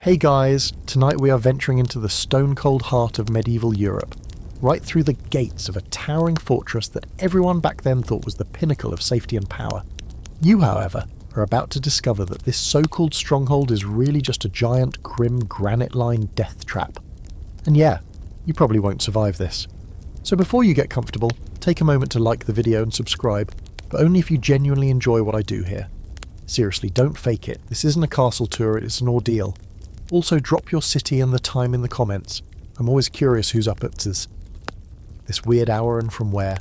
Hey guys, tonight we are venturing into the stone-cold heart of medieval Europe, right through the gates of a towering fortress that everyone back then thought was the pinnacle of safety and power. You, however, are about to discover that this so-called stronghold is really just a giant, grim, granite-lined death trap. And yeah, you probably won't survive this. So before you get comfortable, take a moment to like the video and subscribe, but only if you genuinely enjoy what I do here. Seriously, don't fake it. This isn't a castle tour, it's an ordeal. Also, drop your city and the time in the comments. I'm always curious who's up at this weird hour and from where.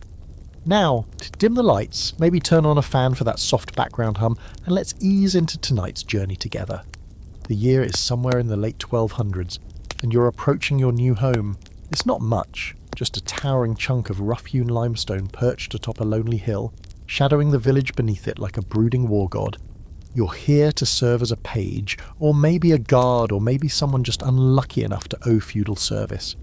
Now, to dim the lights, maybe turn on a fan for that soft background hum, and let's ease into tonight's journey together. The year is somewhere in the late 1200s, and you're approaching your new home. It's not much, just a towering chunk of rough-hewn limestone perched atop a lonely hill, shadowing the village beneath it like a brooding war god. You're here to serve as a page, or maybe a guard, or maybe someone just unlucky enough to owe feudal service.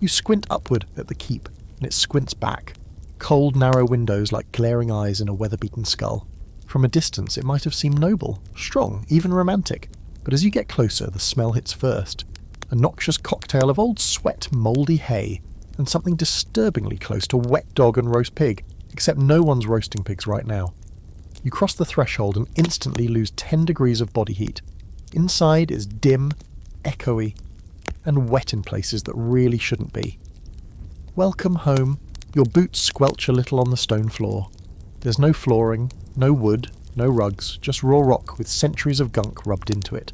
You squint upward at the keep, and it squints back. Cold, narrow windows like glaring eyes in a weather-beaten skull. From a distance, it might have seemed noble, strong, even romantic. But as you get closer, the smell hits first. A noxious cocktail of old sweat, mouldy hay, and something disturbingly close to wet dog and roast pig, except no one's roasting pigs right now. You cross the threshold and instantly lose 10 degrees of body heat. Inside is dim, echoey, and wet in places that really shouldn't be. Welcome home. Your boots squelch a little on the stone floor. There's no flooring, no wood, no rugs, just raw rock with centuries of gunk rubbed into it.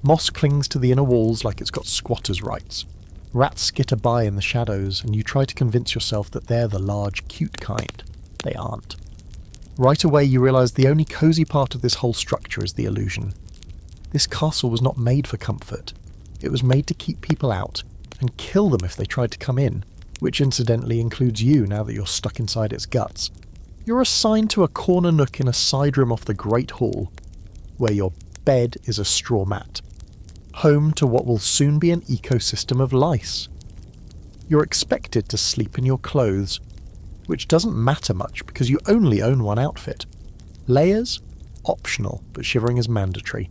Moss clings to the inner walls like it's got squatters' rights. Rats skitter by in the shadows, and you try to convince yourself that they're the large, cute kind. They aren't. Right away you realise the only cosy part of this whole structure is the illusion. This castle was not made for comfort. It was made to keep people out, and kill them if they tried to come in, which incidentally includes you now that you're stuck inside its guts. You're assigned to a corner nook in a side room off the Great Hall, where your bed is a straw mat. Home to what will soon be an ecosystem of lice. You're expected to sleep in your clothes, which doesn't matter much because you only own one outfit. Layers? Optional, but shivering is mandatory.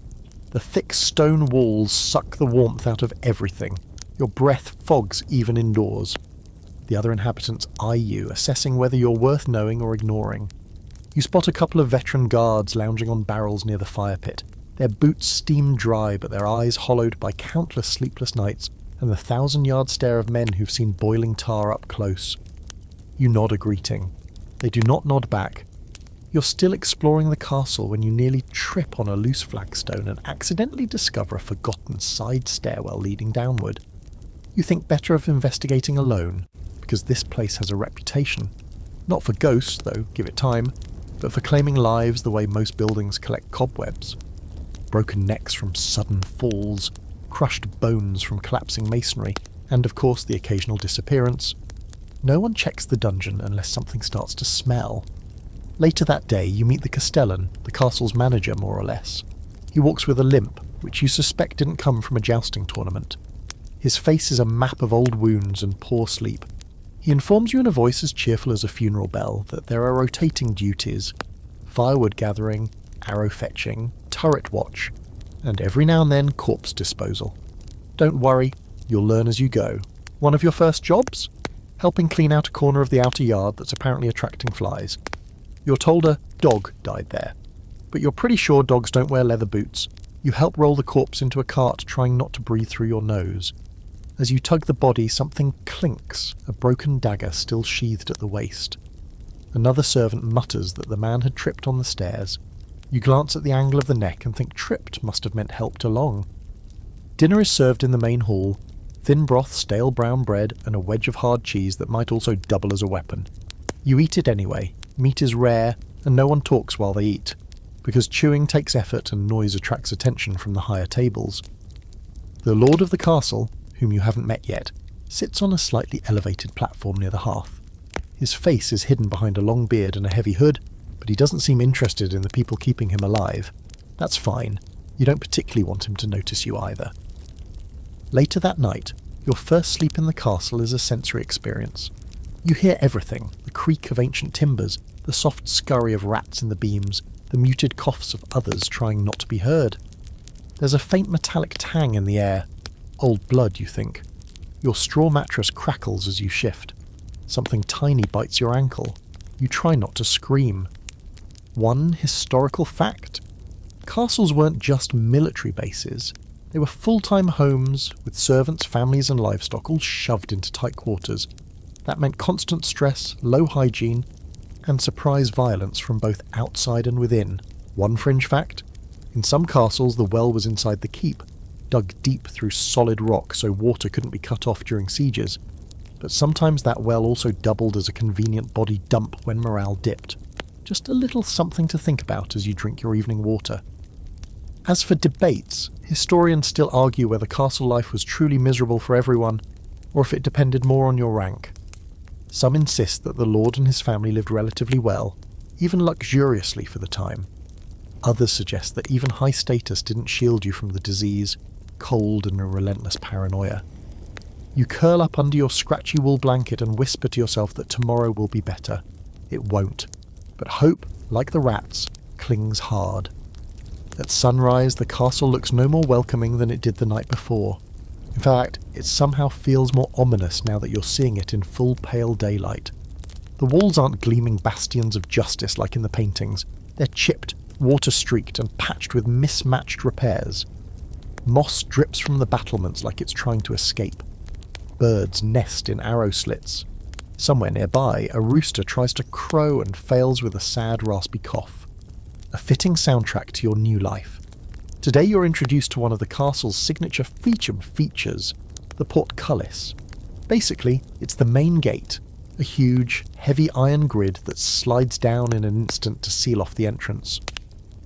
The thick stone walls suck the warmth out of everything. Your breath fogs even indoors. The other inhabitants eye you, assessing whether you're worth knowing or ignoring. You spot a couple of veteran guards lounging on barrels near the fire pit, their boots steam dry but their eyes hollowed by countless sleepless nights and the 1,000-yard stare of men who've seen boiling tar up close. You nod a greeting. They do not nod back. You're still exploring the castle when you nearly trip on a loose flagstone and accidentally discover a forgotten side stairwell leading downward. You think better of investigating alone, because this place has a reputation. Not for ghosts, though, give it time, but for claiming lives the way most buildings collect cobwebs. Broken necks from sudden falls, crushed bones from collapsing masonry, and of course the occasional disappearance. No one checks the dungeon unless something starts to smell. Later that day you meet the Castellan, the castle's manager more or less. He walks with a limp, which you suspect didn't come from a jousting tournament. His face is a map of old wounds and poor sleep. He informs you in a voice as cheerful as a funeral bell that there are rotating duties: firewood gathering, arrow fetching, turret watch, and every now and then corpse disposal. Don't worry, you'll learn as you go. One of your first jobs? Helping clean out a corner of the outer yard that's apparently attracting flies. You're told a dog died there, but you're pretty sure dogs don't wear leather boots. You help roll the corpse into a cart, trying not to breathe through your nose. As you tug the body, something clinks, a broken dagger still sheathed at the waist. Another servant mutters that the man had tripped on the stairs. You glance at the angle of the neck and think tripped must have meant helped along. Dinner is served in the main hall. Thin broth, stale brown bread, and a wedge of hard cheese that might also double as a weapon. You eat it anyway. Meat is rare, and no one talks while they eat, because chewing takes effort and noise attracts attention from the higher tables. The lord of the castle, whom you haven't met yet, sits on a slightly elevated platform near the hearth. His face is hidden behind a long beard and a heavy hood, but he doesn't seem interested in the people keeping him alive. That's fine. You don't particularly want him to notice you either. Later that night, your first sleep in the castle is a sensory experience. You hear everything: the creak of ancient timbers, the soft scurry of rats in the beams, the muted coughs of others trying not to be heard. There's a faint metallic tang in the air. Old blood, you think. Your straw mattress crackles as you shift. Something tiny bites your ankle. You try not to scream. One historical fact. Castles weren't just military bases. They were full-time homes with servants, families and livestock all shoved into tight quarters. That meant constant stress, low hygiene, and surprise violence from both outside and within. One fringe fact. In some castles the well was inside the keep, dug deep through solid rock so water couldn't be cut off during sieges. But sometimes that well also doubled as a convenient body dump when morale dipped. Just a little something to think about as you drink your evening water. As for debates, historians still argue whether castle life was truly miserable for everyone, or if it depended more on your rank. Some insist that the lord and his family lived relatively well, even luxuriously for the time. Others suggest that even high status didn't shield you from the disease, cold and a relentless paranoia. You curl up under your scratchy wool blanket and whisper to yourself that tomorrow will be better. It won't. But hope, like the rats, clings hard. At sunrise, the castle looks no more welcoming than it did the night before. In fact, it somehow feels more ominous now that you're seeing it in full pale daylight. The walls aren't gleaming bastions of justice like in the paintings. They're chipped, water-streaked and patched with mismatched repairs. Moss drips from the battlements like it's trying to escape. Birds nest in arrow slits. Somewhere nearby, a rooster tries to crow and fails with a sad, raspy cough. A fitting soundtrack to your new life. Today you're introduced to one of the castle's signature features, the portcullis. Basically, it's the main gate, a huge, heavy iron grid that slides down in an instant to seal off the entrance.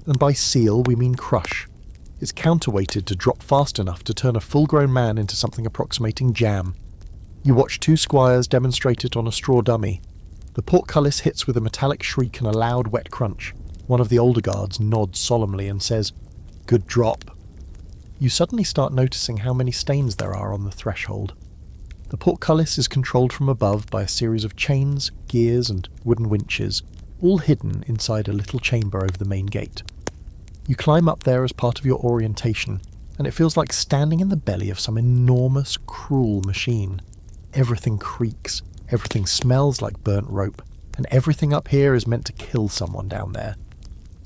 And by seal, we mean crush. It's counterweighted to drop fast enough to turn a full-grown man into something approximating jam. You watch two squires demonstrate it on a straw dummy. The portcullis hits with a metallic shriek and a loud, wet crunch. One of the older guards nods solemnly and says, "Good drop." You suddenly start noticing how many stains there are on the threshold. The portcullis is controlled from above by a series of chains, gears and wooden winches, all hidden inside a little chamber over the main gate. You climb up there as part of your orientation, and it feels like standing in the belly of some enormous, cruel machine. Everything creaks, everything smells like burnt rope, and everything up here is meant to kill someone down there.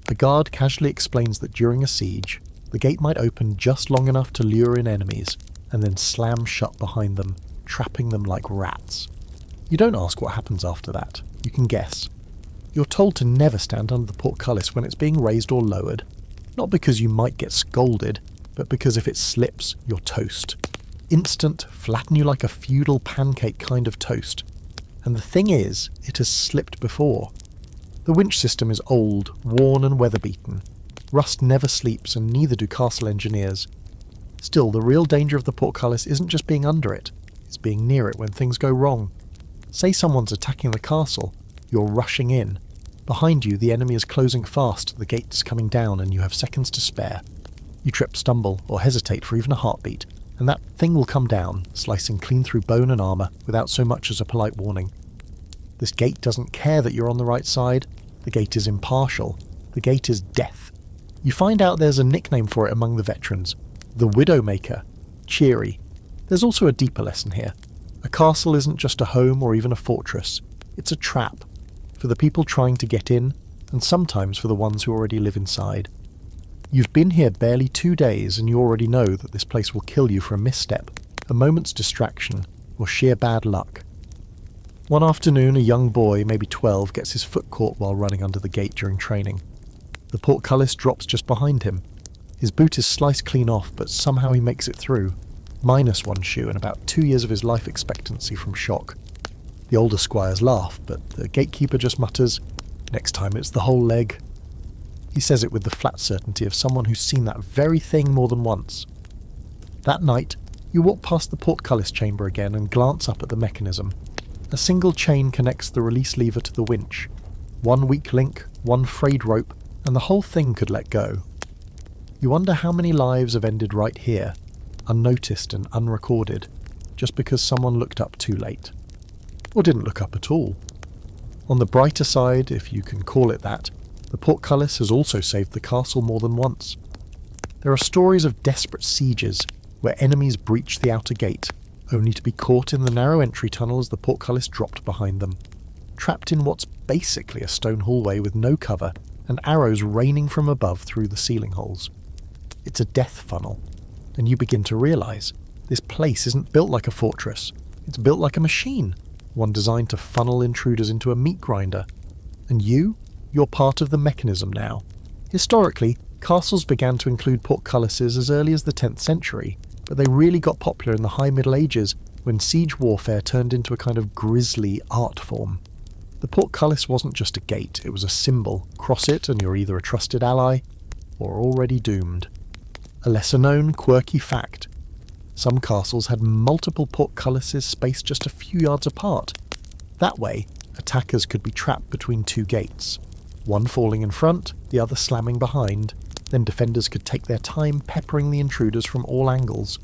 The guard casually explains that during a siege, the gate might open just long enough to lure in enemies, and then slam shut behind them, trapping them like rats. You don't ask what happens after that, you can guess. You're told to never stand under the portcullis when it's being raised or lowered, not because you might get scolded, but because if it slips, you're toast. Instant, flatten you like a feudal pancake kind of toast. And the thing is, it has slipped before. The winch system is old, worn and weather-beaten. Rust never sleeps, and neither do castle engineers. Still, the real danger of the portcullis isn't just being under it, it's being near it when things go wrong. Say someone's attacking the castle, you're rushing in. Behind you, the enemy is closing fast, the gate's coming down, and you have seconds to spare. You trip, stumble, or hesitate for even a heartbeat, and that thing will come down, slicing clean through bone and armour, without so much as a polite warning. This gate doesn't care that you're on the right side. The gate is impartial. The gate is death. You find out there's a nickname for it among the veterans. The Widowmaker. Cheery. There's also a deeper lesson here. A castle isn't just a home or even a fortress. It's a trap. For the people trying to get in, and sometimes for the ones who already live inside. You've been here barely 2 days and you already know that this place will kill you for a misstep, a moment's distraction, or sheer bad luck. One afternoon, a young boy, maybe 12, gets his foot caught while running under the gate during training. The portcullis drops just behind him. His boot is sliced clean off, but somehow he makes it through, minus one shoe and about 2 years of his life expectancy from shock. The older squires laugh, but the gatekeeper just mutters, "Next time it's the whole leg." He says it with the flat certainty of someone who's seen that very thing more than once. That night, you walk past the portcullis chamber again and glance up at the mechanism. A single chain connects the release lever to the winch. One weak link, one frayed rope, and the whole thing could let go. You wonder how many lives have ended right here, unnoticed and unrecorded, just because someone looked up too late. Or didn't look up at all. On the brighter side, if you can call it that, the portcullis has also saved the castle more than once. There are stories of desperate sieges where enemies breached the outer gate, only to be caught in the narrow entry tunnel as the portcullis dropped behind them, trapped in what's basically a stone hallway with no cover and arrows raining from above through the ceiling holes. It's a death funnel, and you begin to realise this place isn't built like a fortress, it's built like a machine, one designed to funnel intruders into a meat grinder. And you're part of the mechanism now. Historically, castles began to include portcullises as early as the 10th century, but they really got popular in the High Middle Ages when siege warfare turned into a kind of grisly art form. The portcullis wasn't just a gate, it was a symbol. Cross it and you're either a trusted ally or already doomed. A lesser-known, quirky fact: some castles had multiple portcullises spaced just a few yards apart. That way, attackers could be trapped between two gates, one falling in front, the other slamming behind. Then defenders could take their time peppering the intruders from all angles.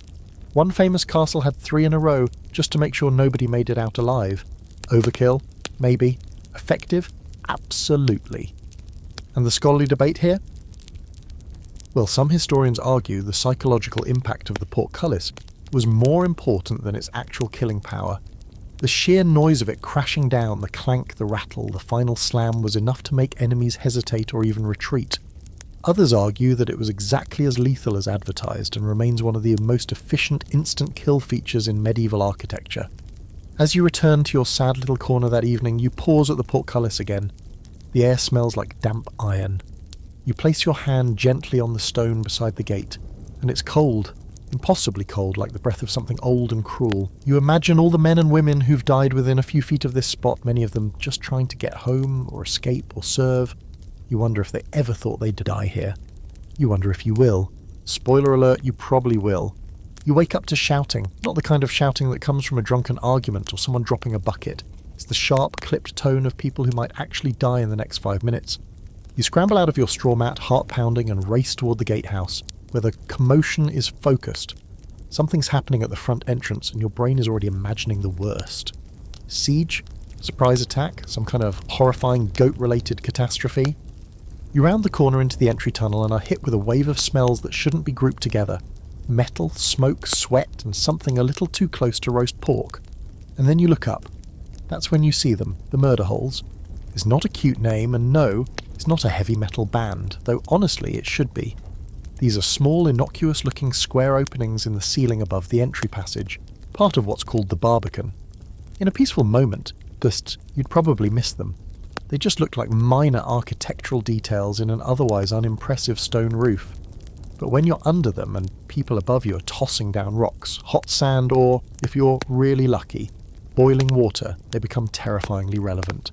One famous castle had 3 in a row just to make sure nobody made it out alive. Overkill? Maybe. Effective? Absolutely. And the scholarly debate here? Well, some historians argue the psychological impact of the portcullis was more important than its actual killing power. The sheer noise of it crashing down, the clank, the rattle, the final slam was enough to make enemies hesitate or even retreat. Others argue that it was exactly as lethal as advertised and remains one of the most efficient instant kill features in medieval architecture. As you return to your sad little corner that evening, you pause at the portcullis again. The air smells like damp iron. You place your hand gently on the stone beside the gate, and it's cold, impossibly cold, like the breath of something old and cruel. You imagine all the men and women who've died within a few feet of this spot, many of them just trying to get home or escape or serve. You wonder if they ever thought they'd die here. You wonder if you will. Spoiler alert, you probably will. You wake up to shouting, not the kind of shouting that comes from a drunken argument or someone dropping a bucket. It's the sharp, clipped tone of people who might actually die in the next 5 minutes. You scramble out of your straw mat, heart pounding, and race toward the gatehouse, where the commotion is focused. Something's happening at the front entrance, and your brain is already imagining the worst. Siege? Surprise attack? Some kind of horrifying goat-related catastrophe? You round the corner into the entry tunnel and are hit with a wave of smells that shouldn't be grouped together. Metal, smoke, sweat, and something a little too close to roast pork. And then you look up. That's when you see them, the murder holes. It's not a cute name, and no, it's not a heavy metal band, though honestly it should be. These are small, innocuous-looking square openings in the ceiling above the entry passage, part of what's called the barbican. In a peaceful moment, you'd probably miss them. They just look like minor architectural details in an otherwise unimpressive stone roof. But when you're under them and people above you are tossing down rocks, hot sand, or, if you're really lucky, boiling water, they become terrifyingly relevant.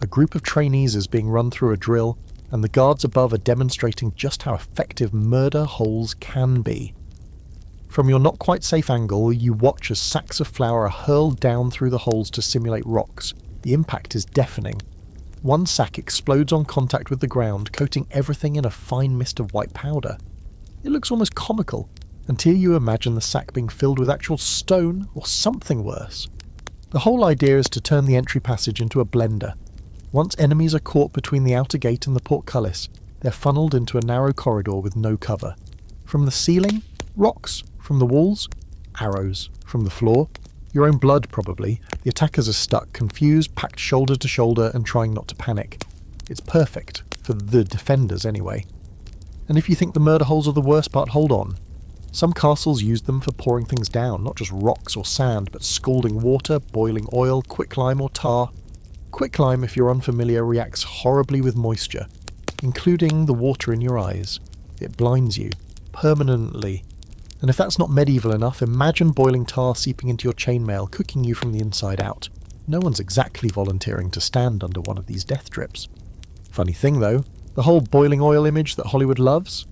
A group of trainees is being run through a drill, and the guards above are demonstrating just how effective murder holes can be. From your not-quite-safe angle, you watch as sacks of flour are hurled down through the holes to simulate rocks. The impact is deafening. One sack explodes on contact with the ground, coating everything in a fine mist of white powder. It looks almost comical, until you imagine the sack being filled with actual stone or something worse. The whole idea is to turn the entry passage into a blender. Once enemies are caught between the outer gate and the portcullis, they're funneled into a narrow corridor with no cover. From the ceiling, rocks. From the walls, arrows. From the floor, your own blood probably. The attackers are stuck, confused, packed shoulder to shoulder and trying not to panic. It's perfect, for the defenders anyway. And if you think the murder holes are the worst part, hold on. Some castles used them for pouring things down, not just rocks or sand, but scalding water, boiling oil, quicklime or tar. Quicklime, if you're unfamiliar, reacts horribly with moisture, including the water in your eyes. It blinds you, permanently. And if that's not medieval enough, imagine boiling tar seeping into your chainmail, cooking you from the inside out. No one's exactly volunteering to stand under one of these death drips. Funny thing though, the whole boiling oil image that Hollywood loves?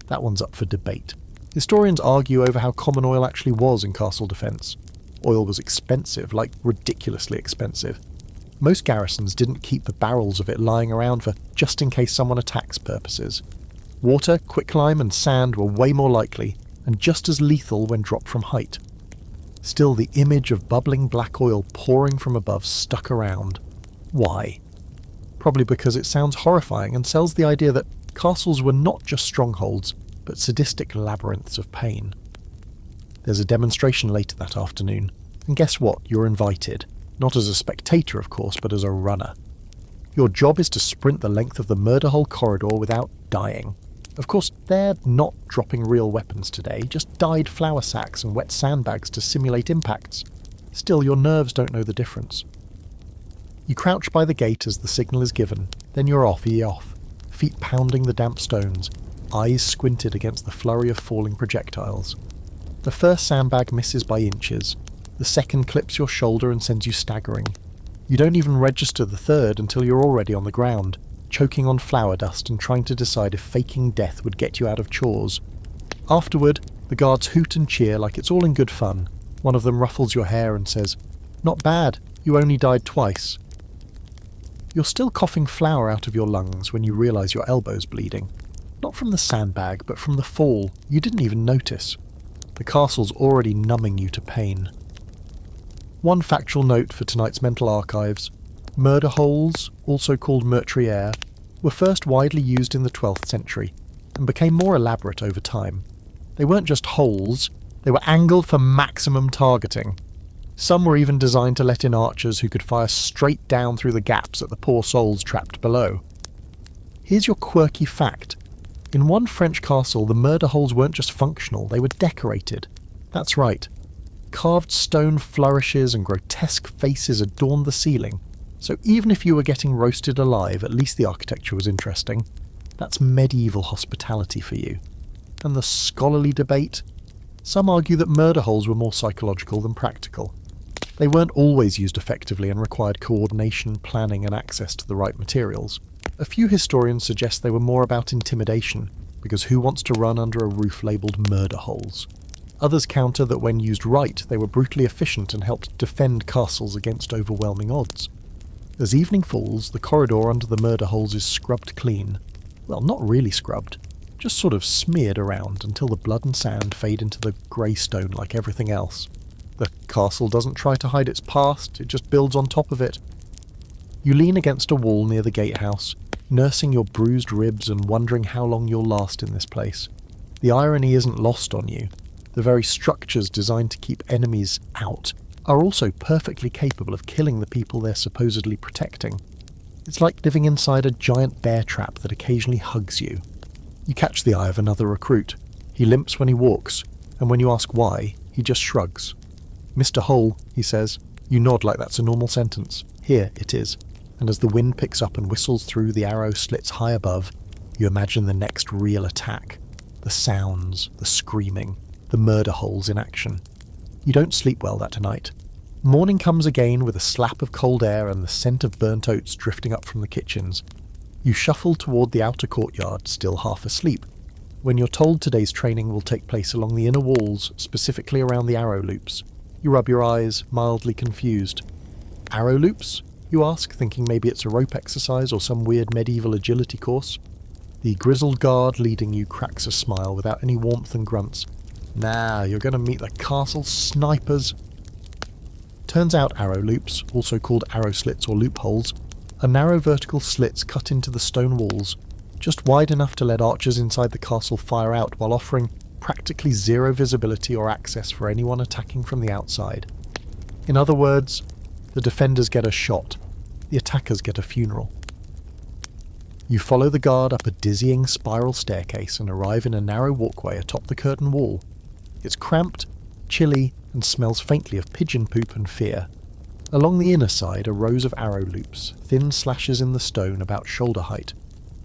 That one's up for debate. Historians argue over how common oil actually was in castle defence. Oil was expensive, like ridiculously expensive. Most garrisons didn't keep the barrels of it lying around for just in case someone attacks purposes. Water, quicklime and sand were way more likely, and just as lethal when dropped from height. Still, the image of bubbling black oil pouring from above stuck around. Why? Probably because it sounds horrifying and sells the idea that castles were not just strongholds, but but sadistic labyrinths of pain. There's a demonstration later that afternoon, and guess what? You're invited. Not as a spectator, of course, but as a runner. Your job is to sprint the length of the murder hole corridor without dying. Of course, they're not dropping real weapons today, just dyed flour sacks and wet sandbags to simulate impacts. Still, your nerves don't know the difference. You crouch by the gate as the signal is given, then you're off, feet pounding the damp stones, eyes squinted against the flurry of falling projectiles. The first sandbag misses by inches, the second clips your shoulder and sends you staggering. You don't even register the third until you're already on the ground, choking on flour dust and trying to decide if faking death would get you out of chores. Afterward, the guards hoot and cheer like it's all in good fun. One of them ruffles your hair and says, "Not bad, you only died twice." You're still coughing flour out of your lungs when you realise your elbow's bleeding. Not from the sandbag, but from the fall. You didn't even notice. The castle's already numbing you to pain. One factual note for tonight's mental archives. Murder holes, also called meurtrières, were first widely used in the 12th century, and became more elaborate over time. They weren't just holes, they were angled for maximum targeting. Some were even designed to let in archers who could fire straight down through the gaps at the poor souls trapped below. Here's your quirky fact. In one French castle, the murder holes weren't just functional, they were decorated. That's right. Carved stone flourishes and grotesque faces adorned the ceiling, so even if you were getting roasted alive, at least the architecture was interesting. That's medieval hospitality for you. And the scholarly debate? Some argue that murder holes were more psychological than practical. They weren't always used effectively and required coordination, planning and access to the right materials. A few historians suggest they were more about intimidation, because who wants to run under a roof labelled murder holes? Others counter that when used right, they were brutally efficient and helped defend castles against overwhelming odds. As evening falls, the corridor under the murder holes is scrubbed clean. Well, not really scrubbed, just sort of smeared around until the blood and sand fade into the grey stone like everything else. The castle doesn't try to hide its past, it just builds on top of it. You lean against a wall near the gatehouse, nursing your bruised ribs and wondering how long you'll last in this place. The irony isn't lost on you. The very structures designed to keep enemies out are also perfectly capable of killing the people they're supposedly protecting. It's like living inside a giant bear trap that occasionally hugs you. You catch the eye of another recruit. He limps when he walks, and when you ask why, he just shrugs. "Mr. Hole," he says. You nod like that's a normal sentence. Here it is. And as the wind picks up and whistles through the arrow slits high above, you imagine the next real attack. The sounds, the screaming, the murder holes in action. You don't sleep well that night. Morning comes again with a slap of cold air and the scent of burnt oats drifting up from the kitchens. You shuffle toward the outer courtyard, still half asleep, when you're told today's training will take place along the inner walls, specifically around the arrow loops. You rub your eyes, mildly confused. Arrow loops? You ask, thinking maybe it's a rope exercise or some weird medieval agility course. The grizzled guard leading you cracks a smile without any warmth and grunts. Nah, you're going to meet the castle snipers. Turns out arrow loops, also called arrow slits or loopholes, are narrow vertical slits cut into the stone walls, just wide enough to let archers inside the castle fire out while offering practically zero visibility or access for anyone attacking from the outside. In other words, the defenders get a shot, the attackers get a funeral. You follow the guard up a dizzying spiral staircase and arrive in a narrow walkway atop the curtain wall. It's cramped, chilly, and smells faintly of pigeon poop and fear. Along the inner side are rows of arrow loops, thin slashes in the stone about shoulder height.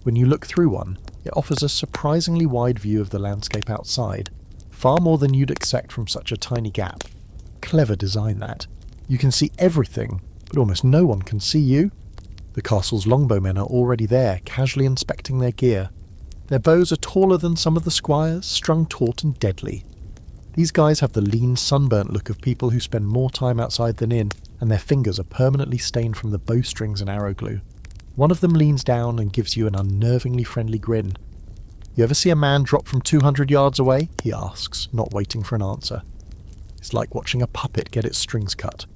When you look through one, it offers a surprisingly wide view of the landscape outside, far more than you'd expect from such a tiny gap. Clever design that. You can see everything, but almost no one can see you. The castle's longbowmen are already there, casually inspecting their gear. Their bows are taller than some of the squires, strung taut and deadly. These guys have the lean, sunburnt look of people who spend more time outside than in, and their fingers are permanently stained from the bowstrings and arrow glue. One of them leans down and gives you an unnervingly friendly grin. "You ever see a man drop from 200 yards away?" he asks, not waiting for an answer. It's like watching a puppet get its strings cut.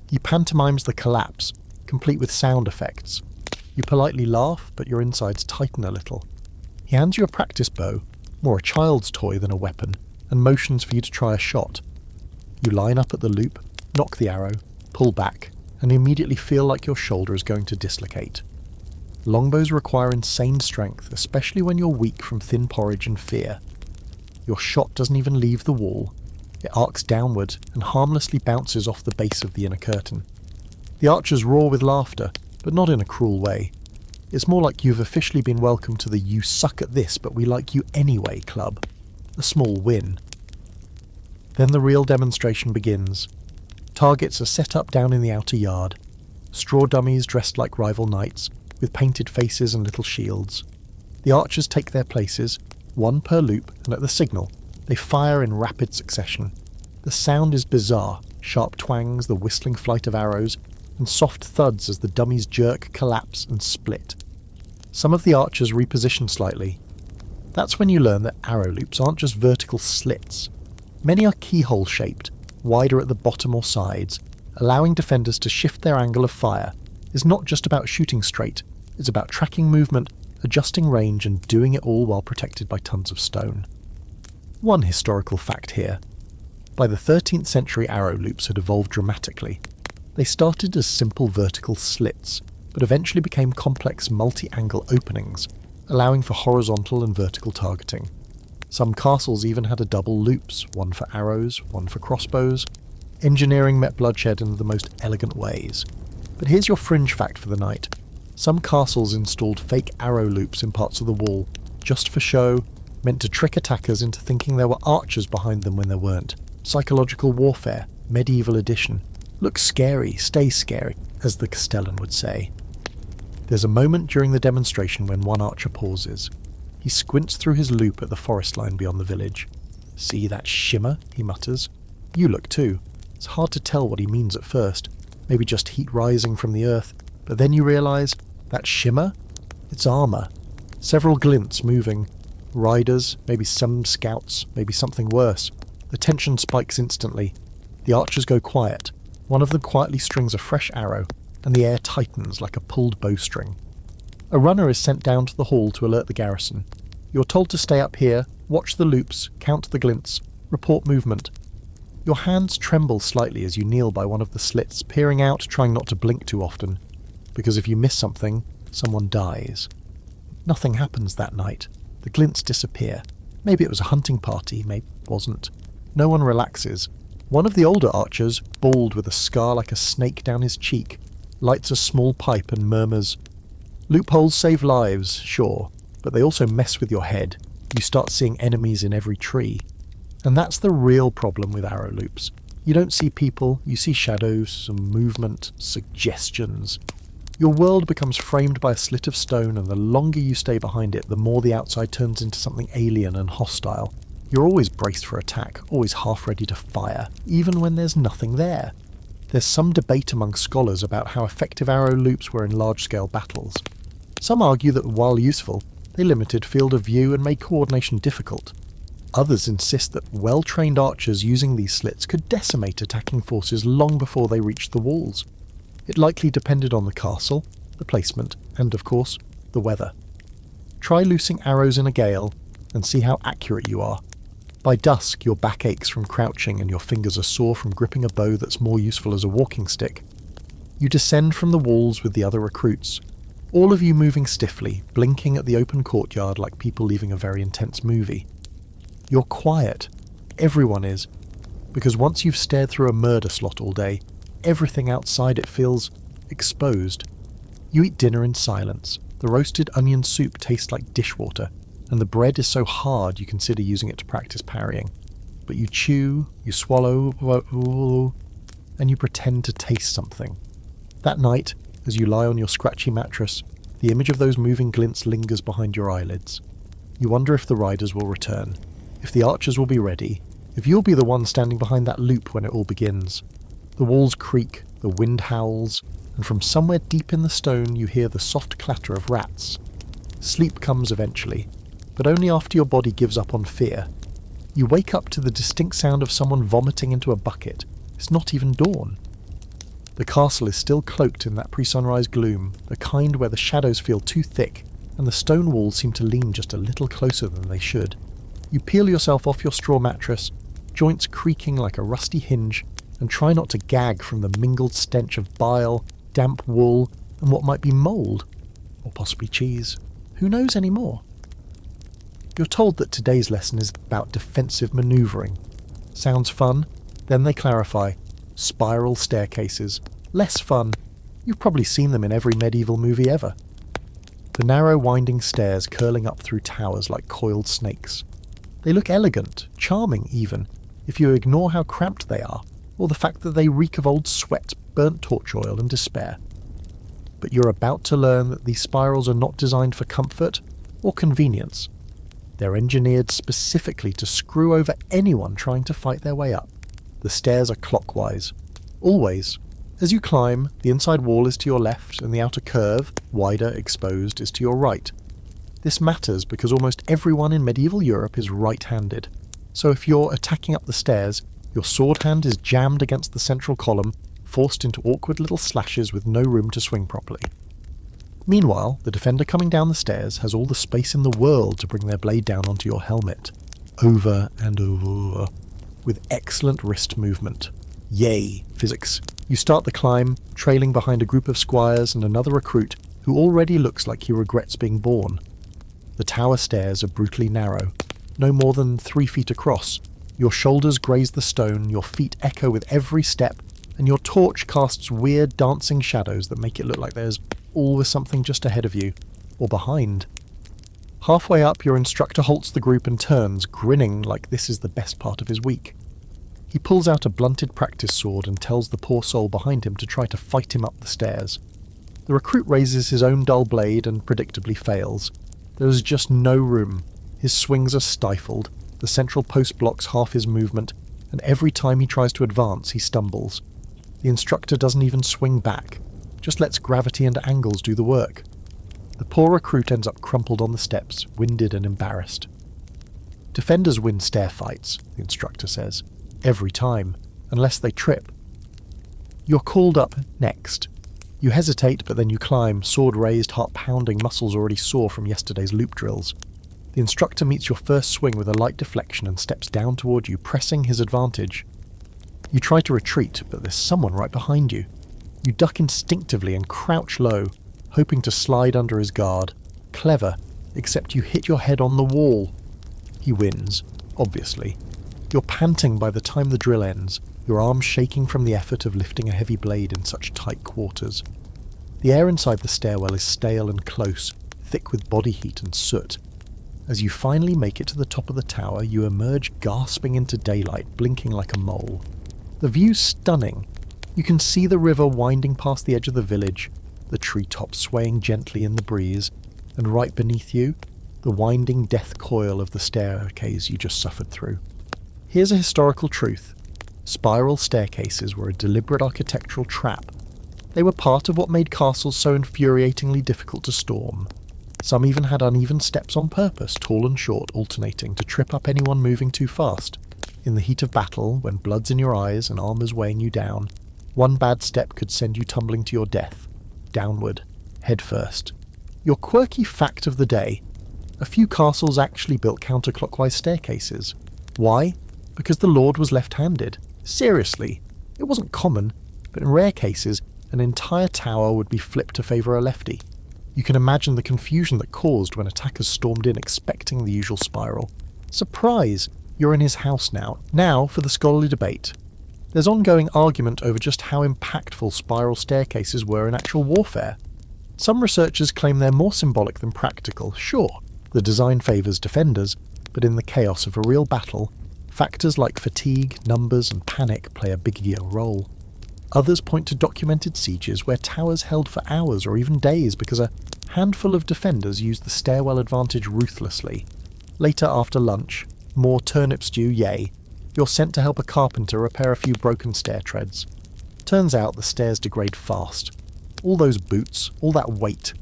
He pantomimes the collapse, complete with sound effects. You politely laugh, but your insides tighten a little. He hands you a practice bow, more a child's toy than a weapon, and motions for you to try a shot. You line up at the loop, knock the arrow, pull back, and immediately feel like your shoulder is going to dislocate. Longbows require insane strength, especially when you're weak from thin porridge and fear. Your shot doesn't even leave the wall. It arcs downward and harmlessly bounces off the base of the inner curtain. The archers roar with laughter, but not in a cruel way. It's more like you've officially been welcomed to the "you suck at this but we like you anyway" club. A small win. Then the real demonstration begins. Targets are set up down in the outer yard. Straw dummies dressed like rival knights, with painted faces and little shields. The archers take their places, one per loop, and at the signal, they fire in rapid succession. The sound is bizarre, sharp twangs, the whistling flight of arrows, and soft thuds as the dummies jerk, collapse, and split. Some of the archers reposition slightly. That's when you learn that arrow loops aren't just vertical slits. Many are keyhole-shaped, wider at the bottom or sides, allowing defenders to shift their angle of fire. Is not just about shooting straight, it's about tracking movement, adjusting range, and doing it all while protected by tons of stone. One historical fact here. By the 13th century, arrow loops had evolved dramatically. They started as simple vertical slits, but eventually became complex multi-angle openings, allowing for horizontal and vertical targeting. Some castles even had a double loops, one for arrows, one for crossbows. Engineering met bloodshed in the most elegant ways. But here's your fringe fact for the night. Some castles installed fake arrow loops in parts of the wall, just for show, meant to trick attackers into thinking there were archers behind them when there weren't. Psychological warfare, medieval edition. Look scary, stay scary, as the Castellan would say. There's a moment during the demonstration when one archer pauses. He squints through his loop at the forest line beyond the village. "See that shimmer?" he mutters. You look too. It's hard to tell what he means at first. Maybe just heat rising from the earth, but then you realise, that shimmer? It's armour. Several glints moving. Riders, maybe some scouts, maybe something worse. The tension spikes instantly. The archers go quiet. One of them quietly strings a fresh arrow, and the air tightens like a pulled bowstring. A runner is sent down to the hall to alert the garrison. You're told to stay up here, watch the loops, count the glints, report movement. Your hands tremble slightly as you kneel by one of the slits, peering out, trying not to blink too often, because if you miss something, someone dies. Nothing happens that night. The glints disappear. Maybe it was a hunting party, maybe it wasn't. No one relaxes. One of the older archers, bald with a scar like a snake down his cheek, lights a small pipe and murmurs, "Loopholes save lives, sure, but they also mess with your head. You start seeing enemies in every tree." And that's the real problem with arrow loops. You don't see people, you see shadows, some movement, suggestions. Your world becomes framed by a slit of stone, and the longer you stay behind it, the more the outside turns into something alien and hostile. You're always braced for attack, always half ready to fire, even when there's nothing there. There's some debate among scholars about how effective arrow loops were in large-scale battles. Some argue that while useful, they limited field of view and made coordination difficult. Others insist that well-trained archers using these slits could decimate attacking forces long before they reached the walls. It likely depended on the castle, the placement, and, of course, the weather. Try loosing arrows in a gale, and see how accurate you are. By dusk, your back aches from crouching and your fingers are sore from gripping a bow that's more useful as a walking stick. You descend from the walls with the other recruits, all of you moving stiffly, blinking at the open courtyard like people leaving a very intense movie. You're quiet. Everyone is. Because once you've stared through a murder slot all day, everything outside it feels exposed. You eat dinner in silence. The roasted onion soup tastes like dishwater, and the bread is so hard you consider using it to practice parrying. But you chew, you swallow, and you pretend to taste something. That night, as you lie on your scratchy mattress, the image of those moving glints lingers behind your eyelids. You wonder if the riders will return, if the archers will be ready, if you'll be the one standing behind that loop when it all begins. The walls creak, the wind howls, and from somewhere deep in the stone you hear the soft clatter of rats. Sleep comes eventually, but only after your body gives up on fear. You wake up to the distinct sound of someone vomiting into a bucket. It's not even dawn. The castle is still cloaked in that pre-sunrise gloom, the kind where the shadows feel too thick, and the stone walls seem to lean just a little closer than they should. You peel yourself off your straw mattress, joints creaking like a rusty hinge, and try not to gag from the mingled stench of bile, damp wool, and what might be mould, or possibly cheese. Who knows anymore? You're told that today's lesson is about defensive manoeuvring. Sounds fun? Then they clarify. Spiral staircases. Less fun. You've probably seen them in every medieval movie ever. The narrow winding stairs curling up through towers like coiled snakes. They look elegant, charming even, if you ignore how cramped they are, or the fact that they reek of old sweat, burnt torch oil and despair. But you're about to learn that these spirals are not designed for comfort or convenience. They're engineered specifically to screw over anyone trying to fight their way up. The stairs are clockwise. Always. As you climb, the inside wall is to your left and the outer curve, wider exposed, is to your right. This matters because almost everyone in medieval Europe is right-handed. So if you're attacking up the stairs, your sword hand is jammed against the central column, forced into awkward little slashes with no room to swing properly. Meanwhile, the defender coming down the stairs has all the space in the world to bring their blade down onto your helmet. Over and over. With excellent wrist movement. Yay, physics. You start the climb, trailing behind a group of squires and another recruit who already looks like he regrets being born. The tower stairs are brutally narrow, no more than 3 feet across. Your shoulders graze the stone, your feet echo with every step, and your torch casts weird dancing shadows that make it look like there's always something just ahead of you, or behind. Halfway up, your instructor halts the group and turns, grinning like this is the best part of his week. He pulls out a blunted practice sword and tells the poor soul behind him to try to fight him up the stairs. The recruit raises his own dull blade and predictably fails. There is just no room. His swings are stifled, the central post blocks half his movement, and every time he tries to advance, he stumbles. The instructor doesn't even swing back, just lets gravity and angles do the work. The poor recruit ends up crumpled on the steps, winded and embarrassed. Defenders win stair fights, the instructor says. Every time, unless they trip. You're called up next. You hesitate, but then you climb, sword raised, heart pounding, muscles already sore from yesterday's loop drills. The instructor meets your first swing with a light deflection and steps down toward you, pressing his advantage. You try to retreat, but there's someone right behind you. You duck instinctively and crouch low, hoping to slide under his guard. Clever, except you hit your head on the wall. He wins, obviously. You're panting by the time the drill ends, your arms shaking from the effort of lifting a heavy blade in such tight quarters. The air inside the stairwell is stale and close, thick with body heat and soot. As you finally make it to the top of the tower, you emerge gasping into daylight, blinking like a mole. The view's stunning. You can see the river winding past the edge of the village, the treetops swaying gently in the breeze, and right beneath you, the winding death coil of the staircase you just suffered through. Here's a historical truth. Spiral staircases were a deliberate architectural trap. They were part of what made castles so infuriatingly difficult to storm. Some even had uneven steps on purpose, tall and short, alternating to trip up anyone moving too fast. In the heat of battle, when blood's in your eyes and armour's weighing you down, one bad step could send you tumbling to your death. Downward, head first. Your quirky fact of the day. A few castles actually built counterclockwise staircases. Why? Because the lord was left-handed. Seriously. It wasn't common, but in rare cases, an entire tower would be flipped to favour a lefty. You can imagine the confusion that caused when attackers stormed in expecting the usual spiral. Surprise! You're in his house now. Now for the scholarly debate. There's ongoing argument over just how impactful spiral staircases were in actual warfare. Some researchers claim they're more symbolic than practical. Sure, the design favours defenders, but in the chaos of a real battle, factors like fatigue, numbers and panic play a bigger role. Others point to documented sieges where towers held for hours or even days because a handful of defenders used the stairwell advantage ruthlessly. Later, after lunch, more turnip stew, yay, you're sent to help a carpenter repair a few broken stair treads. Turns out the stairs degrade fast. All those boots, all that weight.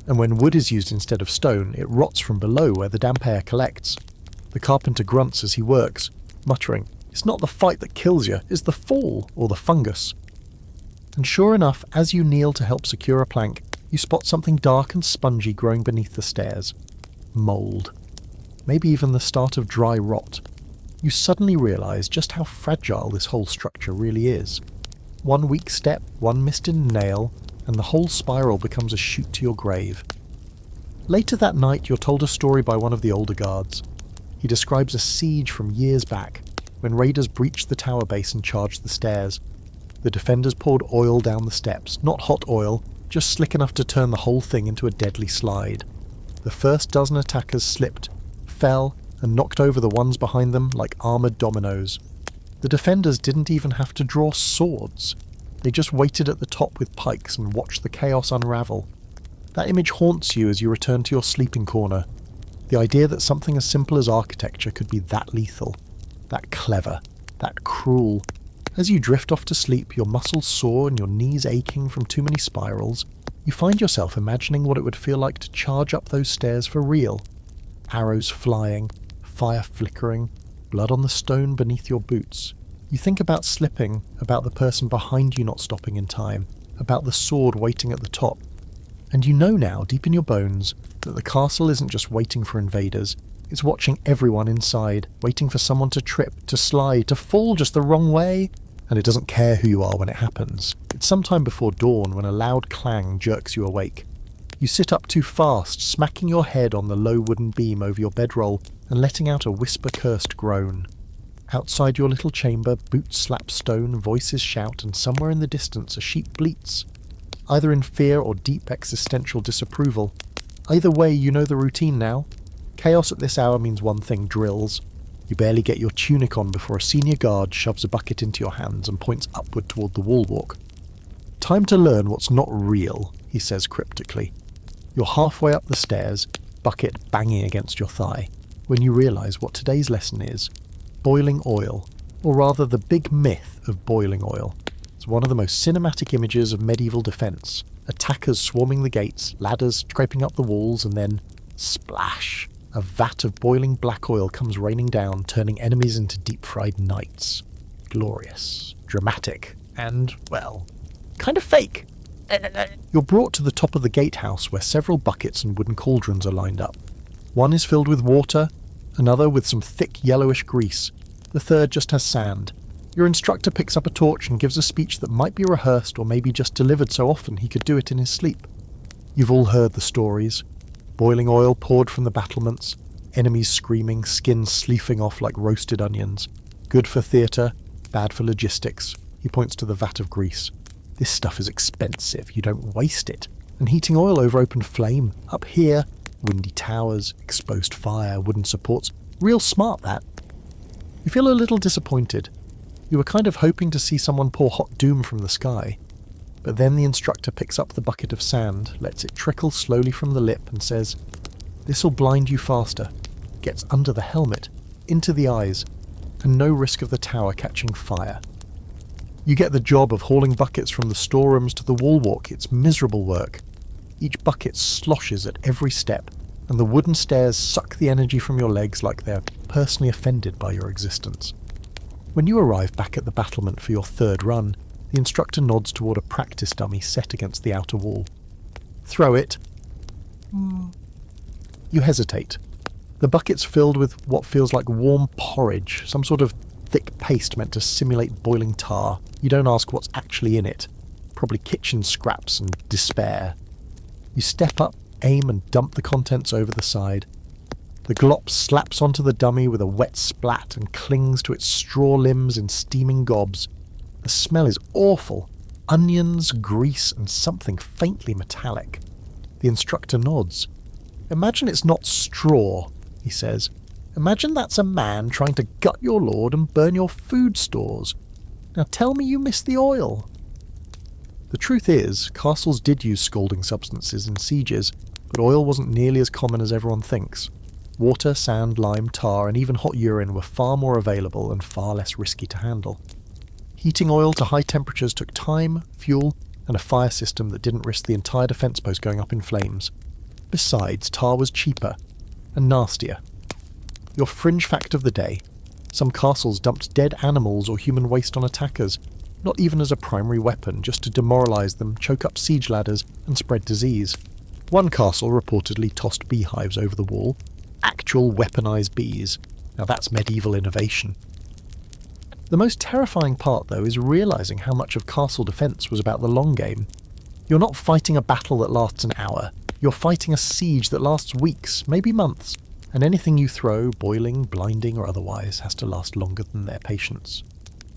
And when wood is used instead of stone, it rots from below where the damp air collects. The carpenter grunts as he works, muttering, "It's not the fight that kills you, it's the fall, or the fungus." And sure enough, as you kneel to help secure a plank, you spot something dark and spongy growing beneath the stairs. Mould. maybe even the start of dry rot. You suddenly realise just how fragile this whole structure really is. One weak step, one missed nail, and the whole spiral becomes a chute to your grave. Later that night, you're told a story by one of the older guards. He describes a siege from years back, when raiders breached the tower base and charged the stairs. The defenders poured oil down the steps, not hot oil, just slick enough to turn the whole thing into a deadly slide. The first dozen attackers slipped, fell, and knocked over the ones behind them like armoured dominoes. The defenders didn't even have to draw swords. They just waited at the top with pikes and watched the chaos unravel. That image haunts you as you return to your sleeping corner. The idea that something as simple as architecture could be that lethal, that clever, that cruel. As you drift off to sleep, your muscles sore and your knees aching from too many spirals, you find yourself imagining what it would feel like to charge up those stairs for real. Arrows flying, fire flickering, blood on the stone beneath your boots. You think about slipping, about the person behind you not stopping in time, about the sword waiting at the top. And you know now, deep in your bones, that the castle isn't just waiting for invaders, it's watching everyone inside, waiting for someone to trip, to slide, to fall just the wrong way. And it doesn't care who you are when it happens. It's sometime before dawn when a loud clang jerks you awake. You sit up too fast, smacking your head on the low wooden beam over your bedroll and letting out a whisper-cursed groan. Outside your little chamber, boots slap stone, voices shout, and somewhere in the distance a sheep bleats, either in fear or deep existential disapproval. Either way, you know the routine now. Chaos at this hour means one thing: drills. You barely get your tunic on before a senior guard shoves a bucket into your hands and points upward toward the wall walk. "Time to learn what's not real," he says cryptically. You're halfway up the stairs, bucket banging against your thigh, when you realise what today's lesson is. Boiling oil, or rather the big myth of boiling oil. It's one of the most cinematic images of medieval defence. Attackers swarming the gates, ladders scraping up the walls, and then splash! A vat of boiling black oil comes raining down, turning enemies into deep-fried knights. Glorious, dramatic, and, well, kind of fake. You're brought to the top of the gatehouse where several buckets and wooden cauldrons are lined up. One is filled with water, another with some thick yellowish grease. The third just has sand. Your instructor picks up a torch and gives a speech that might be rehearsed or maybe just delivered so often he could do it in his sleep. You've all heard the stories. Boiling oil poured from the battlements, enemies screaming, skins sleeving off like roasted onions. Good for theatre, bad for logistics. He points to the vat of grease. This stuff is expensive, you don't waste it. And heating oil over open flame, up here, windy towers, exposed fire, wooden supports. Real smart, that. You feel a little disappointed. You were kind of hoping to see someone pour hot doom from the sky. But then the instructor picks up the bucket of sand, lets it trickle slowly from the lip and says, "This'll blind you faster." Gets under the helmet, into the eyes, and no risk of the tower catching fire. You get the job of hauling buckets from the storerooms to the wall walk. It's miserable work. Each bucket sloshes at every step, and the wooden stairs suck the energy from your legs like they're personally offended by your existence. When you arrive back at the battlement for your third run, the instructor nods toward a practice dummy set against the outer wall. "Throw it." You hesitate. The bucket's filled with what feels like warm porridge, some sort of thick paste meant to simulate boiling tar. You don't ask what's actually in it. Probably kitchen scraps and despair. You step up, aim and dump the contents over the side. The glop slaps onto the dummy with a wet splat and clings to its straw limbs in steaming gobs. The smell is awful. Onions, grease, and something faintly metallic. The instructor nods. "Imagine it's not straw," he says. "Imagine that's a man trying to gut your lord and burn your food stores. Now tell me you miss the oil." The truth is, castles did use scalding substances in sieges, but oil wasn't nearly as common as everyone thinks. Water, sand, lime, tar, and even hot urine were far more available and far less risky to handle. Heating oil to high temperatures took time, fuel, and a fire system that didn't risk the entire defence post going up in flames. Besides, tar was cheaper and nastier. Your fringe fact of the day: some castles dumped dead animals or human waste on attackers, not even as a primary weapon, just to demoralise them, choke up siege ladders, and spread disease. One castle reportedly tossed beehives over the wall. Actual weaponised bees. Now that's medieval innovation. The most terrifying part, though, is realising how much of castle defence was about the long game. You're not fighting a battle that lasts an hour. You're fighting a siege that lasts weeks, maybe months, and anything you throw, boiling, blinding or otherwise, has to last longer than their patience.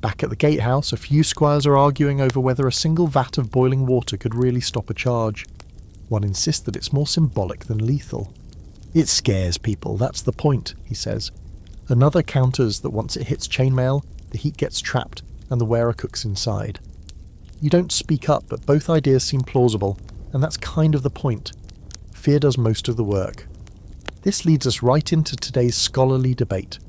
Back at the gatehouse, a few squires are arguing over whether a single vat of boiling water could really stop a charge. One insists that it's more symbolic than lethal. It scares people, that's the point, he says. Another counters that once it hits chainmail, the heat gets trapped and the wearer cooks inside. You don't speak up, but both ideas seem plausible, and that's kind of the point. Fear does most of the work. This leads us right into today's scholarly debate.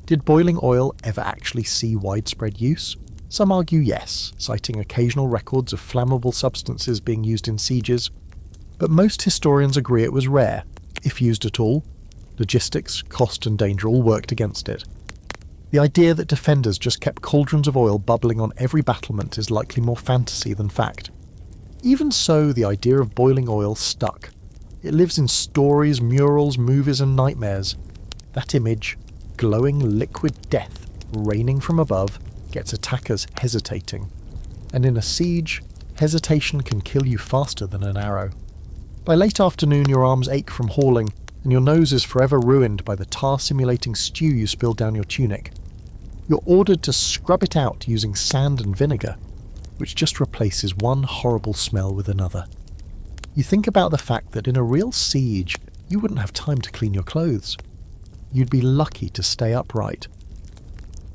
Did boiling oil ever actually see widespread use? Some argue yes, citing occasional records of flammable substances being used in sieges, but most historians agree it was rare, if used at all. Logistics, cost and danger all worked against it. The idea that defenders just kept cauldrons of oil bubbling on every battlement is likely more fantasy than fact. Even so, the idea of boiling oil stuck. It lives in stories, murals, movies and nightmares. That image, glowing liquid death raining from above, gets attackers hesitating. And in a siege, hesitation can kill you faster than an arrow. By late afternoon your arms ache from hauling, and your nose is forever ruined by the tar-simulating stew you spilled down your tunic. You're ordered to scrub it out using sand and vinegar, which just replaces one horrible smell with another. You think about the fact that in a real siege, you wouldn't have time to clean your clothes. You'd be lucky to stay upright.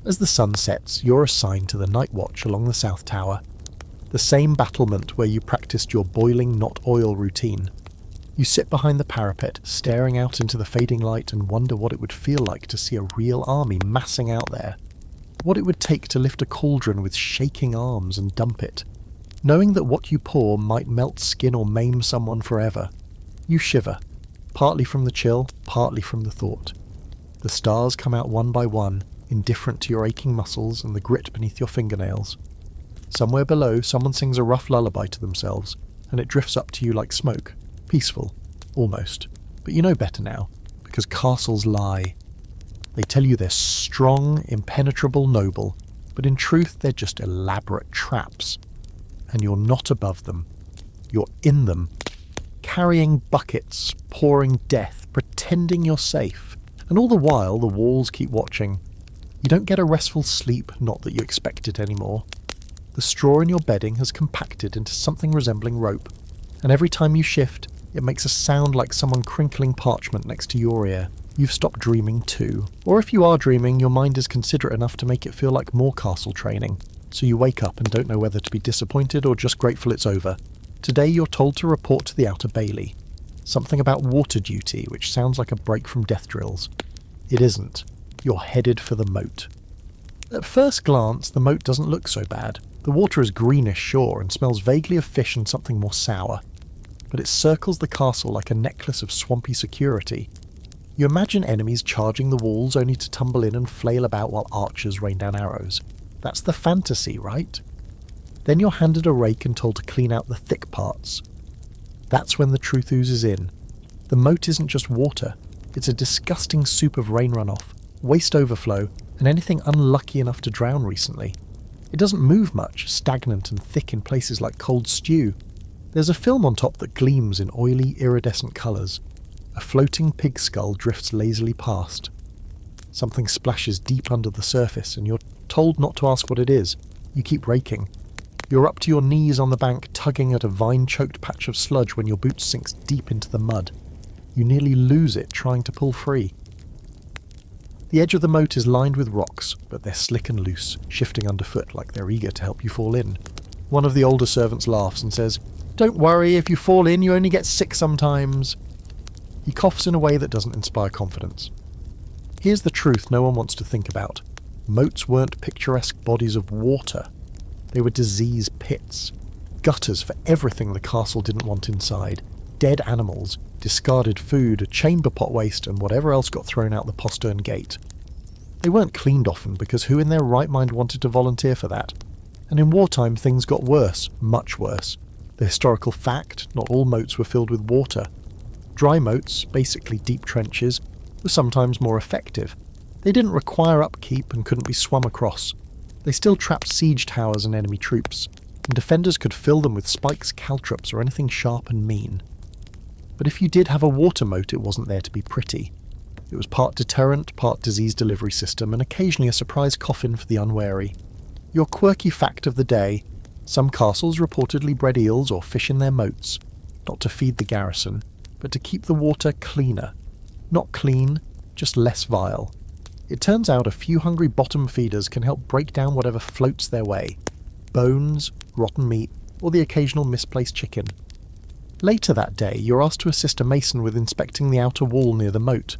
As the sun sets, you're assigned to the night watch along the south tower, the same battlement where you practiced your boiling not oil routine. You sit behind the parapet, staring out into the fading light and wonder what it would feel like to see a real army massing out there. What it would take to lift a cauldron with shaking arms and dump it. Knowing that what you pour might melt skin or maim someone forever. You shiver, partly from the chill, partly from the thought. The stars come out one by one, indifferent to your aching muscles and the grit beneath your fingernails. Somewhere below, someone sings a rough lullaby to themselves, and it drifts up to you like smoke. Peaceful, almost. But you know better now, because castles lie. They tell you they're strong, impenetrable, noble, but in truth they're just elaborate traps. And you're not above them. You're in them, carrying buckets, pouring death, pretending you're safe. And all the while the walls keep watching. You don't get a restful sleep, not that you expect it anymore. The straw in your bedding has compacted into something resembling rope, and every time you shift, it makes a sound like someone crinkling parchment next to your ear. You've stopped dreaming too. Or if you are dreaming, your mind is considerate enough to make it feel like more castle training, so you wake up and don't know whether to be disappointed or just grateful it's over. Today you're told to report to the outer bailey. Something about water duty, which sounds like a break from death drills. It isn't. You're headed for the moat. At first glance, the moat doesn't look so bad. The water is greenish, sure, and smells vaguely of fish and something more sour. But it circles the castle like a necklace of swampy security. You imagine enemies charging the walls only to tumble in and flail about while archers rain down arrows. That's the fantasy, right? Then you're handed a rake and told to clean out the thick parts. That's when the truth oozes in. The moat isn't just water. It's a disgusting soup of rain runoff, waste overflow, and anything unlucky enough to drown recently. It doesn't move much, stagnant and thick in places like cold stew. There's a film on top that gleams in oily, iridescent colours. A floating pig skull drifts lazily past. Something splashes deep under the surface, and you're told not to ask what it is. You keep raking. You're up to your knees on the bank, tugging at a vine-choked patch of sludge when your boot sinks deep into the mud. You nearly lose it trying to pull free. The edge of the moat is lined with rocks, but they're slick and loose, shifting underfoot like they're eager to help you fall in. One of the older servants laughs and says, "Don't worry, if you fall in, you only get sick sometimes." He coughs in a way that doesn't inspire confidence. Here's the truth no one wants to think about. Moats weren't picturesque bodies of water. They were disease pits. Gutters for everything the castle didn't want inside. Dead animals, discarded food, chamber pot waste, and whatever else got thrown out the postern gate. They weren't cleaned often because who in their right mind wanted to volunteer for that? And in wartime things got worse, much worse. The historical fact, not all moats were filled with water. Dry moats, basically deep trenches, were sometimes more effective. They didn't require upkeep and couldn't be swum across. They still trapped siege towers and enemy troops, and defenders could fill them with spikes, caltrops, or anything sharp and mean. But if you did have a water moat, it wasn't there to be pretty. It was part deterrent, part disease delivery system, and occasionally a surprise coffin for the unwary. Your quirky fact of the day: some castles reportedly bred eels or fish in their moats, not to feed the garrison, but to keep the water cleaner. Not clean, just less vile. It turns out a few hungry bottom feeders can help break down whatever floats their way: bones, rotten meat, or the occasional misplaced chicken. Later that day, you're asked to assist a mason with inspecting the outer wall near the moat.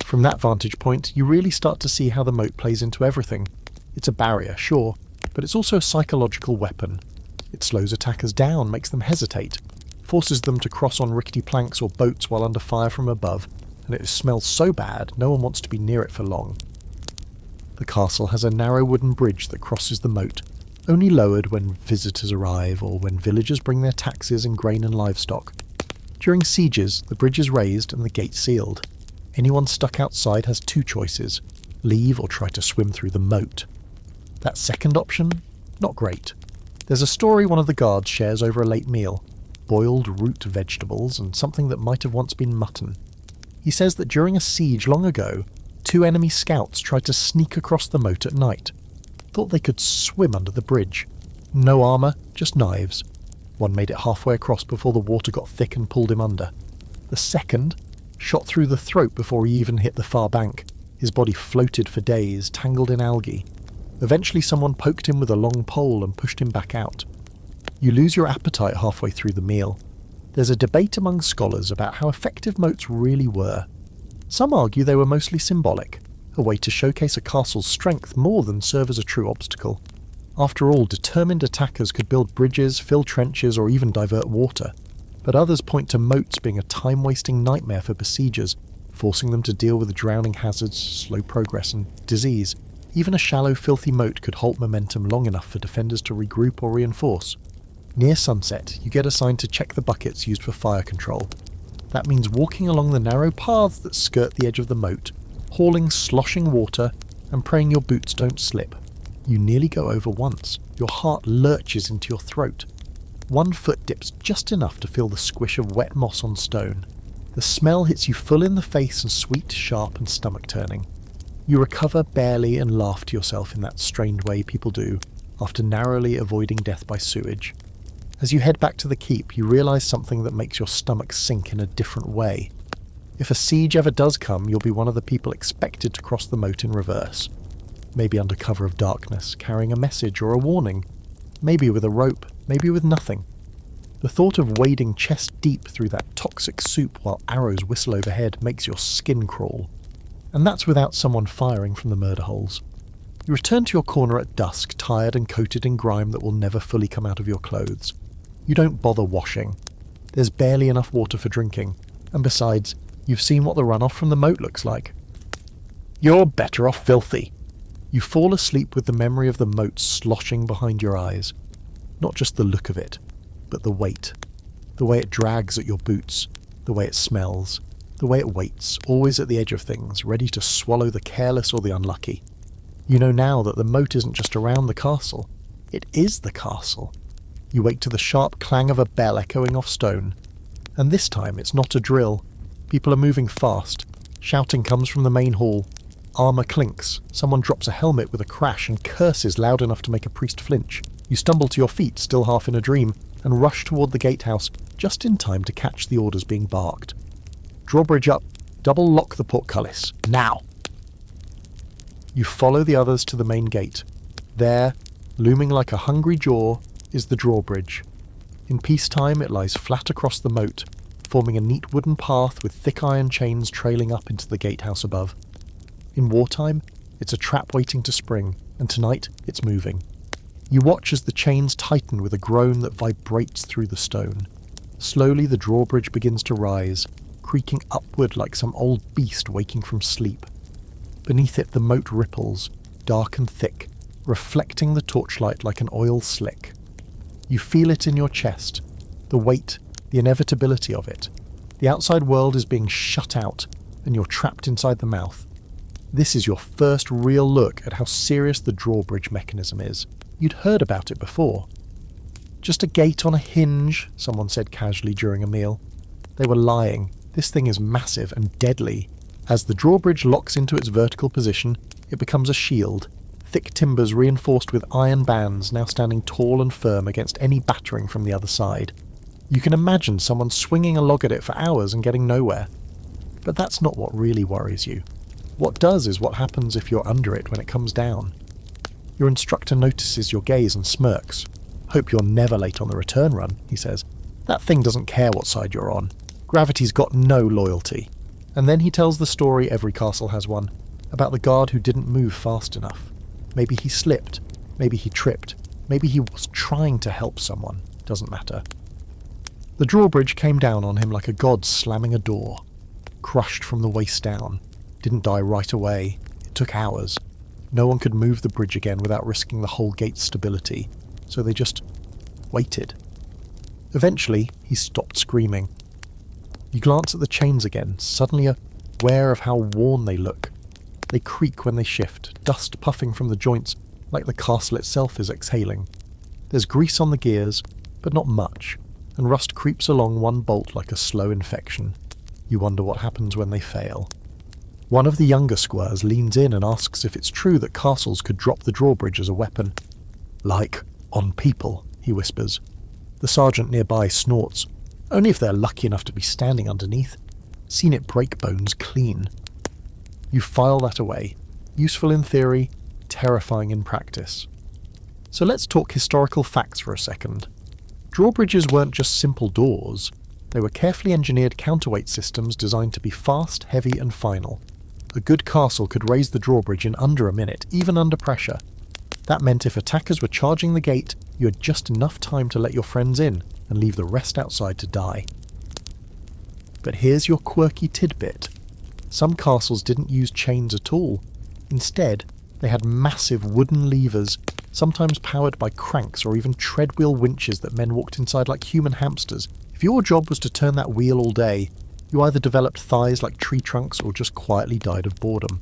From that vantage point, you really start to see how the moat plays into everything. It's a barrier, sure, but it's also a psychological weapon. It slows attackers down, makes them hesitate, forces them to cross on rickety planks or boats while under fire from above, and it smells so bad no one wants to be near it for long. The castle has a narrow wooden bridge that crosses the moat, only lowered when visitors arrive or when villagers bring their taxes and grain and livestock. During sieges, the bridge is raised and the gate sealed. Anyone stuck outside has two choices: leave or try to swim through the moat. That second option? Not great. There's a story one of the guards shares over a late meal: boiled root vegetables and something that might have once been mutton. He says that during a siege long ago, 2 enemy scouts tried to sneak across the moat at night. Thought they could swim under the bridge. No armour, just knives. One made it halfway across before the water got thick and pulled him under. The second shot through the throat before he even hit the far bank. His body floated for days, tangled in algae. Eventually someone poked him with a long pole and pushed him back out. You lose your appetite halfway through the meal. There's a debate among scholars about how effective moats really were. Some argue they were mostly symbolic, a way to showcase a castle's strength more than serve as a true obstacle. After all, determined attackers could build bridges, fill trenches, or even divert water. But others point to moats being a time-wasting nightmare for besiegers, forcing them to deal with drowning hazards, slow progress, and disease. Even a shallow, filthy moat could halt momentum long enough for defenders to regroup or reinforce. Near sunset, you get assigned to check the buckets used for fire control. That means walking along the narrow paths that skirt the edge of the moat, hauling sloshing water, and praying your boots don't slip. You nearly go over once. Your heart lurches into your throat. One foot dips just enough to feel the squish of wet moss on stone. The smell hits you full in the face and sweet, sharp and stomach-turning. You recover barely and laugh to yourself in that strained way people do, after narrowly avoiding death by sewage. As you head back to the keep, you realise something that makes your stomach sink in a different way. If a siege ever does come, you'll be one of the people expected to cross the moat in reverse. Maybe under cover of darkness, carrying a message or a warning. Maybe with a rope, maybe with nothing. The thought of wading chest deep through that toxic soup while arrows whistle overhead makes your skin crawl. And that's without someone firing from the murder holes. You return to your corner at dusk, tired and coated in grime that will never fully come out of your clothes. You don't bother washing. There's barely enough water for drinking, and besides, you've seen what the runoff from the moat looks like. You're better off filthy. You fall asleep with the memory of the moat sloshing behind your eyes. Not just the look of it, but the weight. The way it drags at your boots, the way it smells, the way it waits, always at the edge of things, ready to swallow the careless or the unlucky. You know now that the moat isn't just around the castle, it is the castle. You wake to the sharp clang of a bell echoing off stone. And this time it's not a drill. People are moving fast. Shouting comes from the main hall. Armour clinks. Someone drops a helmet with a crash and curses loud enough to make a priest flinch. You stumble to your feet, still half in a dream, and rush toward the gatehouse, just in time to catch the orders being barked. Drawbridge up. Double lock the portcullis. Now! You follow the others to the main gate. There, looming like a hungry jaw, is the drawbridge. In peacetime it lies flat across the moat, forming a neat wooden path with thick iron chains trailing up into the gatehouse above. In wartime, it's a trap waiting to spring, and tonight it's moving. You watch as the chains tighten with a groan that vibrates through the stone. Slowly the drawbridge begins to rise, creaking upward like some old beast waking from sleep. Beneath it the moat ripples, dark and thick, reflecting the torchlight like an oil slick. You feel it in your chest, the weight, the inevitability of it. The outside world is being shut out, and you're trapped inside the mouth. This is your first real look at how serious the drawbridge mechanism is. You'd heard about it before. "Just a gate on a hinge," someone said casually during a meal. They were lying. This thing is massive and deadly. As the drawbridge locks into its vertical position, it becomes a shield. Thick timbers reinforced with iron bands now standing tall and firm against any battering from the other side. You can imagine someone swinging a log at it for hours and getting nowhere. But that's not what really worries you. What does is what happens if you're under it when it comes down. Your instructor notices your gaze and smirks. "Hope you're never late on the return run," he says. "That thing doesn't care what side you're on. Gravity's got no loyalty." And then he tells the story, every castle has one, about the guard who didn't move fast enough. Maybe he slipped, maybe he tripped, maybe he was trying to help someone. Doesn't matter. The drawbridge came down on him like a god slamming a door. Crushed from the waist down. Didn't die right away. It took hours. No one could move the bridge again without risking the whole gate's stability, so they just waited. Eventually, he stopped screaming. You glance at the chains again, suddenly aware of how worn they look. They creak when they shift, dust puffing from the joints, like the castle itself is exhaling. There's grease on the gears, but not much, and rust creeps along one bolt like a slow infection. You wonder what happens when they fail. One of the younger squires leans in and asks if it's true that castles could drop the drawbridge as a weapon. "Like, on people," he whispers. The sergeant nearby snorts. "Only if they're lucky enough to be standing underneath. Seen it break bones clean." You file that away. Useful in theory, terrifying in practice. So let's talk historical facts for a second. Drawbridges weren't just simple doors. They were carefully engineered counterweight systems designed to be fast, heavy and final. A good castle could raise the drawbridge in under a minute, even under pressure. That meant if attackers were charging the gate, you had just enough time to let your friends in and leave the rest outside to die. But here's your quirky tidbit. Some castles didn't use chains at all. Instead, they had massive wooden levers, sometimes powered by cranks or even treadwheel winches that men walked inside like human hamsters. If your job was to turn that wheel all day, you either developed thighs like tree trunks or just quietly died of boredom.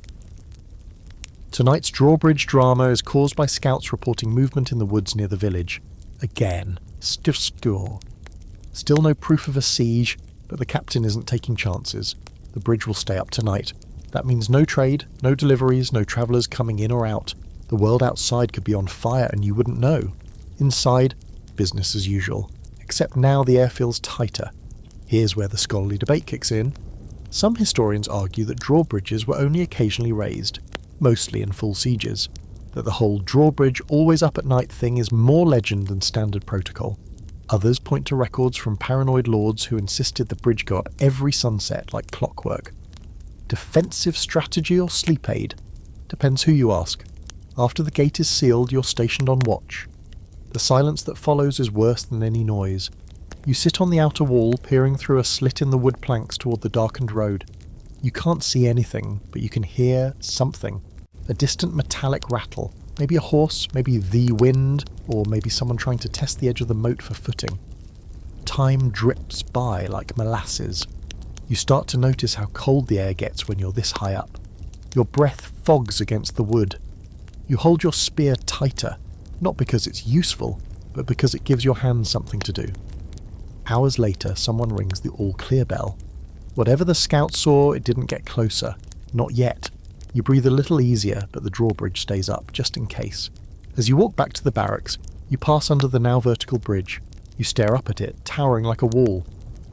Tonight's drawbridge drama is caused by scouts reporting movement in the woods near the village. Again, still no proof of a siege, but the captain isn't taking chances. The bridge will stay up tonight. That means no trade, no deliveries, no travellers coming in or out. The world outside could be on fire and you wouldn't know. Inside, business as usual. Except now the air feels tighter. Here's where the scholarly debate kicks in. Some historians argue that drawbridges were only occasionally raised, mostly in full sieges. That the whole drawbridge always up at night thing is more legend than standard protocol. Others point to records from paranoid lords who insisted the bridge go up every sunset like clockwork. Defensive strategy or sleep aid? Depends who you ask. After the gate is sealed, you're stationed on watch. The silence that follows is worse than any noise. You sit on the outer wall, peering through a slit in the wood planks toward the darkened road. You can't see anything, but you can hear something. A distant metallic rattle. Maybe a horse, maybe the wind, or maybe someone trying to test the edge of the moat for footing. Time drips by like molasses. You start to notice how cold the air gets when you're this high up. Your breath fogs against the wood. You hold your spear tighter, not because it's useful, but because it gives your hands something to do. Hours later, someone rings the all-clear bell. Whatever the scout saw, it didn't get closer. Not yet. You breathe a little easier, but the drawbridge stays up, just in case. As you walk back to the barracks, you pass under the now vertical bridge. You stare up at it, towering like a wall.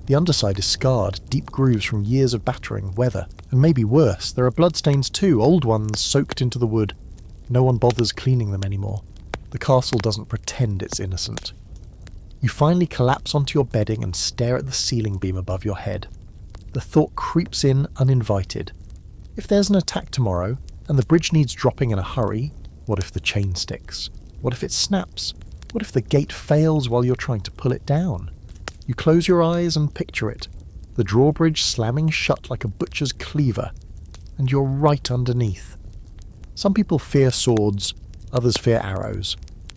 The underside is scarred, deep grooves from years of battering, weather. And maybe worse, there are bloodstains too, old ones soaked into the wood. No one bothers cleaning them anymore. The castle doesn't pretend it's innocent. You finally collapse onto your bedding and stare at the ceiling beam above your head. The thought creeps in uninvited. If there's an attack tomorrow, and the bridge needs dropping in a hurry, what if the chain sticks? What if it snaps? What if the gate fails while you're trying to pull it down? You close your eyes and picture it. The drawbridge slamming shut like a butcher's cleaver, and you're right underneath. Some people fear swords, others fear arrows.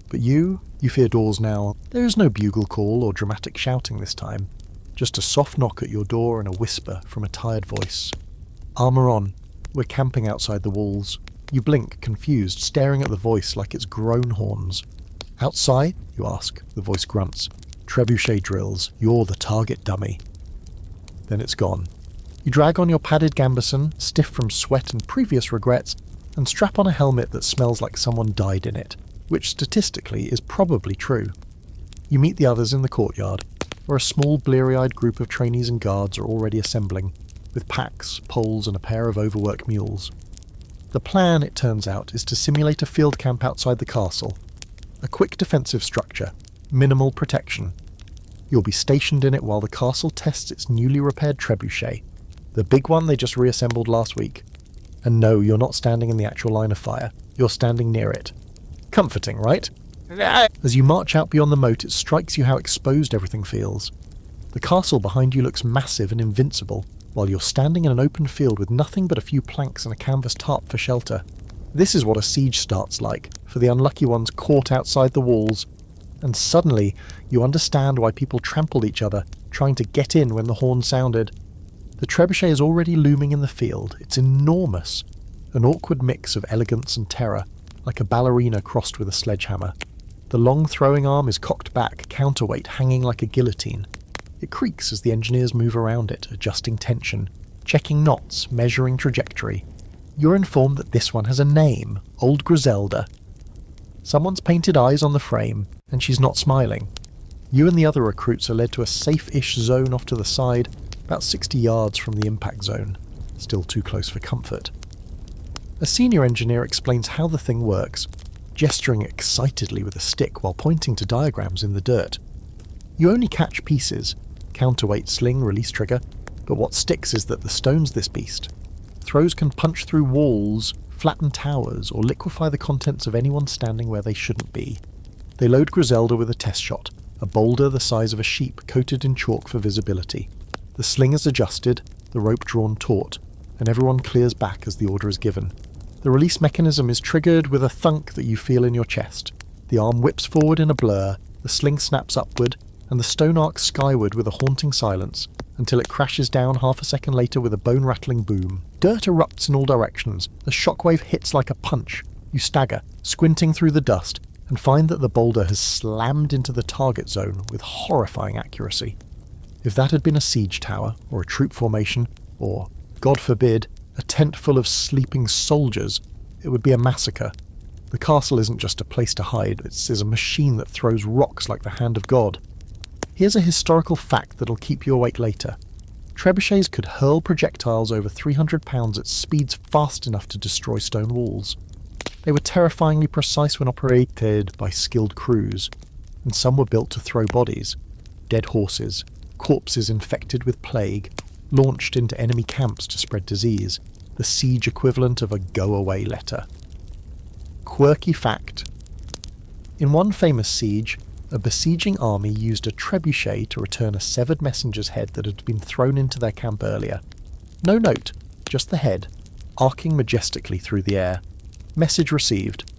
But you fear doors now. There is no bugle call or dramatic shouting this time. Just a soft knock at your door and a whisper from a tired voice. Armour on. We're camping outside the walls. You blink, confused, staring at the voice like it's grown horns. Outside? You ask. The voice grunts. Trebuchet drills. You're the target dummy. Then it's gone. You drag on your padded gambeson, stiff from sweat and previous regrets, and strap on a helmet that smells like someone died in it, which statistically is probably true. You meet the others in the courtyard, where a small bleary-eyed group of trainees and guards are already assembling, with packs, poles and a pair of overworked mules. The plan, it turns out, is to simulate a field camp outside the castle. A quick defensive structure, minimal protection. You'll be stationed in it while the castle tests its newly repaired trebuchet, the big one they just reassembled last week. And no, you're not standing in the actual line of fire, you're standing near it. Comforting, right? As you march out beyond the moat, it strikes you how exposed everything feels. The castle behind you looks massive and invincible, while you're standing in an open field with nothing but a few planks and a canvas tarp for shelter. This is what a siege starts like, for the unlucky ones caught outside the walls, and suddenly you understand why people trampled each other, trying to get in when the horn sounded. The trebuchet is already looming in the field. It's enormous, an awkward mix of elegance and terror, like a ballerina crossed with a sledgehammer. The long throwing arm is cocked back, counterweight hanging like a guillotine. It creaks as the engineers move around it, adjusting tension, checking knots, measuring trajectory. You're informed that this one has a name, Old Griselda. Someone's painted eyes on the frame, and she's not smiling. You and the other recruits are led to a safe-ish zone off to the side, about 60 yards from the impact zone. Still too close for comfort. A senior engineer explains how the thing works, gesturing excitedly with a stick while pointing to diagrams in the dirt. You only catch pieces, counterweight, sling, release trigger, but what sticks is that the stone's this beast. Throws can punch through walls, flatten towers, or liquefy the contents of anyone standing where they shouldn't be. They load Griselda with a test shot, a boulder the size of a sheep coated in chalk for visibility. The sling is adjusted, the rope drawn taut, and everyone clears back as the order is given. The release mechanism is triggered with a thunk that you feel in your chest. The arm whips forward in a blur, the sling snaps upward, and the stone arcs skyward with a haunting silence, until it crashes down half a second later with a bone-rattling boom. Dirt erupts in all directions. The shockwave hits like a punch. You stagger, squinting through the dust, and find that the boulder has slammed into the target zone with horrifying accuracy. If that had been a siege tower, or a troop formation, or, God forbid, a tent full of sleeping soldiers, it would be a massacre. The castle isn't just a place to hide, it is a machine that throws rocks like the hand of God. Here's a historical fact that'll keep you awake later. Trebuchets could hurl projectiles over 300 pounds at speeds fast enough to destroy stone walls. They were terrifyingly precise when operated by skilled crews, and some were built to throw bodies, dead horses, corpses infected with plague, launched into enemy camps to spread disease, the siege equivalent of a go-away letter. Quirky fact. In one famous siege, a besieging army used a trebuchet to return a severed messenger's head that had been thrown into their camp earlier. No note, just the head, arcing majestically through the air. Message received.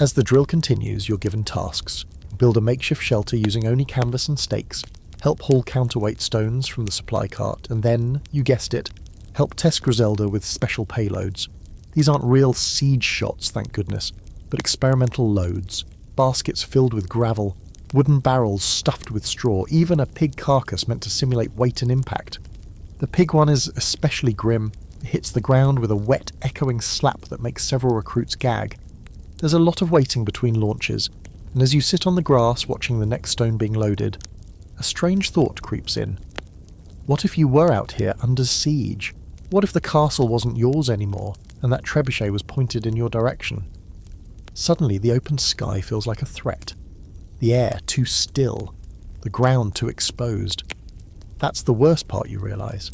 As the drill continues, you're given tasks. Build a makeshift shelter using only canvas and stakes, help haul counterweight stones from the supply cart, and then, you guessed it, help test Griselda with special payloads. These aren't real siege shots, thank goodness, but experimental loads. Baskets filled with gravel, wooden barrels stuffed with straw, even a pig carcass meant to simulate weight and impact. The pig one is especially grim. It hits the ground with a wet, echoing slap that makes several recruits gag. There's a lot of waiting between launches, and as you sit on the grass watching the next stone being loaded, a strange thought creeps in. What if you were out here under siege? What if the castle wasn't yours anymore, and that trebuchet was pointed in your direction? Suddenly the open sky feels like a threat. The air too still, the ground too exposed. That's the worst part, you realise.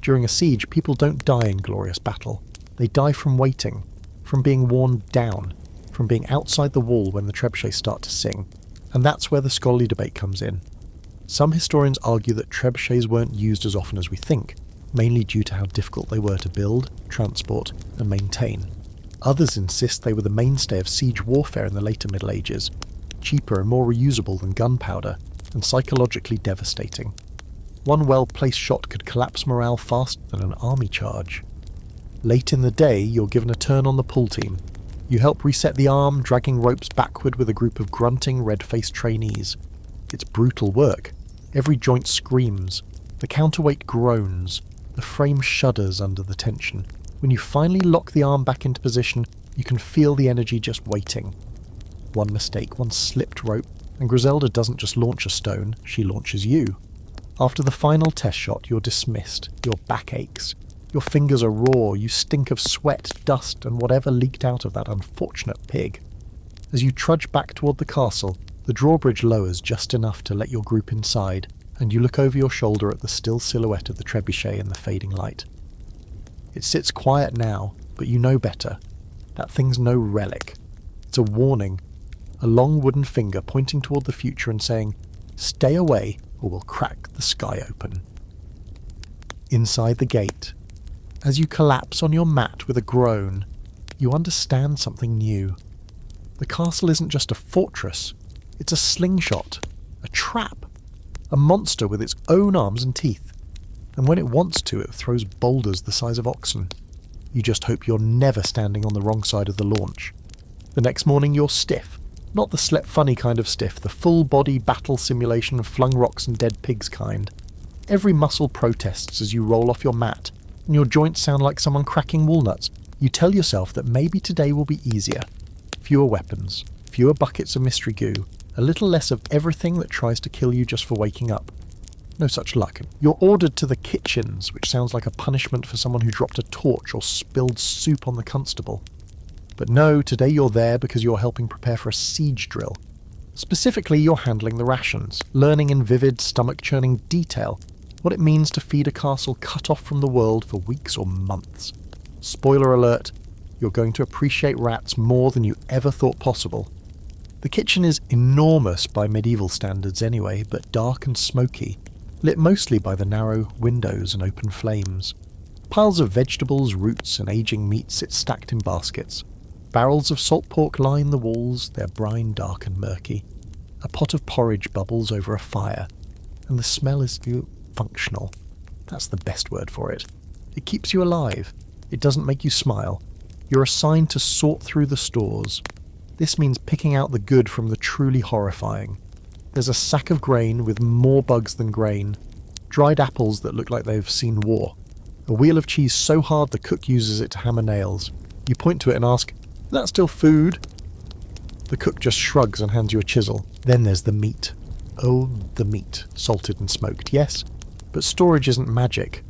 During a siege, people don't die in glorious battle. They die from waiting, from being worn down, from being outside the wall when the trebuchets start to sing. And that's where the scholarly debate comes in. Some historians argue that trebuchets weren't used as often as we think, mainly due to how difficult they were to build, transport, and maintain. Others insist they were the mainstay of siege warfare in the later Middle Ages, cheaper and more reusable than gunpowder, and psychologically devastating. One well-placed shot could collapse morale faster than an army charge. Late in the day, you're given a turn on the pull team. You help reset the arm, dragging ropes backward with a group of grunting, red-faced trainees. It's brutal work. Every joint screams. The counterweight groans. The frame shudders under the tension. When you finally lock the arm back into position, you can feel the energy just waiting. One mistake, one slipped rope, and Griselda doesn't just launch a stone, she launches you. After the final test shot, you're dismissed. Your back aches. Your fingers are raw, you stink of sweat, dust, and whatever leaked out of that unfortunate pig. As you trudge back toward the castle, the drawbridge lowers just enough to let your group inside, and you look over your shoulder at the still silhouette of the trebuchet in the fading light. It sits quiet now, but you know better. That thing's no relic. It's a warning, a long wooden finger pointing toward the future and saying, "Stay away, or we'll crack the sky open." Inside the gate, as you collapse on your mat with a groan, you understand something new. The castle isn't just a fortress, it's a slingshot, a trap, a monster with its own arms and teeth. And when it wants to, it throws boulders the size of oxen. You just hope you're never standing on the wrong side of the launch. The next morning you're stiff. Not the slept funny kind of stiff, the full-body battle simulation flung rocks and dead pigs kind. Every muscle protests as you roll off your mat, and your joints sound like someone cracking walnuts. You tell yourself that maybe today will be easier. Fewer weapons, fewer buckets of mystery goo, a little less of everything that tries to kill you just for waking up. No such luck. You're ordered to the kitchens, which sounds like a punishment for someone who dropped a torch or spilled soup on the constable. But no, today you're there because you're helping prepare for a siege drill. Specifically, you're handling the rations, learning in vivid, stomach-churning detail what it means to feed a castle cut off from the world for weeks or months. Spoiler alert, you're going to appreciate rats more than you ever thought possible. The kitchen is enormous by medieval standards anyway, but dark and smoky, lit mostly by the narrow windows and open flames. Piles of vegetables, roots, and aging meat sit stacked in baskets. Barrels of salt pork line the walls, their brine dark and murky. A pot of porridge bubbles over a fire, and the smell is functional. That's the best word for it. It keeps you alive. It doesn't make you smile. You're assigned to sort through the stores. This means picking out the good from the truly horrifying. There's a sack of grain with more bugs than grain. Dried apples that look like they've seen war. A wheel of cheese so hard the cook uses it to hammer nails. You point to it and ask, "Is that still food?" The cook just shrugs and hands you a chisel. Then there's the meat. Oh, the meat. Salted and smoked, yes. But storage isn't magic.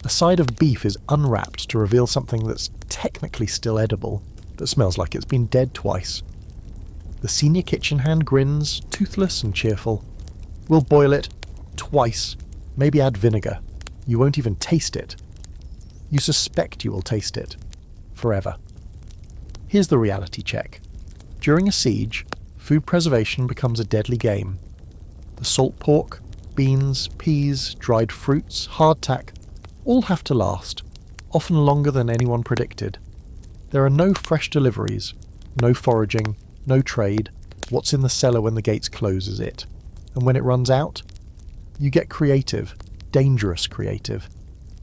A side of beef is unwrapped to reveal something that's technically still edible, but smells like it's been dead twice. The senior kitchen hand grins, toothless and cheerful. We'll boil it twice, maybe add vinegar. You won't even taste it. You suspect you will taste it. Forever. Here's the reality check. During a siege, food preservation becomes a deadly game. The salt pork, beans, peas, dried fruits, hardtack, all have to last, often longer than anyone predicted. There are no fresh deliveries, no foraging, no trade. What's in the cellar when the gates close is it. And when it runs out, you get creative, dangerous creative.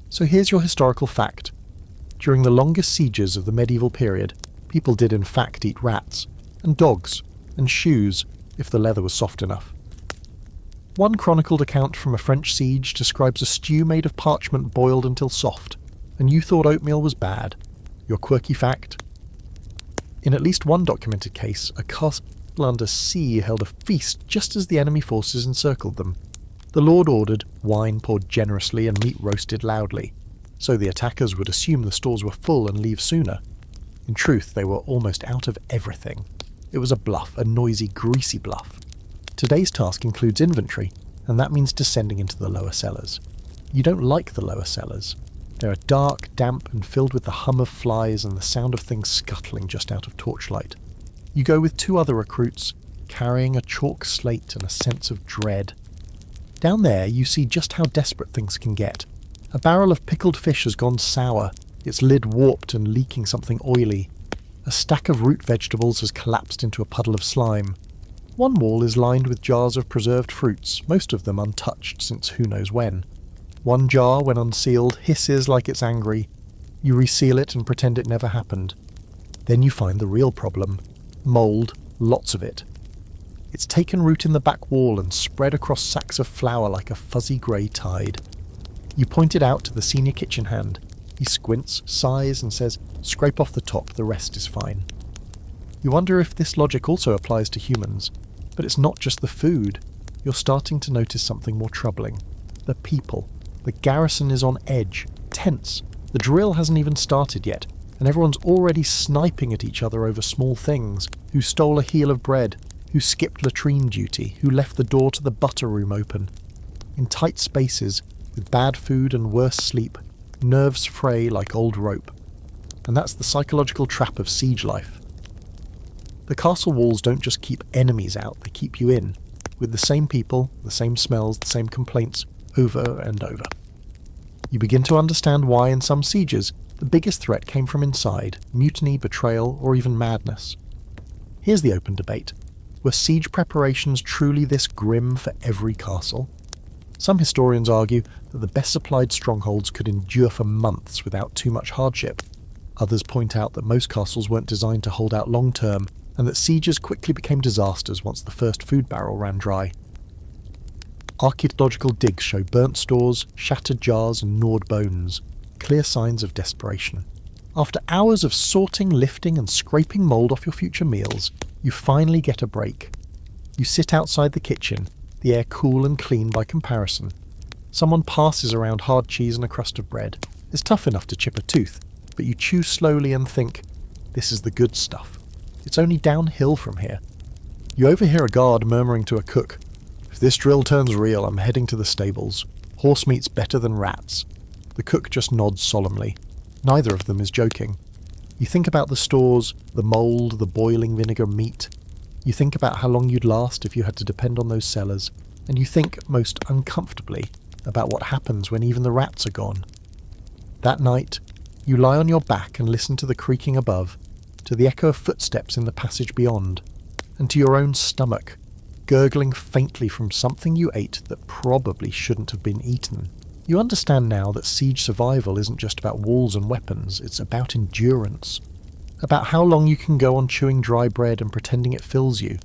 So here's your historical fact. During the longest sieges of the medieval period, people did in fact eat rats, and dogs, and shoes, if the leather was soft enough. One chronicled account from a French siege describes a stew made of parchment boiled until soft, and you thought oatmeal was bad. Your quirky fact? In at least one documented case, a castle under sea held a feast just as the enemy forces encircled them. The lord ordered wine poured generously and meat roasted loudly, so the attackers would assume the stores were full and leave sooner. In truth, they were almost out of everything. It was a bluff, a noisy, greasy bluff. Today's task includes inventory, and that means descending into the lower cellars. You don't like the lower cellars. They are dark, damp, and filled with the hum of flies and the sound of things scuttling just out of torchlight. You go with 2 other recruits, carrying a chalk slate and a sense of dread. Down there, you see just how desperate things can get. A barrel of pickled fish has gone sour, its lid warped and leaking something oily. A stack of root vegetables has collapsed into a puddle of slime. One wall is lined with jars of preserved fruits, most of them untouched since who knows when. One jar, when unsealed, hisses like it's angry. You reseal it and pretend it never happened. Then you find the real problem. Mould, lots of it. It's taken root in the back wall and spread across sacks of flour like a fuzzy grey tide. You point it out to the senior kitchen hand. He squints, sighs, and says, "Scrape off the top, the rest is fine." You wonder if this logic also applies to humans. But it's not just the food. You're starting to notice something more troubling. The people. The garrison is on edge, tense. The drill hasn't even started yet, and everyone's already sniping at each other over small things. Who stole a heel of bread? Who skipped latrine duty? Who left the door to the butter room open? In tight spaces, with bad food and worse sleep, nerves fray like old rope. And that's the psychological trap of siege life. The castle walls don't just keep enemies out, they keep you in, with the same people, the same smells, the same complaints, over and over. You begin to understand why in some sieges, the biggest threat came from inside, mutiny, betrayal, or even madness. Here's the open debate. Were siege preparations truly this grim for every castle? Some historians argue that the best supplied strongholds could endure for months without too much hardship. Others point out that most castles weren't designed to hold out long term, and that sieges quickly became disasters once the first food barrel ran dry. Archaeological digs show burnt stores, shattered jars and gnawed bones, clear signs of desperation. After hours of sorting, lifting and scraping mould off your future meals, you finally get a break. You sit outside the kitchen, the air cool and clean by comparison. Someone passes around hard cheese and a crust of bread. It's tough enough to chip a tooth, but you chew slowly and think, this is the good stuff. It's only downhill from here. You overhear a guard murmuring to a cook, "If this drill turns real, I'm heading to the stables. Horse meat's better than rats." The cook just nods solemnly. Neither of them is joking. You think about the stores, the mould, the boiling vinegar meat. You think about how long you'd last if you had to depend on those cellars. And you think, most uncomfortably, about what happens when even the rats are gone. That night, you lie on your back and listen to the creaking above, to the echo of footsteps in the passage beyond, and to your own stomach, gurgling faintly from something you ate that probably shouldn't have been eaten. You understand now that siege survival isn't just about walls and weapons, it's about endurance. About how long you can go on chewing dry bread and pretending it fills you.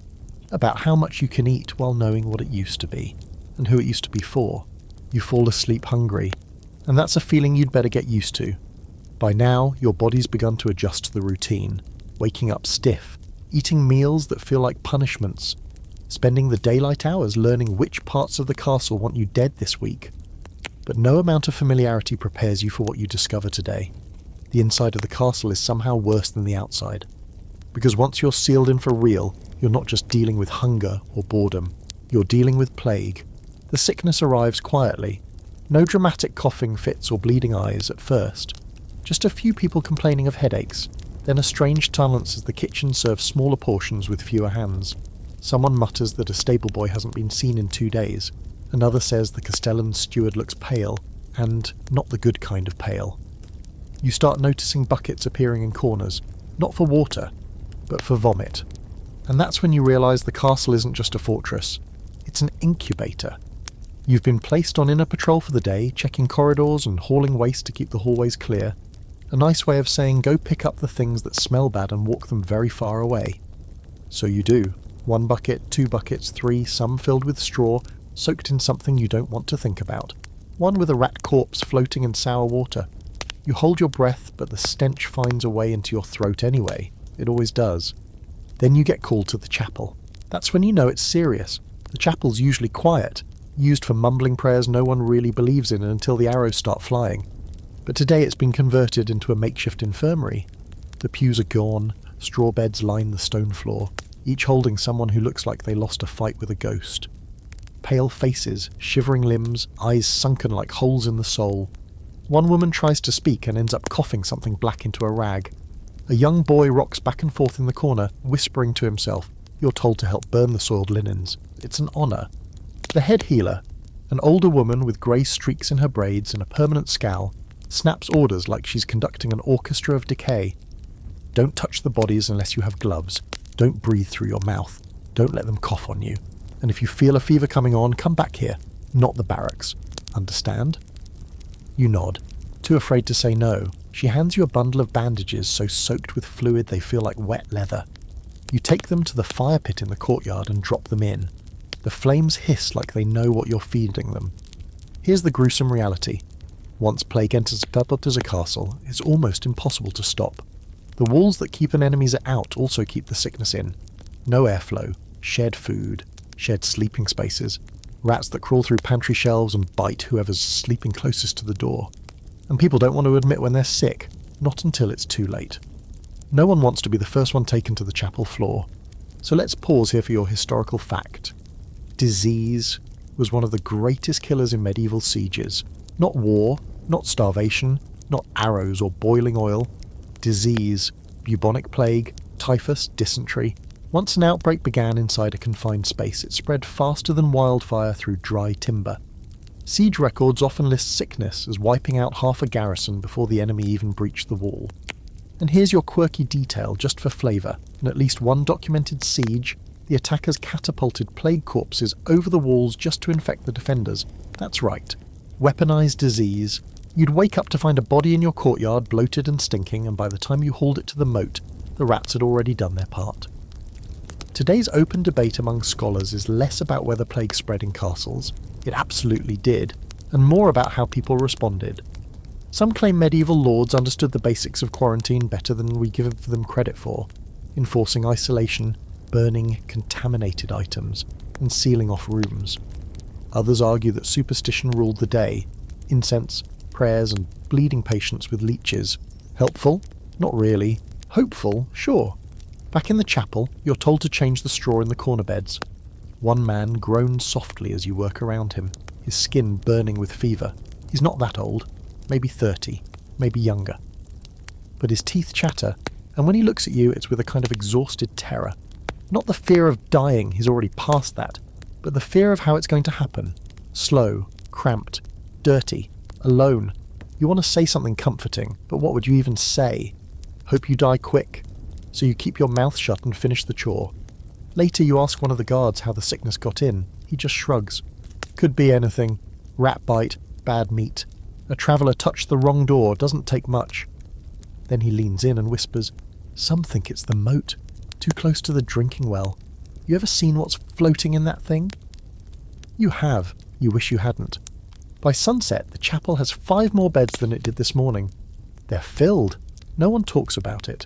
About how much you can eat while knowing what it used to be, and who it used to be for. You fall asleep hungry, and that's a feeling you'd better get used to. By now, your body's begun to adjust to the routine, waking up stiff, eating meals that feel like punishments, spending the daylight hours learning which parts of the castle want you dead this week. But no amount of familiarity prepares you for what you discover today. The inside of the castle is somehow worse than the outside. Because once you're sealed in for real, you're not just dealing with hunger or boredom, you're dealing with plague. The sickness arrives quietly. No dramatic coughing fits or bleeding eyes at first. Just a few people complaining of headaches. Then a strange silence as the kitchen serves smaller portions with fewer hands. Someone mutters that a stable boy hasn't been seen in 2 days. Another says the Castellan steward looks pale, and not the good kind of pale. You start noticing buckets appearing in corners, not for water, but for vomit. And that's when you realise the castle isn't just a fortress, it's an incubator. You've been placed on inner patrol for the day, checking corridors and hauling waste to keep the hallways clear. A nice way of saying go pick up the things that smell bad and walk them very far away. So you do. 1 bucket, 2 buckets, 3, some filled with straw, soaked in something you don't want to think about. One with a rat corpse floating in sour water. You hold your breath, but the stench finds a way into your throat anyway. It always does. Then you get called to the chapel. That's when you know it's serious. The chapel's usually quiet, used for mumbling prayers no one really believes in until the arrows start flying. But today it's been converted into a makeshift infirmary. The pews are gone, straw beds line the stone floor, each holding someone who looks like they lost a fight with a ghost. Pale faces, shivering limbs, eyes sunken like holes in the soul. One woman tries to speak and ends up coughing something black into a rag. A young boy rocks back and forth in the corner, whispering to himself. You're told to help burn the soiled linens. It's an honour. The head healer, an older woman with grey streaks in her braids and a permanent scowl, snaps orders like she's conducting an orchestra of decay. Don't touch the bodies unless you have gloves. Don't breathe through your mouth. Don't let them cough on you. And if you feel a fever coming on, come back here, not the barracks. Understand? You nod, too afraid to say no. She hands you a bundle of bandages so soaked with fluid they feel like wet leather. You take them to the fire pit in the courtyard and drop them in. The flames hiss like they know what you're feeding them. Here's the gruesome reality. Once plague enters a castle, it's almost impossible to stop. The walls that keep an enemy out also keep the sickness in. No airflow, shared food, shared sleeping spaces, rats that crawl through pantry shelves and bite whoever's sleeping closest to the door. And people don't want to admit when they're sick, not until it's too late. No one wants to be the first one taken to the chapel floor. So let's pause here for your historical fact. Disease was one of the greatest killers in medieval sieges. Not war, not starvation, not arrows or boiling oil. Disease, bubonic plague, typhus, dysentery. Once an outbreak began inside a confined space, it spread faster than wildfire through dry timber. Siege records often list sickness as wiping out half a garrison before the enemy even breached the wall. And here's your quirky detail just for flavour. In at least one documented siege, the attackers catapulted plague corpses over the walls just to infect the defenders. That's right. Weaponised disease. You'd wake up to find a body in your courtyard bloated and stinking, and by the time you hauled it to the moat, the rats had already done their part. Today's open debate among scholars is less about whether plague spread in castles, it absolutely did, and more about how people responded. Some claim medieval lords understood the basics of quarantine better than we give them credit for, enforcing isolation, burning contaminated items, and sealing off rooms. Others argue that superstition ruled the day, incense, prayers, and bleeding patients with leeches. Helpful? Not really. Hopeful? Sure. Back in the chapel, you're told to change the straw in the corner beds. One man groans softly as you work around him, his skin burning with fever. He's not that old, maybe 30, maybe younger. But his teeth chatter, and when he looks at you, it's with a kind of exhausted terror. Not the fear of dying, he's already past that, but the fear of how it's going to happen. Slow, cramped, dirty, alone. You want to say something comforting, but what would you even say? Hope you die quick. So you keep your mouth shut and finish the chore. Later you ask one of the guards how the sickness got in. He just shrugs. Could be anything. Rat bite, bad meat. A traveller touched the wrong door, doesn't take much. Then he leans in and whispers, "Some think it's the moat. Too close to the drinking well. You ever seen what's floating in that thing?" You have. You wish you hadn't. By sunset, the chapel has 5 more beds than it did this morning. They're filled. No one talks about it.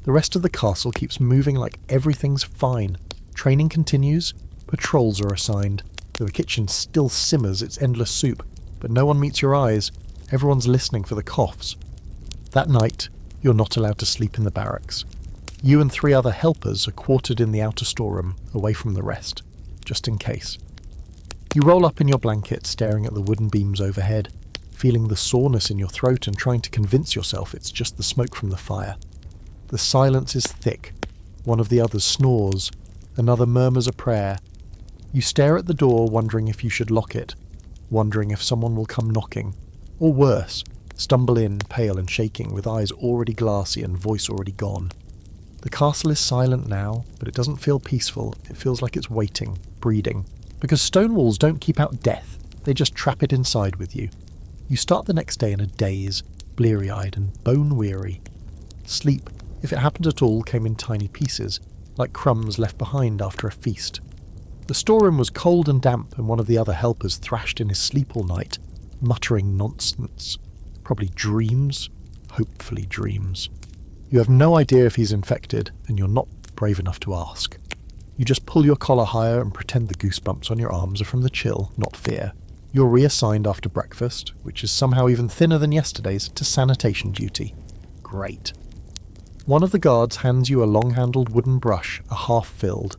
The rest of the castle keeps moving like everything's fine. Training continues, patrols are assigned. The kitchen still simmers its endless soup, but no one meets your eyes. Everyone's listening for the coughs. That night, you're not allowed to sleep in the barracks. You and 3 other helpers are quartered in the outer storeroom, away from the rest, just in case. You roll up in your blanket, staring at the wooden beams overhead, feeling the soreness in your throat and trying to convince yourself it's just the smoke from the fire. The silence is thick. One of the others snores. Another murmurs a prayer. You stare at the door, wondering if you should lock it, wondering if someone will come knocking. Or worse, stumble in, pale and shaking, with eyes already glassy and voice already gone. The castle is silent now, but it doesn't feel peaceful. It feels like it's waiting, breeding. Because stone walls don't keep out death. They just trap it inside with you. You start the next day in a daze, bleary-eyed and bone-weary. Sleep, if it happened at all, came in tiny pieces, like crumbs left behind after a feast. The storeroom was cold and damp, and one of the other helpers thrashed in his sleep all night, muttering nonsense. Probably dreams. Hopefully dreams. You have no idea if he's infected, and you're not brave enough to ask. You just pull your collar higher and pretend the goosebumps on your arms are from the chill, not fear. You're reassigned after breakfast, which is somehow even thinner than yesterday's, to sanitation duty. Great. One of the guards hands you a long-handled wooden brush, a half-filled.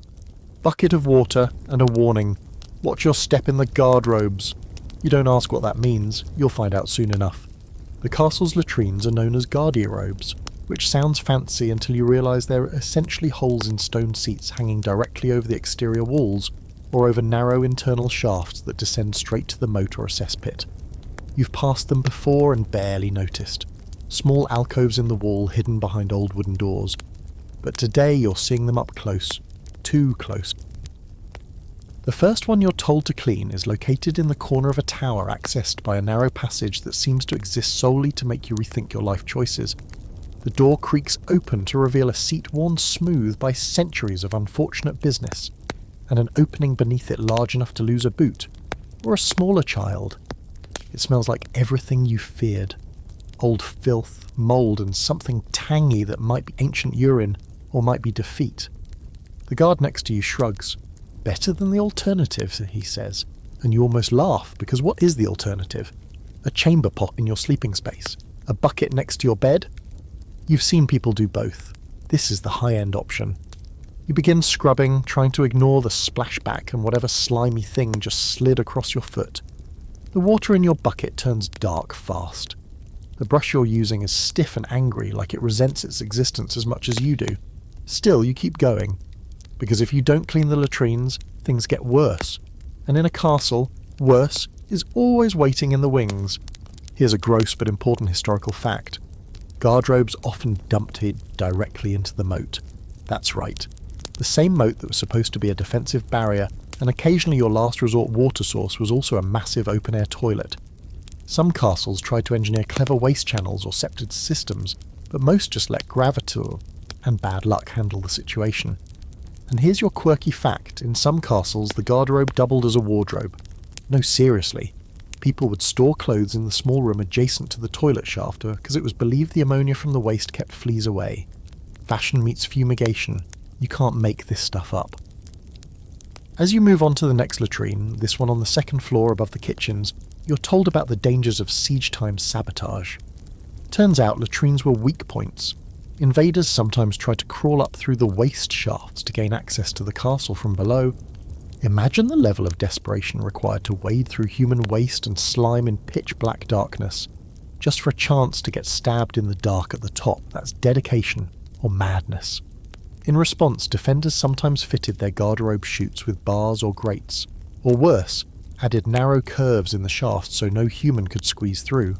Bucket of water and a warning. Watch your step in the guard robes. You don't ask what that means, you'll find out soon enough. The castle's latrines are known as guardier robes, which sounds fancy until you realise they're essentially holes in stone seats hanging directly over the exterior walls, or over narrow internal shafts that descend straight to the moat or a cesspit. You've passed them before and barely noticed. Small alcoves in the wall hidden behind old wooden doors. But today you're seeing them up close. Too close. The first one you're told to clean is located in the corner of a tower accessed by a narrow passage that seems to exist solely to make you rethink your life choices. The door creaks open to reveal a seat worn smooth by centuries of unfortunate business, and an opening beneath it large enough to lose a boot, or a smaller child. It smells like everything you feared. Old filth, mould, and something tangy that might be ancient urine, or might be defeat. The guard next to you shrugs. Better than the alternative, he says, and you almost laugh, because what is the alternative? A chamber pot in your sleeping space? A bucket next to your bed? You've seen people do both. This is the high-end option. You begin scrubbing, trying to ignore the splashback and whatever slimy thing just slid across your foot. The water in your bucket turns dark fast. The brush you're using is stiff and angry, like it resents its existence as much as you do. Still, you keep going. Because if you don't clean the latrines, things get worse. And in a castle, worse is always waiting in the wings. Here's a gross but important historical fact. Guardrobes often dumped it directly into the moat. That's right. The same moat that was supposed to be a defensive barrier, and occasionally your last resort water source, was also a massive open-air toilet. Some castles tried to engineer clever waste channels or septic systems, but most just let gravity and bad luck handle the situation. And here's your quirky fact. In some castles, the garderobe doubled as a wardrobe. No, seriously. People would store clothes in the small room adjacent to the toilet shaft because it was believed the ammonia from the waste kept fleas away. Fashion meets fumigation. You can't make this stuff up. As you move on to the next latrine, this one on the second floor above the kitchens, you're told about the dangers of siege-time sabotage. Turns out latrines were weak points. Invaders sometimes tried to crawl up through the waste shafts to gain access to the castle from below. Imagine the level of desperation required to wade through human waste and slime in pitch-black darkness, just for a chance to get stabbed in the dark at the top. That's dedication or madness. In response, defenders sometimes fitted their garderobe chutes with bars or grates, or worse, added narrow curves in the shafts so no human could squeeze through.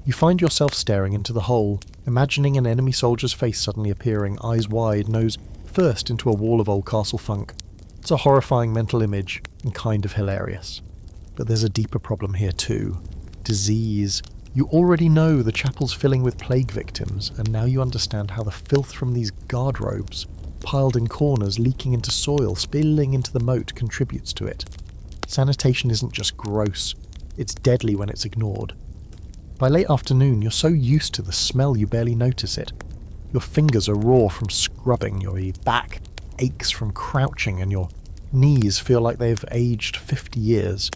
You find yourself staring into the hole, imagining an enemy soldier's face suddenly appearing, eyes wide, nose first into a wall of old castle funk. It's a horrifying mental image, and kind of hilarious. But there's a deeper problem here too. Disease. You already know the chapel's filling with plague victims, and now you understand how the filth from these guardrobes, piled in corners, leaking into soil, spilling into the moat, contributes to it. Sanitation isn't just gross, it's deadly when it's ignored. By late afternoon, you're so used to the smell you barely notice it. Your fingers are raw from scrubbing, your back aches from crouching, and your knees feel like they've aged 50 years.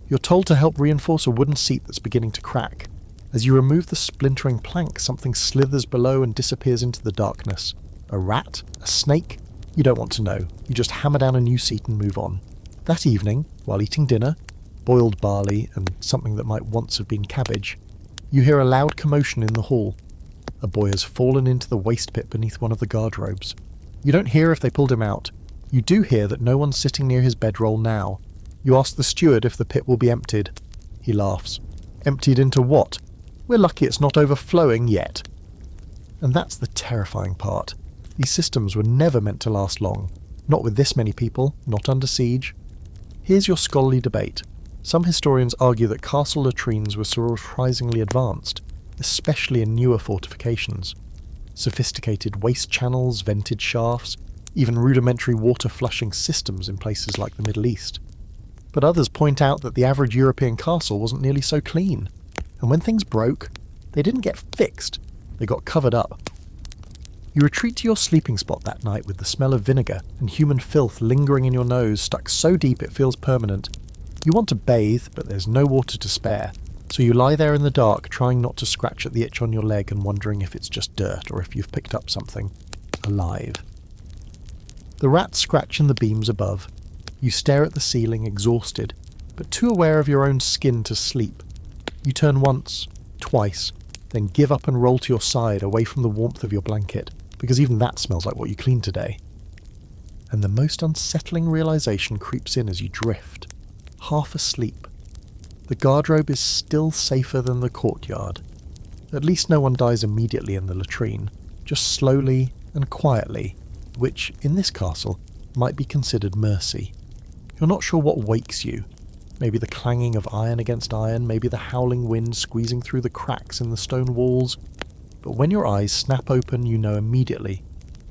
You're told to help reinforce a wooden seat that's beginning to crack. As you remove the splintering plank, something slithers below and disappears into the darkness. A rat? A snake? You don't want to know. You just hammer down a new seat and move on. That evening, while eating dinner, boiled barley and something that might once have been cabbage, you hear a loud commotion in the hall. A boy has fallen into the waste pit beneath one of the guardrobes. You don't hear if they pulled him out. You do hear that no one's sitting near his bedroll now. You ask the steward if the pit will be emptied. He laughs. Emptied into what? We're lucky it's not overflowing yet. And that's the terrifying part. These systems were never meant to last long. Not with this many people, not under siege. Here's your scholarly debate. Some historians argue that castle latrines were surprisingly advanced, especially in newer fortifications. Sophisticated waste channels, vented shafts, even rudimentary water flushing systems in places like the Middle East. But others point out that the average European castle wasn't nearly so clean, and when things broke, they didn't get fixed, they got covered up. You retreat to your sleeping spot that night with the smell of vinegar and human filth lingering in your nose, stuck so deep it feels permanent. You want to bathe, but there's no water to spare, so you lie there in the dark, trying not to scratch at the itch on your leg and wondering if it's just dirt or if you've picked up something alive. The rats scratch in the beams above. You stare at the ceiling, exhausted, but too aware of your own skin to sleep. You turn once, twice, then give up and roll to your side, away from the warmth of your blanket, because even that smells like what you cleaned today. And the most unsettling realization creeps in as you drift. Half asleep. The guardrobe is still safer than the courtyard. At least no one dies immediately in the latrine, just slowly and quietly, which, in this castle, might be considered mercy. You're not sure what wakes you. Maybe the clanging of iron against iron, maybe the howling wind squeezing through the cracks in the stone walls. But when your eyes snap open, you know immediately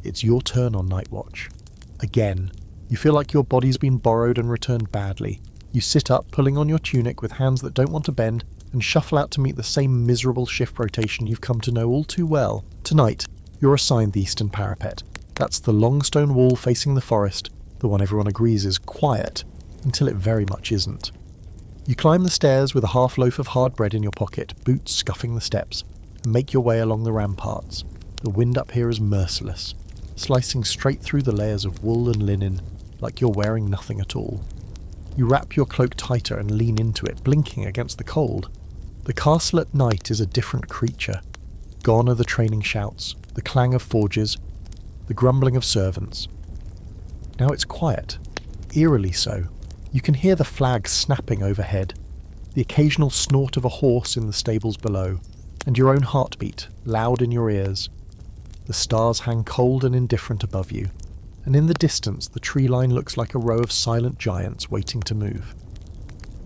it's your turn on night watch. Again, you feel like your body's been borrowed and returned badly. You sit up, pulling on your tunic with hands that don't want to bend, and shuffle out to meet the same miserable shift rotation you've come to know all too well. Tonight, you're assigned the eastern parapet. That's the long stone wall facing the forest, the one everyone agrees is quiet, until it very much isn't. You climb the stairs with a half loaf of hard bread in your pocket, boots scuffing the steps, and make your way along the ramparts. The wind up here is merciless, slicing straight through the layers of wool and linen, like you're wearing nothing at all. You wrap your cloak tighter and lean into it, blinking against the cold. The castle at night is a different creature. Gone are the training shouts, the clang of forges, the grumbling of servants. Now it's quiet, eerily so. You can hear the flag snapping overhead, the occasional snort of a horse in the stables below, and your own heartbeat, loud in your ears. The stars hang cold and indifferent above you, and in the distance the tree line looks like a row of silent giants waiting to move.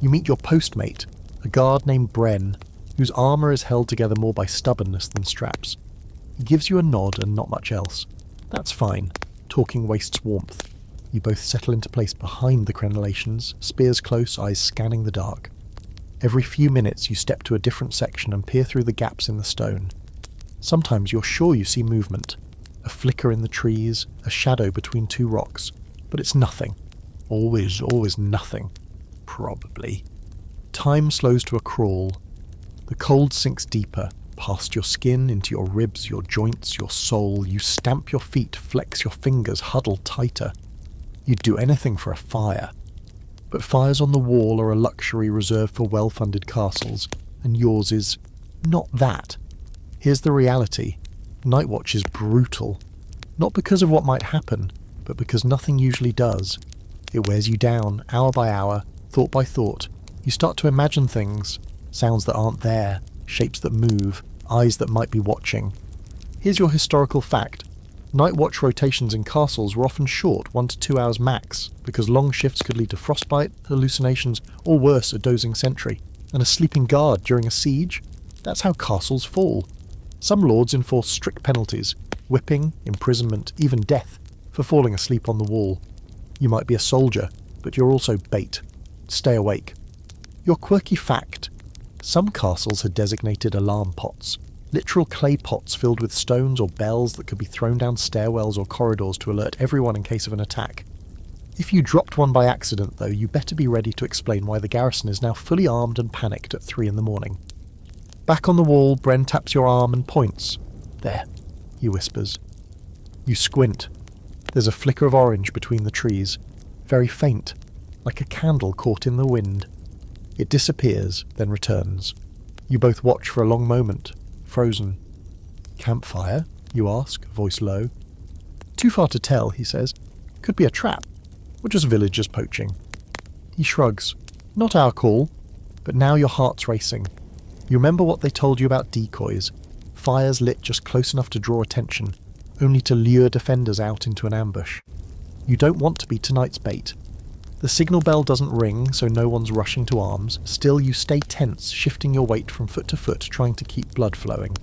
You meet your postmate, a guard named Bren, whose armour is held together more by stubbornness than straps. He gives you a nod and not much else. That's fine. Talking wastes warmth. You both settle into place behind the crenellations, spears close, eyes scanning the dark. Every few minutes you step to a different section and peer through the gaps in the stone. Sometimes you're sure you see movement. A flicker in the trees, a shadow between two rocks. But it's nothing. Always nothing. Probably. Time slows to a crawl. The cold sinks deeper, past your skin, into your ribs, your joints, your soul. You stamp your feet, flex your fingers, huddle tighter. You'd do anything for a fire. But fires on the wall are a luxury reserved for well-funded castles, and yours is not that. Here's the reality. Night watch is brutal. Not because of what might happen, but because nothing usually does. It wears you down, hour by hour, thought by thought. You start to imagine things, sounds that aren't there, shapes that move, eyes that might be watching. Here's your historical fact. Night watch rotations in castles were often short, 1 to 2 hours max, because long shifts could lead to frostbite, hallucinations, or worse, a dozing sentry. And a sleeping guard during a siege? That's how castles fall. Some lords enforce strict penalties, whipping, imprisonment, even death, for falling asleep on the wall. You might be a soldier, but you're also bait. Stay awake. Your quirky fact. Some castles had designated alarm pots. Literal clay pots filled with stones or bells that could be thrown down stairwells or corridors to alert everyone in case of an attack. If you dropped one by accident, though, you better be ready to explain why the garrison is now fully armed and panicked at 3 in the morning. Back on the wall, Bren taps your arm and points. There, he whispers. You squint. There's a flicker of orange between the trees, very faint, like a candle caught in the wind. It disappears, then returns. You both watch for a long moment, frozen. Campfire? You ask, voice low. Too far to tell, he says. Could be a trap, or just villagers poaching. He shrugs. Not our call. But now your heart's racing. You remember what they told you about decoys. Fires lit just close enough to draw attention, only to lure defenders out into an ambush. You don't want to be tonight's bait. The signal bell doesn't ring, so no one's rushing to arms. Still, you stay tense, shifting your weight from foot to foot, trying to keep blood flowing.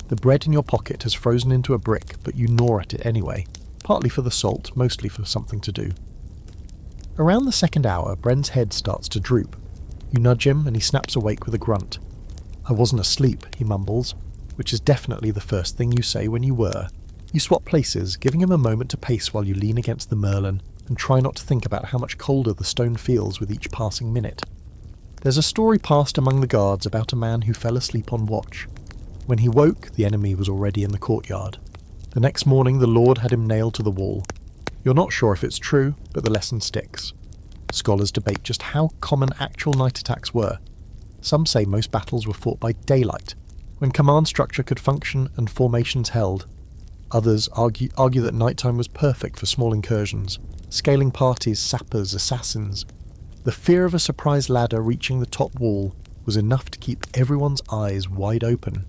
The bread in your pocket has frozen into a brick, but you gnaw at it anyway. Partly for the salt, mostly for something to do. Around the second hour, Bren's head starts to droop. You nudge him, and he snaps awake with a grunt. I wasn't asleep, he mumbles, which is definitely the first thing you say when you were. You swap places, giving him a moment to pace while you lean against the merlon, and try not to think about how much colder the stone feels with each passing minute. There's a story passed among the guards about a man who fell asleep on watch. When he woke, the enemy was already in the courtyard. The next morning the lord had him nailed to the wall. You're not sure if it's true, but the lesson sticks. Scholars debate just how common actual night attacks were. Some say most battles were fought by daylight, when command structure could function and formations held. Others argue that nighttime was perfect for small incursions, scaling parties, sappers, assassins. The fear of a surprise ladder reaching the top wall was enough to keep everyone's eyes wide open.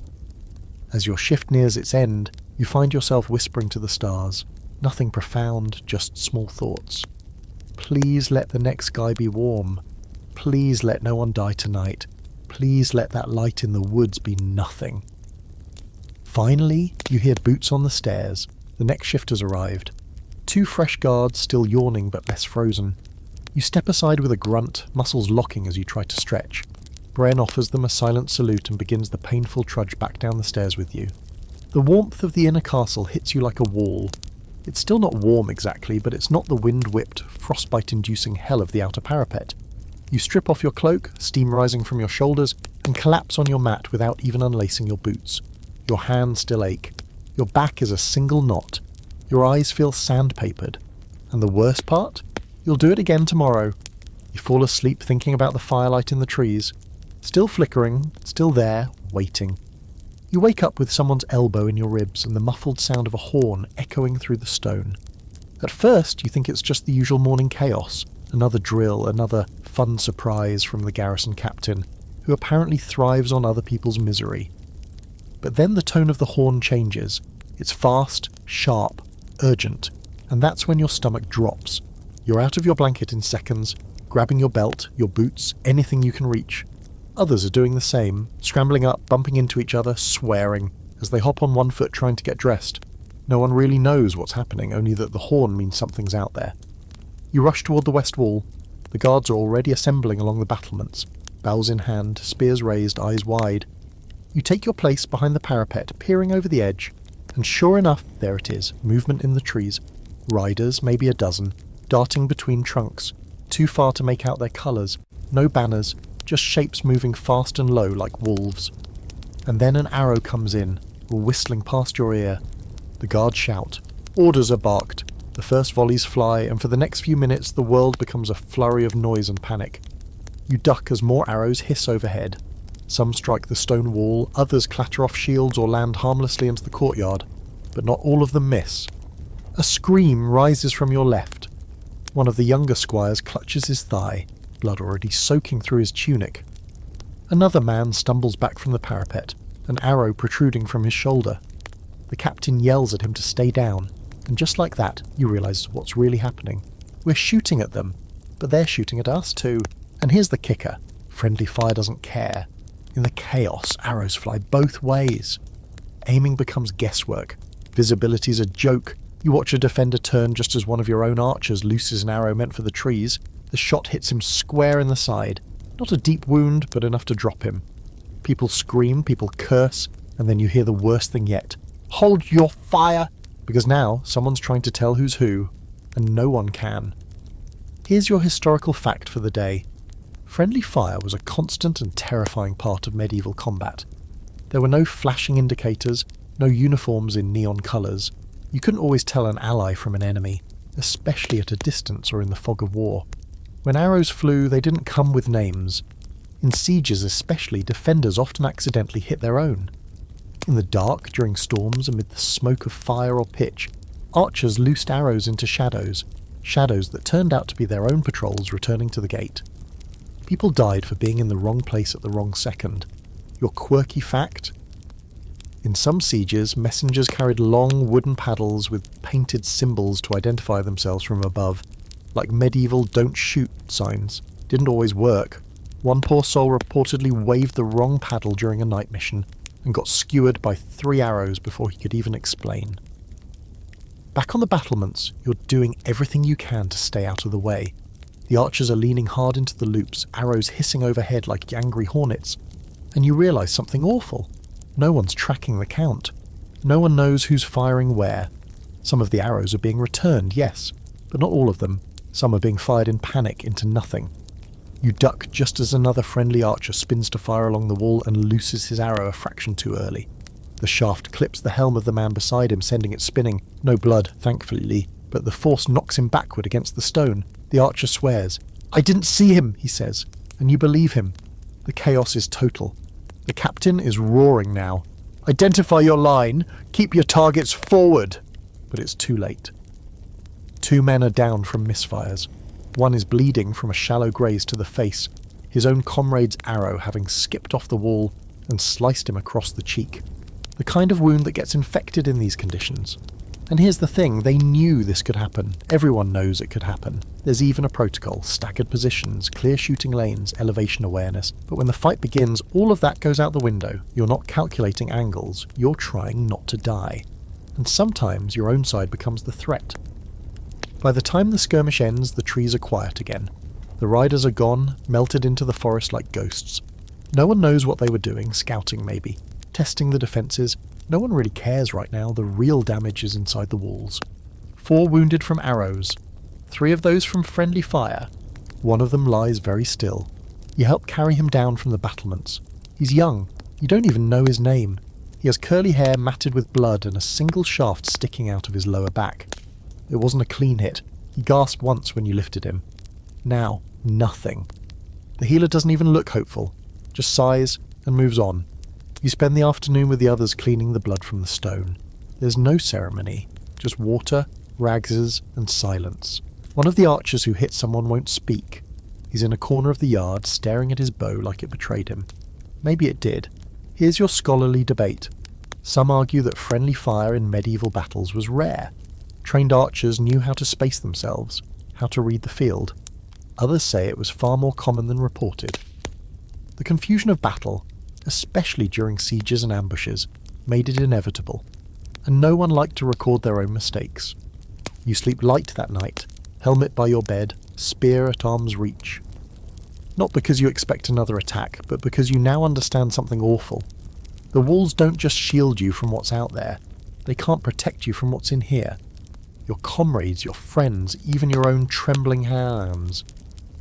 As your shift nears its end, you find yourself whispering to the stars. Nothing profound, just small thoughts. Please let the next guy be warm. Please let no one die tonight. Please let that light in the woods be nothing. Finally, you hear boots on the stairs. The next shift has arrived. 2 fresh guards still yawning but less frozen. You step aside with a grunt, muscles locking as you try to stretch. Bren offers them a silent salute and begins the painful trudge back down the stairs with you. The warmth of the inner castle hits you like a wall. It's still not warm exactly, but it's not the wind-whipped, frostbite-inducing hell of the outer parapet. You strip off your cloak, steam rising from your shoulders, and collapse on your mat without even unlacing your boots. Your hands still ache. Your back is a single knot. Your eyes feel sandpapered. And the worst part? You'll do it again tomorrow. You fall asleep thinking about the firelight in the trees. Still flickering, still there, waiting. You wake up with someone's elbow in your ribs and the muffled sound of a horn echoing through the stone. At first, you think it's just the usual morning chaos. Another drill, another fun surprise from the garrison captain, who apparently thrives on other people's misery. But then the tone of the horn changes. It's fast, sharp, urgent, and that's when your stomach drops. You're out of your blanket in seconds, grabbing your belt, your boots, anything you can reach. Others are doing the same, scrambling up, bumping into each other, swearing, as they hop on one foot trying to get dressed. No one really knows what's happening, only that the horn means something's out there. You rush toward the west wall. The guards are already assembling along the battlements, bells in hand, spears raised, eyes wide. You take your place behind the parapet, peering over the edge, and sure enough, there it is, movement in the trees. Riders, maybe a dozen, darting between trunks, too far to make out their colours, no banners, just shapes moving fast and low like wolves. And then an arrow comes in, whistling past your ear. The guards shout. Orders are barked. The first volleys fly, and for the next few minutes the world becomes a flurry of noise and panic. You duck as more arrows hiss overhead. Some strike the stone wall, others clatter off shields or land harmlessly into the courtyard, but not all of them miss. A scream rises from your left. One of the younger squires clutches his thigh, blood already soaking through his tunic. Another man stumbles back from the parapet, an arrow protruding from his shoulder. The captain yells at him to stay down, and just like that, you realise what's really happening. We're shooting at them, but they're shooting at us too. And here's the kicker. Friendly fire doesn't care. In the chaos, arrows fly both ways. Aiming becomes guesswork. Visibility's a joke. You watch a defender turn just as one of your own archers looses an arrow meant for the trees. The shot hits him square in the side. Not a deep wound, but enough to drop him. People scream, people curse, and then you hear the worst thing yet. Hold your fire! Because now someone's trying to tell who's who, and no one can. Here's your historical fact for the day. Friendly fire was a constant and terrifying part of medieval combat. There were no flashing indicators, no uniforms in neon colours. You couldn't always tell an ally from an enemy, especially at a distance or in the fog of war. When arrows flew, they didn't come with names. In sieges especially, defenders often accidentally hit their own. In the dark, during storms, amid the smoke of fire or pitch, archers loosed arrows into shadows that turned out to be their own patrols returning to the gate. People died for being in the wrong place at the wrong second. Your quirky fact? In some sieges, messengers carried long wooden paddles with painted symbols to identify themselves from above, like medieval "don't shoot" signs. Didn't always work. One poor soul reportedly waved the wrong paddle during a night mission, and got skewered by 3 arrows before he could even explain. Back on the battlements, you're doing everything you can to stay out of the way. The archers are leaning hard into the loops, arrows hissing overhead like angry hornets, and you realise something awful. No one's tracking the count. No one knows who's firing where. Some of the arrows are being returned, yes, but not all of them. Some are being fired in panic into nothing. You duck just as another friendly archer spins to fire along the wall and looses his arrow a fraction too early. The shaft clips the helm of the man beside him, sending it spinning. No blood, thankfully, but the force knocks him backward against the stone. The archer swears. "I didn't see him," he says, and you believe him. The chaos is total. The captain is roaring now. "Identify your line, keep your targets forward!" But it's too late. 2 men are down from misfires. One is bleeding from a shallow graze to the face, his own comrade's arrow having skipped off the wall and sliced him across the cheek. The kind of wound that gets infected in these conditions. And here's the thing, they knew this could happen. Everyone knows it could happen. There's even a protocol, staggered positions, clear shooting lanes, elevation awareness. But when the fight begins, all of that goes out the window. You're not calculating angles, you're trying not to die. And sometimes your own side becomes the threat. By the time the skirmish ends, the trees are quiet again. The riders are gone, melted into the forest like ghosts. No one knows what they were doing, scouting maybe, testing the defences. No one really cares right now, the real damage is inside the walls. 4 wounded from arrows, 3 of those from friendly fire. One of them lies very still. You help carry him down from the battlements. He's young, you don't even know his name. He has curly hair matted with blood and a single shaft sticking out of his lower back. It wasn't a clean hit. He gasped once when you lifted him. Now, nothing. The healer doesn't even look hopeful, just sighs and moves on. You spend the afternoon with the others cleaning the blood from the stone. There's no ceremony, just water, rags, and silence. One of the archers who hit someone won't speak. He's in a corner of the yard, staring at his bow like it betrayed him. Maybe it did. Here's your scholarly debate. Some argue that friendly fire in medieval battles was rare. Trained archers knew how to space themselves, how to read the field. Others say it was far more common than reported. The confusion of battle, especially during sieges and ambushes, made it inevitable, and no one liked to record their own mistakes. You sleep light that night, helmet by your bed, spear at arm's reach. Not because you expect another attack, but because you now understand something awful. The walls don't just shield you from what's out there, they can't protect you from what's in here. Your comrades, your friends, even your own trembling hands.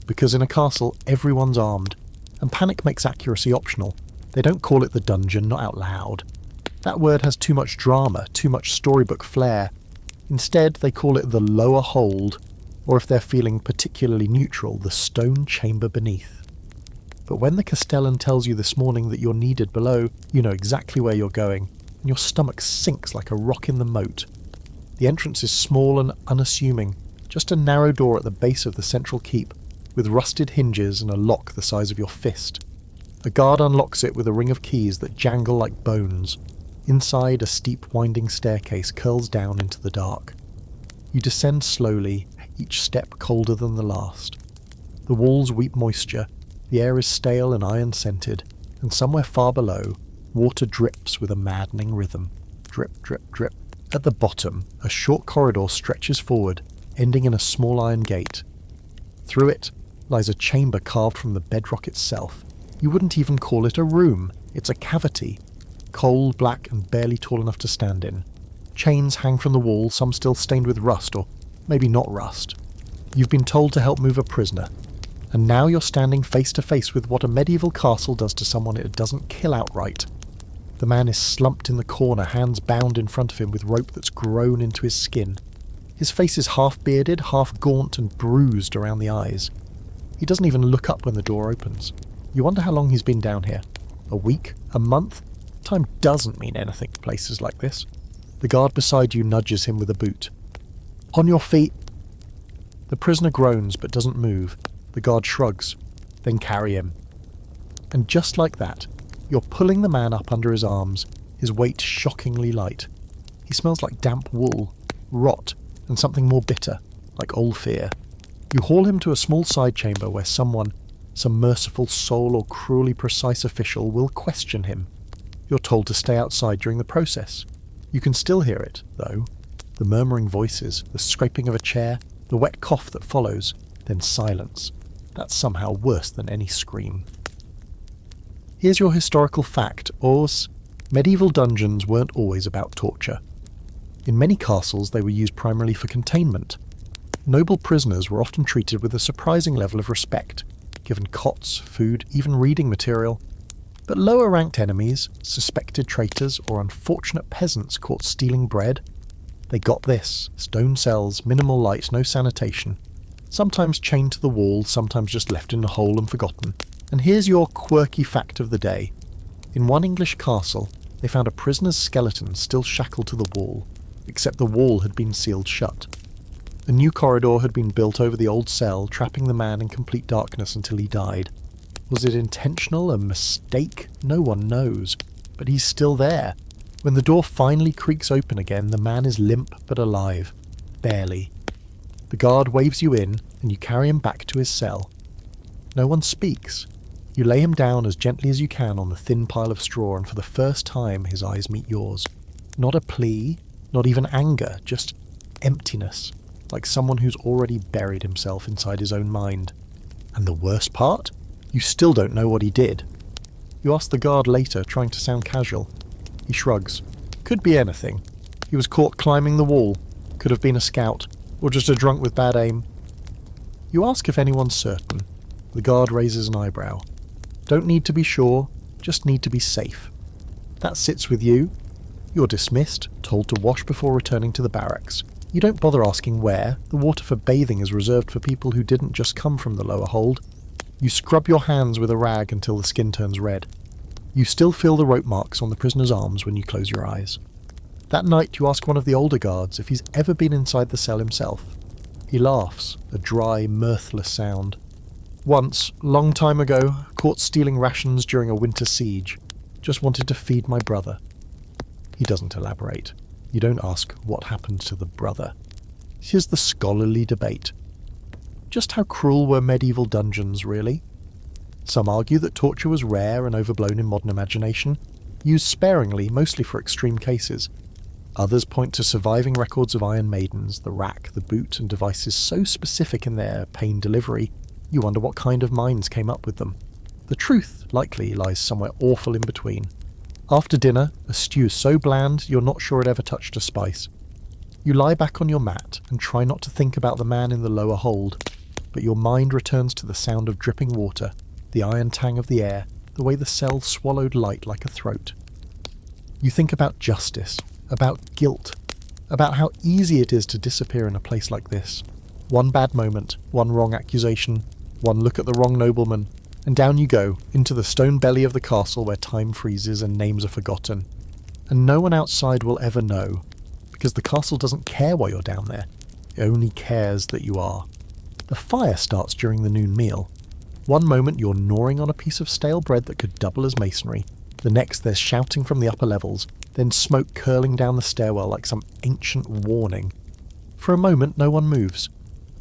Because in a castle, everyone's armed, and panic makes accuracy optional. They don't call it the dungeon, not out loud. That word has too much drama, too much storybook flair. Instead, they call it the lower hold, or if they're feeling particularly neutral, the stone chamber beneath. But when the Castellan tells you this morning that you're needed below, you know exactly where you're going, and your stomach sinks like a rock in the moat. The entrance is small and unassuming, just a narrow door at the base of the central keep, with rusted hinges and a lock the size of your fist. A guard unlocks it with a ring of keys that jangle like bones. Inside, a steep winding staircase curls down into the dark. You descend slowly, each step colder than the last. The walls weep moisture, the air is stale and iron-scented, and somewhere far below, water drips with a maddening rhythm. Drip, drip, drip. At the bottom, a short corridor stretches forward, ending in a small iron gate. Through it lies a chamber carved from the bedrock itself. You wouldn't even call it a room, it's a cavity. Cold, black, and barely tall enough to stand in. Chains hang from the wall, some still stained with rust, or maybe not rust. You've been told to help move a prisoner, and now you're standing face to face with what a medieval castle does to someone it doesn't kill outright. The man is slumped in the corner, hands bound in front of him with rope that's grown into his skin. His face is half-bearded, half-gaunt and bruised around the eyes. He doesn't even look up when the door opens. You wonder how long he's been down here. A week? A month? Time doesn't mean anything in places like this. The guard beside you nudges him with a boot. On your feet! The prisoner groans but doesn't move. The guard shrugs. Then carry him. And just like that, you're pulling the man up under his arms, his weight shockingly light. He smells like damp wool, rot, and something more bitter, like old fear. You haul him to a small side chamber where someone, some merciful soul or cruelly precise official, will question him. You're told to stay outside during the process. You can still hear it, though. The murmuring voices, the scraping of a chair, the wet cough that follows, then silence. That's somehow worse than any scream. Here's your historical fact, Ors. Medieval dungeons weren't always about torture. In many castles they were used primarily for containment. Noble prisoners were often treated with a surprising level of respect, given cots, food, even reading material. But lower-ranked enemies, suspected traitors, or unfortunate peasants caught stealing bread, they got this: stone cells, minimal light, no sanitation. Sometimes chained to the wall, sometimes just left in a hole and forgotten. And here's your quirky fact of the day. In one English castle, they found a prisoner's skeleton still shackled to the wall, except the wall had been sealed shut. A new corridor had been built over the old cell, trapping the man in complete darkness until he died. Was it intentional, a mistake? No one knows. But he's still there, When the door finally creaks open again, the man is limp but alive. Barely. The guard waves you in, and you carry him back to his cell. No one speaks. You lay him down as gently as you can on the thin pile of straw, and for the first time his eyes meet yours. Not a plea, not even anger, just emptiness, like someone who's already buried himself inside his own mind. And the worst part? You still don't know what he did. You ask the guard later, trying to sound casual. He shrugs. Could be anything. He was caught climbing the wall. Could have been a scout, or just a drunk with bad aim. You ask if anyone's certain. The guard raises an eyebrow. Don't need to be sure, just need to be safe. That sits with you. You're dismissed, told to wash before returning to the barracks. You don't bother asking where. The water for bathing is reserved for people who didn't just come from the lower hold. You scrub your hands with a rag until the skin turns red. You still feel the rope marks on the prisoner's arms when you close your eyes. That night you ask one of the older guards if he's ever been inside the cell himself. He laughs, a dry, mirthless sound. Once, long time ago, caught stealing rations during a winter siege. Just wanted to feed my brother. He doesn't elaborate. You don't ask what happened to the brother. Here's the scholarly debate. Just how cruel were medieval dungeons, really? Some argue that torture was rare and overblown in modern imagination, used sparingly, mostly for extreme cases. Others point to surviving records of Iron Maidens, the rack, the boot, and devices so specific in their pain delivery, you wonder what kind of minds came up with them. The truth, likely, lies somewhere awful in between. After dinner, a stew is so bland you're not sure it ever touched a spice. You lie back on your mat and try not to think about the man in the lower hold, but your mind returns to the sound of dripping water, the iron tang of the air, the way the cell swallowed light like a throat. You think about justice, about guilt, about how easy it is to disappear in a place like this. One bad moment, one wrong accusation, one look at the wrong nobleman, and down you go, into the stone belly of the castle where time freezes and names are forgotten. And no one outside will ever know, because the castle doesn't care why you're down there. It only cares that you are. The fire starts during the noon meal. One moment you're gnawing on a piece of stale bread that could double as masonry. The next there's shouting from the upper levels, then smoke curling down the stairwell like some ancient warning. For a moment no one moves.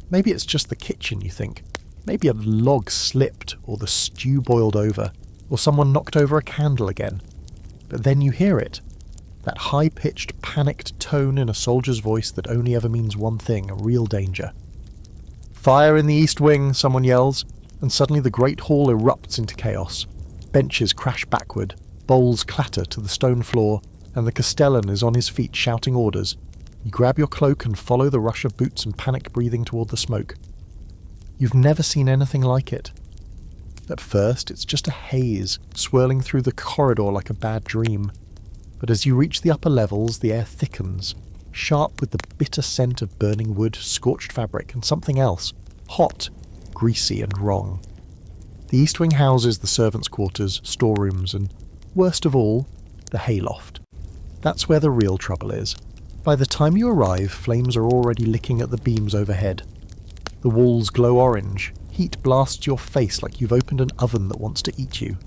Maybe it's just the kitchen, you think. Maybe a log slipped, or the stew boiled over, or someone knocked over a candle again. But then you hear it. That high-pitched, panicked tone in a soldier's voice that only ever means one thing, a real danger. "Fire in the east wing," someone yells, and suddenly the great hall erupts into chaos. Benches crash backward, bowls clatter to the stone floor, and the castellan is on his feet shouting orders. You grab your cloak and follow the rush of boots and panic breathing toward the smoke. You've never seen anything like it. At first, it's just a haze, swirling through the corridor like a bad dream. But as you reach the upper levels, the air thickens, sharp with the bitter scent of burning wood, scorched fabric, and something else, hot, greasy and wrong. The east wing houses the servants' quarters, storerooms, and, worst of all, the hayloft. That's where the real trouble is. By the time you arrive, flames are already licking at the beams overhead. The walls glow orange. Heat blasts your face like you've opened an oven that wants to eat you.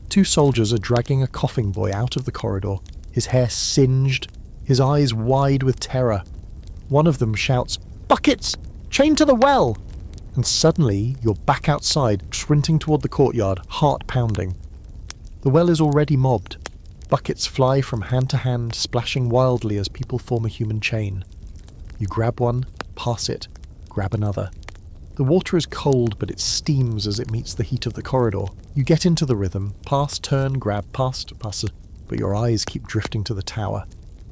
2 soldiers are dragging a coughing boy out of the corridor, his hair singed, his eyes wide with terror. One of them shouts, "Buckets! Chain to the well!" And suddenly you're back outside, sprinting toward the courtyard, heart pounding. The well is already mobbed. Buckets fly from hand to hand, splashing wildly as people form a human chain. You grab one, pass it, grab another. The water is cold, but it steams as it meets the heat of the corridor. You get into the rhythm, pass, turn, grab, pass, but your eyes keep drifting to the tower,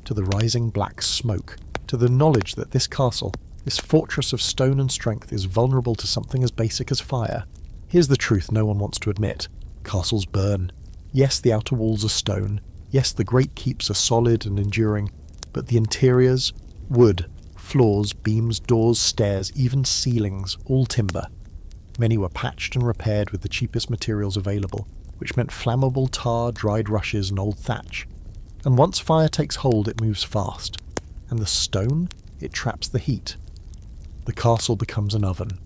to the rising black smoke, to the knowledge that this castle, this fortress of stone and strength, is vulnerable to something as basic as fire. Here's the truth no one wants to admit. Castles burn. Yes, the outer walls are stone. Yes, the great keeps are solid and enduring. But the interiors? Wood. Floors, beams, doors, stairs, even ceilings, all timber. Many were patched and repaired with the cheapest materials available, which meant flammable tar, dried rushes, and old thatch. And once fire takes hold, it moves fast. And the stone? It traps the heat. The castle becomes an oven.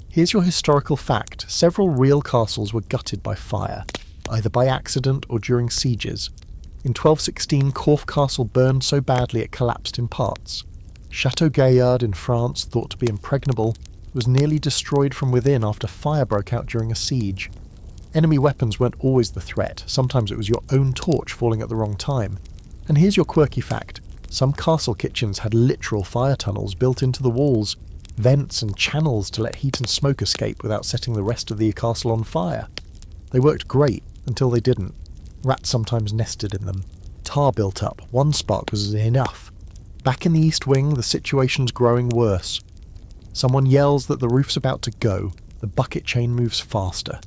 Here's your historical fact. Several real castles were gutted by fire, either by accident or during sieges. In 1216, Corfe Castle burned so badly it collapsed in parts. Chateau Gaillard in France, thought to be impregnable, was nearly destroyed from within after fire broke out during a siege. Enemy weapons weren't always the threat, sometimes it was your own torch falling at the wrong time. And here's your quirky fact. Some castle kitchens had literal fire tunnels built into the walls, vents and channels to let heat and smoke escape without setting the rest of the castle on fire. They worked great, until they didn't. Rats sometimes nested in them. Tar built up, one spark was enough. Back in the east wing, the situation's growing worse. Someone yells that the roof's about to go, the bucket chain moves faster.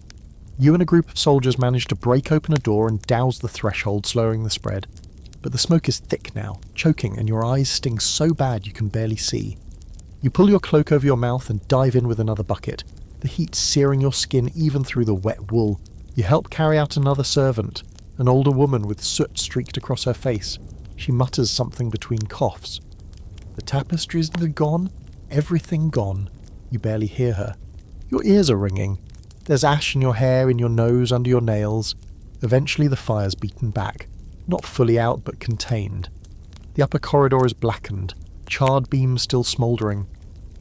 You and a group of soldiers manage to break open a door and douse the threshold, slowing the spread. But the smoke is thick now, choking, and your eyes sting so bad you can barely see. You pull your cloak over your mouth and dive in with another bucket, the heat searing your skin even through the wet wool. You help carry out another servant, an older woman with soot streaked across her face. She mutters something between coughs. The tapestries are gone, everything gone. You barely hear her. Your ears are ringing. There's ash in your hair, in your nose, under your nails. Eventually the fire's beaten back. Not fully out, but contained. The upper corridor is blackened, charred beams still smouldering.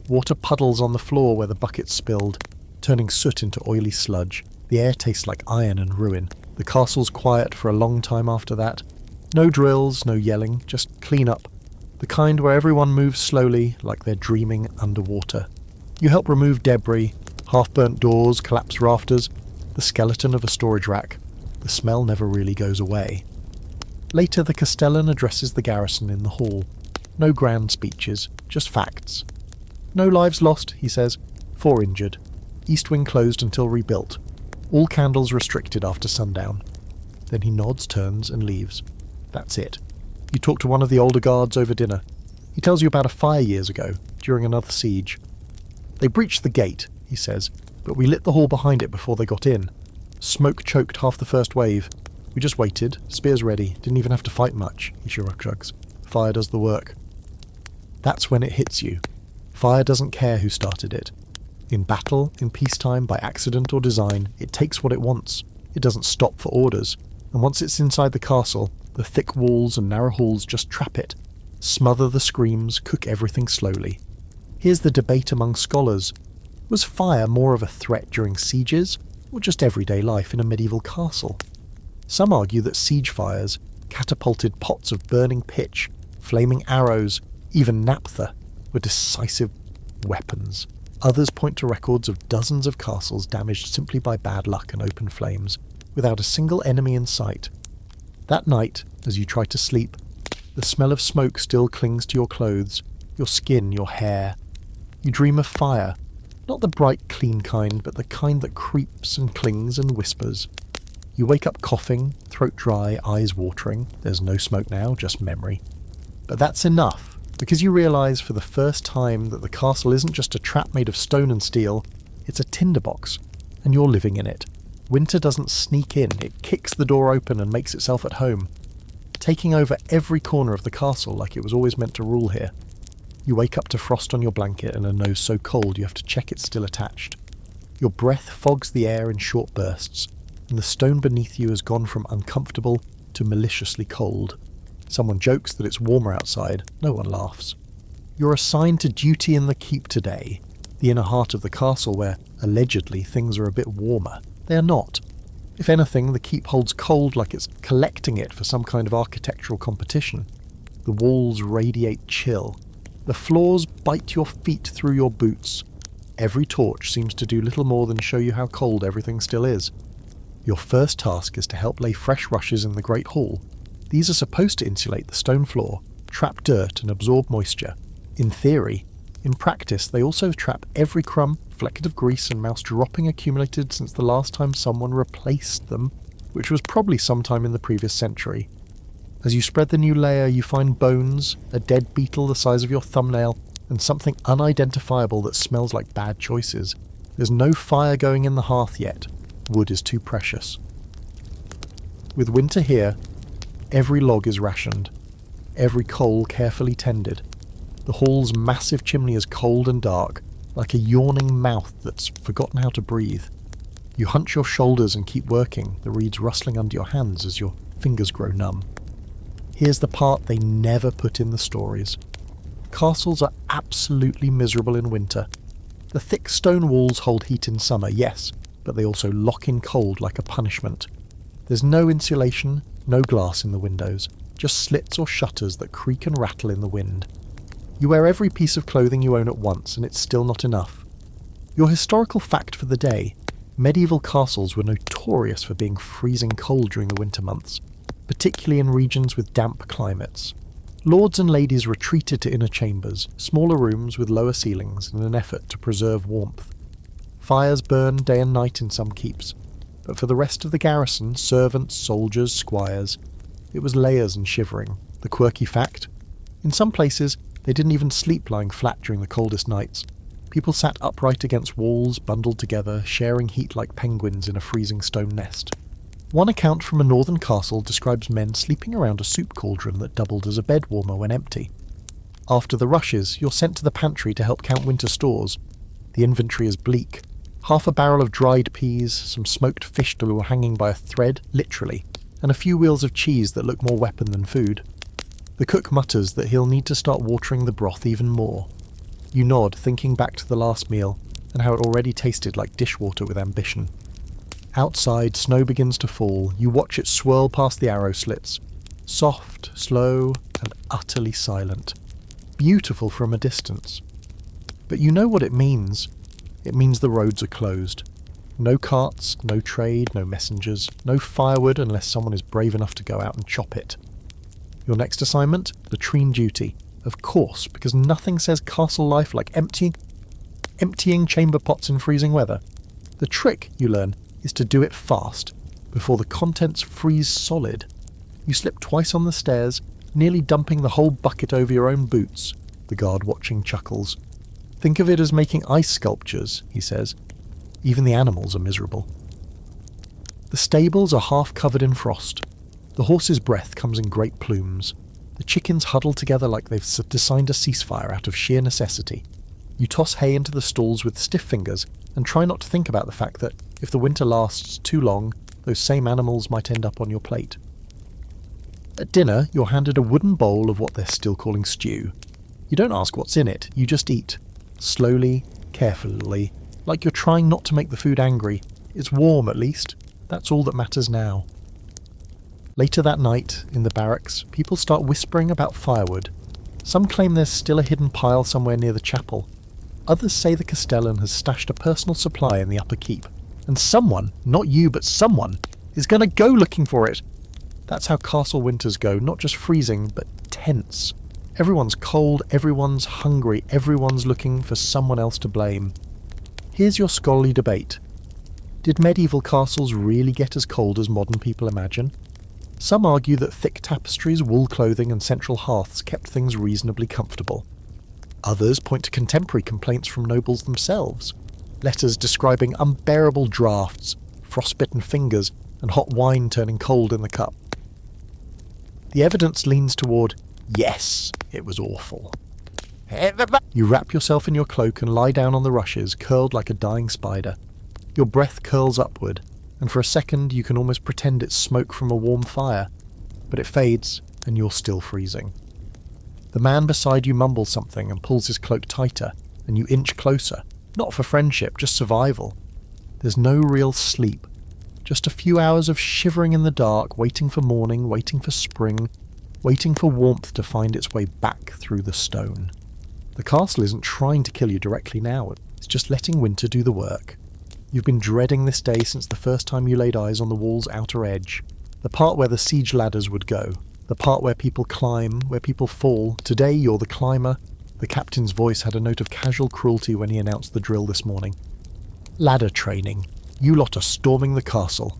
Water puddles on the floor where the buckets spilled, turning soot into oily sludge. The air tastes like iron and ruin. The castle's quiet for a long time after that. No drills, no yelling, just clean up. The kind where everyone moves slowly, like they're dreaming underwater. You help remove debris, half-burnt doors, collapsed rafters, the skeleton of a storage rack. The smell never really goes away. Later, the Castellan addresses the garrison in the hall. No grand speeches, just facts. No lives lost, he says. 4 injured. East wing closed until rebuilt. All candles restricted after sundown. Then he nods, turns, and leaves. That's it. You talk to one of the older guards over dinner. He tells you about a fire years ago, during another siege. They breached the gate, he says, but we lit the hall behind it before they got in. Smoke choked half the first wave. We just waited, spears ready, didn't even have to fight much, he shrugs. Fire does the work. That's when it hits you. Fire doesn't care who started it. In battle, in peacetime, by accident or design, it takes what it wants. It doesn't stop for orders. And once it's inside the castle, the thick walls and narrow halls just trap it. Smother the screams, cook everything slowly. Here's the debate among scholars. Was fire more of a threat during sieges, or just everyday life in a medieval castle? Some argue that siege fires catapulted pots of burning pitch, flaming arrows, even naphtha, were decisive weapons. Others point to records of dozens of castles damaged simply by bad luck and open flames, without a single enemy in sight. That night, as you try to sleep, the smell of smoke still clings to your clothes, your skin, your hair. You dream of fire, not the bright, clean kind, but the kind that creeps and clings and whispers. You wake up coughing, throat dry, eyes watering. There's no smoke now, just memory. But that's enough, because you realise for the first time that the castle isn't just a trap made of stone and steel, it's a tinderbox, and you're living in it. Winter doesn't sneak in, it kicks the door open and makes itself at home, taking over every corner of the castle like it was always meant to rule here. You wake up to frost on your blanket and a nose so cold you have to check it's still attached. Your breath fogs the air in short bursts, and the stone beneath you has gone from uncomfortable to maliciously cold. Someone jokes that it's warmer outside, no one laughs. You're assigned to duty in the keep today, the inner heart of the castle where, allegedly, things are a bit warmer. They are not. If anything, the keep holds cold like it's collecting it for some kind of architectural competition. The walls radiate chill. The floors bite your feet through your boots. Every torch seems to do little more than show you how cold everything still is. Your first task is to help lay fresh rushes in the Great Hall. These are supposed to insulate the stone floor, trap dirt and absorb moisture. In theory. In practice, they also trap every crumb, flecket of grease and mouse dropping accumulated since the last time someone replaced them, which was probably sometime in the previous century. As you spread the new layer, you find bones, a dead beetle the size of your thumbnail, and something unidentifiable that smells like bad choices. There's no fire going in the hearth yet. Wood is too precious. With winter here, every log is rationed, every coal carefully tended. The hall's massive chimney is cold and dark, like a yawning mouth that's forgotten how to breathe. You hunch your shoulders and keep working, the reeds rustling under your hands as your fingers grow numb. Here's the part they never put in the stories. Castles are absolutely miserable in winter. The thick stone walls hold heat in summer, yes, but they also lock in cold like a punishment. There's no insulation, no glass in the windows, just slits or shutters that creak and rattle in the wind. You wear every piece of clothing you own at once, and it's still not enough. Your historical fact for the day: medieval castles were notorious for being freezing cold during the winter months, particularly in regions with damp climates. Lords and ladies retreated to inner chambers, smaller rooms with lower ceilings, in an effort to preserve warmth. Fires burned day and night in some keeps, but for the rest of the garrison, servants, soldiers, squires, it was layers and shivering. The quirky fact: in some places, they didn't even sleep lying flat during the coldest nights. People sat upright against walls, bundled together, sharing heat like penguins in a freezing stone nest. One account from a northern castle describes men sleeping around a soup cauldron that doubled as a bed warmer when empty. After the rushes, you're sent to the pantry to help count winter stores. The inventory is bleak. Half a barrel of dried peas, some smoked fish that were hanging by a thread, literally, and a few wheels of cheese that look more weapon than food. The cook mutters that he'll need to start watering the broth even more. You nod, thinking back to the last meal, and how it already tasted like dishwater with ambition. Outside, snow begins to fall. You watch it swirl past the arrow slits. Soft, slow, and utterly silent. Beautiful from a distance. But you know what it means. It means the roads are closed. No carts, no trade, no messengers, no firewood unless someone is brave enough to go out and chop it. Your next assignment? Latrine duty. Of course, because nothing says castle life like emptying chamber pots in freezing weather. The trick, you learn, is to do it fast, before the contents freeze solid. You slip twice on the stairs, nearly dumping the whole bucket over your own boots. The guard watching chuckles. Think of it as making ice sculptures, he says. Even the animals are miserable. The stables are half covered in frost. The horse's breath comes in great plumes. The chickens huddle together like they've designed a ceasefire out of sheer necessity. You toss hay into the stalls with stiff fingers and try not to think about the fact that, if the winter lasts too long, those same animals might end up on your plate. At dinner, you're handed a wooden bowl of what they're still calling stew. You don't ask what's in it, you just eat. Slowly, carefully, like you're trying not to make the food angry. It's warm, at least. That's all that matters now. Later that night, in the barracks, people start whispering about firewood. Some claim there's still a hidden pile somewhere near the chapel. Others say the Castellan has stashed a personal supply in the upper keep. And someone, not you but someone, is going to go looking for it. That's how castle winters go, not just freezing, but tense. Everyone's cold, everyone's hungry, everyone's looking for someone else to blame. Here's your scholarly debate. Did medieval castles really get as cold as modern people imagine? Some argue that thick tapestries, wool clothing and central hearths kept things reasonably comfortable. Others point to contemporary complaints from nobles themselves. Letters describing unbearable draughts, frostbitten fingers, and hot wine turning cold in the cup. The evidence leans toward, yes, it was awful. You wrap yourself in your cloak and lie down on the rushes, curled like a dying spider. Your breath curls upward, and for a second you can almost pretend it's smoke from a warm fire, but it fades, and you're still freezing. The man beside you mumbles something and pulls his cloak tighter, and you inch closer, not for friendship, just survival. There's no real sleep, just a few hours of shivering in the dark, waiting for morning, waiting for spring, waiting for warmth to find its way back through the stone. The castle isn't trying to kill you directly now, it's just letting winter do the work. You've been dreading this day since the first time you laid eyes on the wall's outer edge, the part where the siege ladders would go, the part where people climb, where people fall. Today you're the climber. The captain's voice had a note of casual cruelty when he announced the drill this morning. Ladder training. You lot are storming the castle.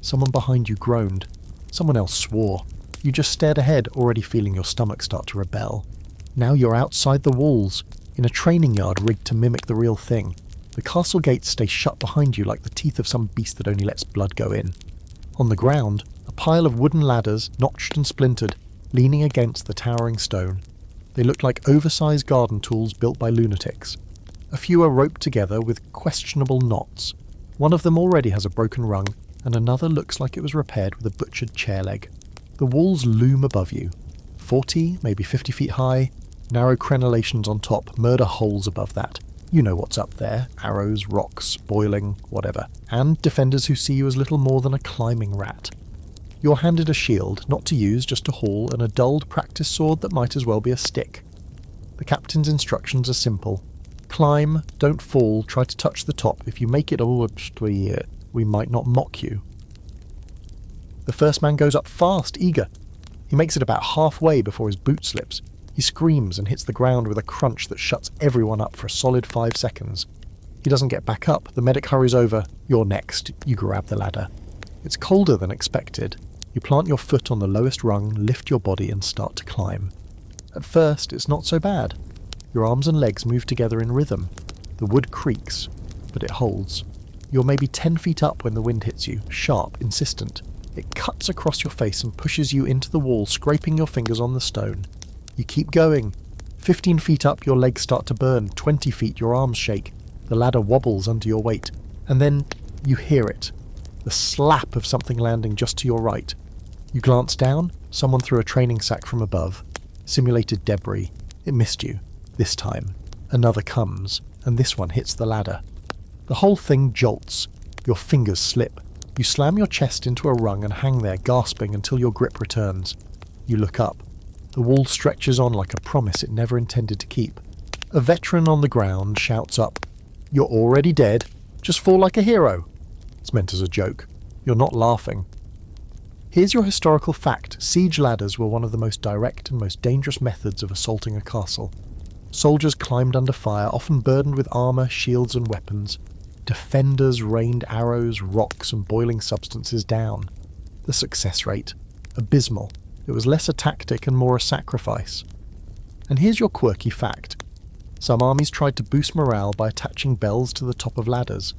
Someone behind you groaned. Someone else swore. You just stared ahead, already feeling your stomach start to rebel. Now you're outside the walls, in a training yard rigged to mimic the real thing. The castle gates stay shut behind you like the teeth of some beast that only lets blood go in. On the ground, a pile of wooden ladders, notched and splintered, leaning against the towering stone. They look like oversized garden tools built by lunatics. A few are roped together with questionable knots. One of them already has a broken rung, and another looks like it was repaired with a butchered chair leg. The walls loom above you, 40, maybe 50 feet high, narrow crenellations on top, murder holes above that. You know what's up there, arrows, rocks, boiling, whatever. And defenders who see you as little more than a climbing rat. You're handed a shield, not to use, just to haul, and a dulled practice sword that might as well be a stick. The captain's instructions are simple. Climb, don't fall, try to touch the top. If you make it, we might not mock you. The first man goes up fast, eager. He makes it about halfway before his boot slips. He screams and hits the ground with a crunch that shuts everyone up for a solid 5 seconds. He doesn't get back up. The medic hurries over. You're next. You grab the ladder. It's colder than expected. You plant your foot on the lowest rung, lift your body and start to climb. At first, it's not so bad. Your arms and legs move together in rhythm. The wood creaks, but it holds. You're maybe 10 feet up when the wind hits you, sharp, insistent. It cuts across your face and pushes you into the wall, scraping your fingers on the stone. You keep going. 15 feet up, your legs start to burn. 20 feet, your arms shake. The ladder wobbles under your weight. And then you hear it. The slap of something landing just to your right. You glance down. Someone threw a training sack from above. Simulated debris. It missed you. This time. Another comes, and this one hits the ladder. The whole thing jolts. Your fingers slip. You slam your chest into a rung and hang there, gasping until your grip returns. You look up. The wall stretches on like a promise it never intended to keep. A veteran on the ground shouts up, "You're already dead. Just fall like a hero." It's meant as a joke. You're not laughing. Here's your historical fact. Siege ladders were one of the most direct and most dangerous methods of assaulting a castle. Soldiers climbed under fire, often burdened with armour, shields and weapons. Defenders rained arrows, rocks and boiling substances down. The success rate? Abysmal. It was less a tactic and more a sacrifice. And here's your quirky fact. Some armies tried to boost morale by attaching bells to the top of ladders.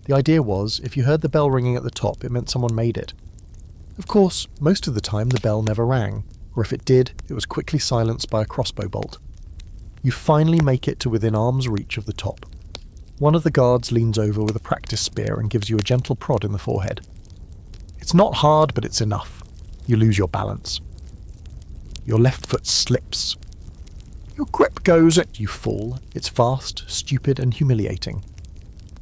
The idea was, if you heard the bell ringing at the top, it meant someone made it. Of course, most of the time the bell never rang, or if it did, it was quickly silenced by a crossbow bolt. You finally make it to within arm's reach of the top. One of the guards leans over with a practice spear and gives you a gentle prod in the forehead. It's not hard, but it's enough. You lose your balance. Your left foot slips. Your grip goes and you fall. It's fast, stupid and humiliating.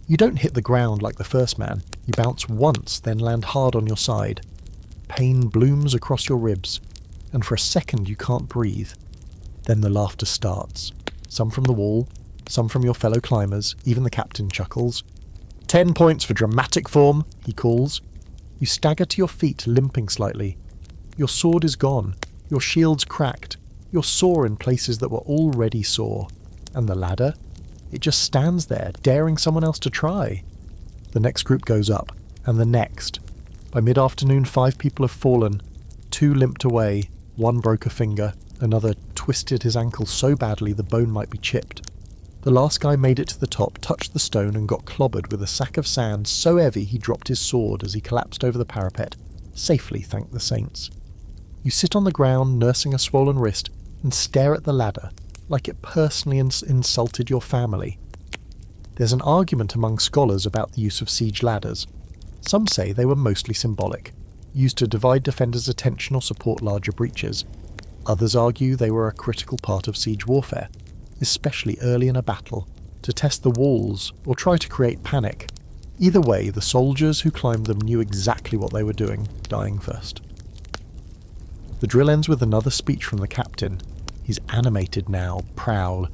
You don't hit the ground like the first man. You bounce once, then land hard on your side. Pain blooms across your ribs, and for a second you can't breathe. Then the laughter starts. Some from the wall, some from your fellow climbers, even the captain chuckles. 10 points for dramatic form, he calls. You stagger to your feet, limping slightly. Your sword is gone. Your shield's cracked. You're sore in places that were already sore. And the ladder? It just stands there, daring someone else to try. The next group goes up, and the next. By mid-afternoon, 5 people have fallen. 2 limped away. 1 broke a finger. Another twisted his ankle so badly the bone might be chipped. The last guy made it to the top, touched the stone and got clobbered with a sack of sand so heavy he dropped his sword as he collapsed over the parapet. Safely, thank the saints. You sit on the ground, nursing a swollen wrist, and stare at the ladder, like it personally insulted your family. There's an argument among scholars about the use of siege ladders. Some say they were mostly symbolic, used to divide defenders' attention or support larger breaches. Others argue they were a critical part of siege warfare, especially early in a battle, to test the walls or try to create panic. Either way, the soldiers who climbed them knew exactly what they were doing, dying first. The drill ends with another speech from the captain. He's animated now, proud.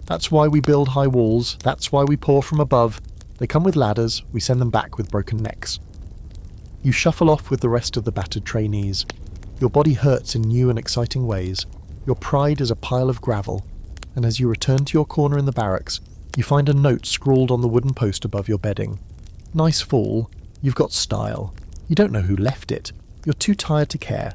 That's why we build high walls, that's why we pour from above. They come with ladders, we send them back with broken necks. You shuffle off with the rest of the battered trainees. Your body hurts in new and exciting ways. Your pride is a pile of gravel. And as you return to your corner in the barracks, you find a note scrawled on the wooden post above your bedding. Nice fall. You've got style. You don't know who left it. You're too tired to care.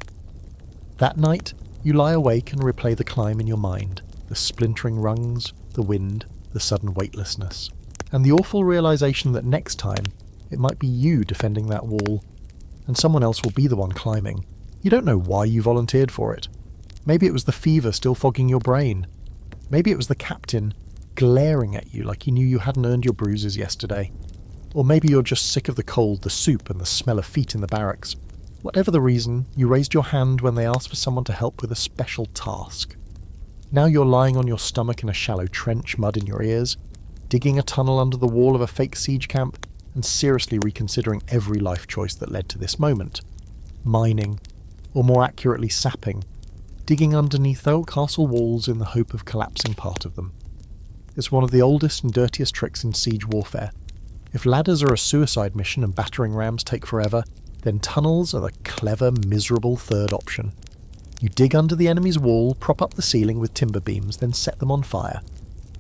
That night, you lie awake and replay the climb in your mind. The splintering rungs, the wind, the sudden weightlessness. And the awful realization that next time, it might be you defending that wall, and someone else will be the one climbing. You don't know why you volunteered for it. Maybe it was the fever still fogging your brain. Maybe it was the captain glaring at you like he knew you hadn't earned your bruises yesterday. Or maybe you're just sick of the cold, the soup and the smell of feet in the barracks. Whatever the reason, you raised your hand when they asked for someone to help with a special task. Now you're lying on your stomach in a shallow trench, mud in your ears, digging a tunnel under the wall of a fake siege camp, and seriously reconsidering every life choice that led to this moment. Mining, or more accurately sapping, digging underneath old castle walls in the hope of collapsing part of them. It's one of the oldest and dirtiest tricks in siege warfare. If ladders are a suicide mission and battering rams take forever, then tunnels are the clever, miserable third option. You dig under the enemy's wall, prop up the ceiling with timber beams, then set them on fire.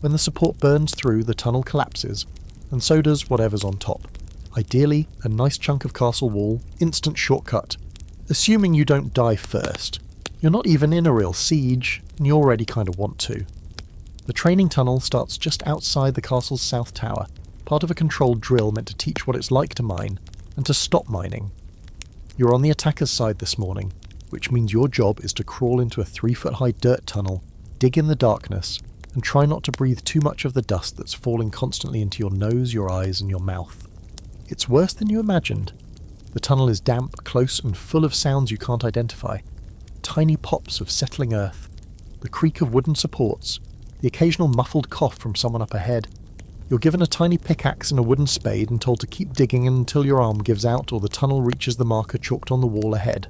When the support burns through, the tunnel collapses, and so does whatever's on top. Ideally, a nice chunk of castle wall, instant shortcut. Assuming you don't die first. You're not even in a real siege, and you already kind of want to. The training tunnel starts just outside the castle's south tower, part of a controlled drill meant to teach what it's like to mine, and to stop mining. You're on the attacker's side this morning, which means your job is to crawl into a 3-foot-high dirt tunnel, dig in the darkness, and try not to breathe too much of the dust that's falling constantly into your nose, your eyes, and your mouth. It's worse than you imagined. The tunnel is damp, close, and full of sounds you can't identify. Tiny pops of settling earth, the creak of wooden supports, the occasional muffled cough from someone up ahead. You're given a tiny pickaxe and a wooden spade and told to keep digging until your arm gives out or the tunnel reaches the marker chalked on the wall ahead.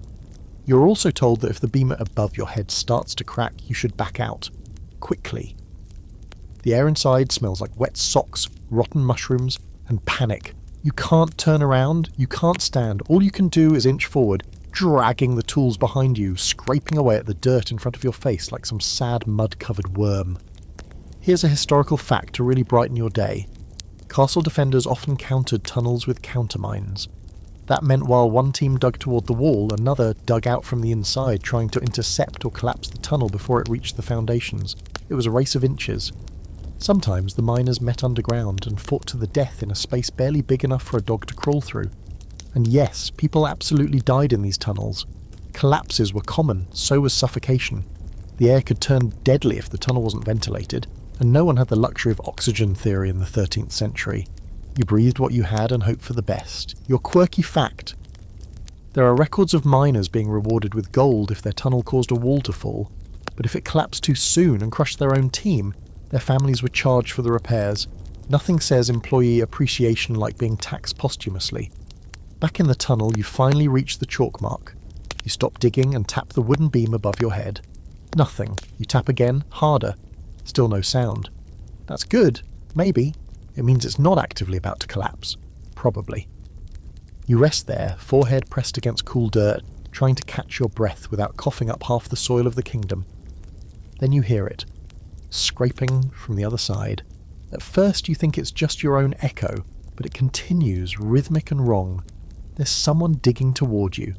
You're also told that if the beam above your head starts to crack, you should back out. Quickly. The air inside smells like wet socks, rotten mushrooms, and panic. You can't turn around, you can't stand. All you can do is inch forward, dragging the tools behind you, scraping away at the dirt in front of your face like some sad mud-covered worm. Here's a historical fact to really brighten your day. Castle defenders often countered tunnels with countermines. That meant while one team dug toward the wall, another dug out from the inside trying to intercept or collapse the tunnel before it reached the foundations. It was a race of inches. Sometimes the miners met underground and fought to the death in a space barely big enough for a dog to crawl through. And yes, people absolutely died in these tunnels. Collapses were common, so was suffocation. The air could turn deadly if the tunnel wasn't ventilated, and no one had the luxury of oxygen theory in the 13th century. You breathed what you had and hoped for the best. Your quirky fact. There are records of miners being rewarded with gold if their tunnel caused a wall to fall, but if it collapsed too soon and crushed their own team, their families were charged for the repairs. Nothing says employee appreciation like being taxed posthumously. Back in the tunnel, you finally reach the chalk mark. You stop digging and tap the wooden beam above your head. Nothing. You tap again, harder. Still no sound. That's good. Maybe. It means it's not actively about to collapse. Probably. You rest there, forehead pressed against cool dirt, trying to catch your breath without coughing up half the soil of the kingdom. Then you hear it, scraping from the other side. At first you think it's just your own echo, but it continues, rhythmic and wrong. There's someone digging toward you.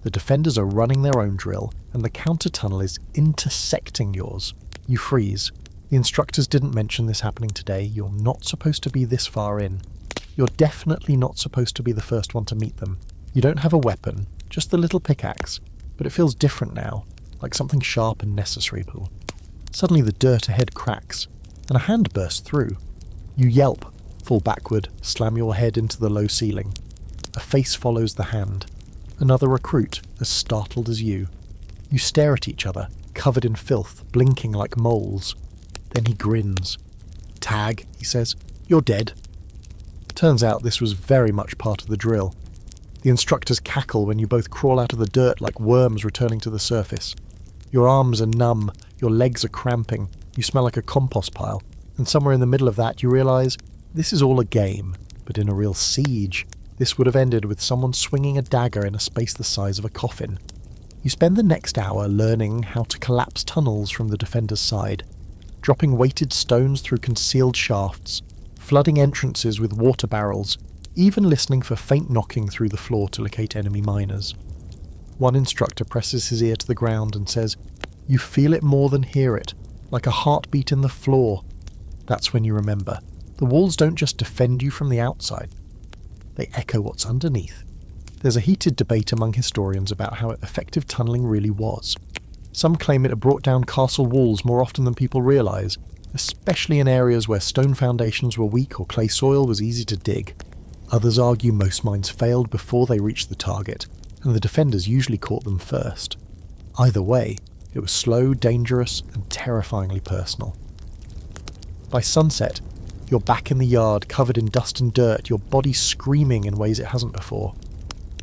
The defenders are running their own drill, and the counter-tunnel is intersecting yours. You freeze. The instructors didn't mention this happening today. You're not supposed to be this far in. You're definitely not supposed to be the first one to meet them. You don't have a weapon, just the little pickaxe, but it feels different now, like something sharp and necessary. Suddenly the dirt ahead cracks, and a hand bursts through. You yelp, fall backward, slam your head into the low ceiling. A face follows the hand. Another recruit, as startled as you. You stare at each other, covered in filth, blinking like moles. Then he grins. "Tag," he says. "You're dead." Turns out this was very much part of the drill. The instructors cackle when you both crawl out of the dirt like worms returning to the surface. Your arms are numb, your legs are cramping, you smell like a compost pile, and somewhere in the middle of that you realise this is all a game, but in a real siege, this would have ended with someone swinging a dagger in a space the size of a coffin. You spend the next hour learning how to collapse tunnels from the defender's side, dropping weighted stones through concealed shafts, flooding entrances with water barrels, even listening for faint knocking through the floor to locate enemy miners. One instructor presses his ear to the ground and says, "You feel it more than hear it, like a heartbeat in the floor." That's when you remember. The walls don't just defend you from the outside. They echo what's underneath. There's a heated debate among historians about how effective tunnelling really was. Some claim it had brought down castle walls more often than people realise, especially in areas where stone foundations were weak or clay soil was easy to dig. Others argue most mines failed before they reached the target, and the defenders usually caught them first. Either way, it was slow, dangerous, and terrifyingly personal. By sunset, you're back in the yard, covered in dust and dirt, your body screaming in ways it hasn't before.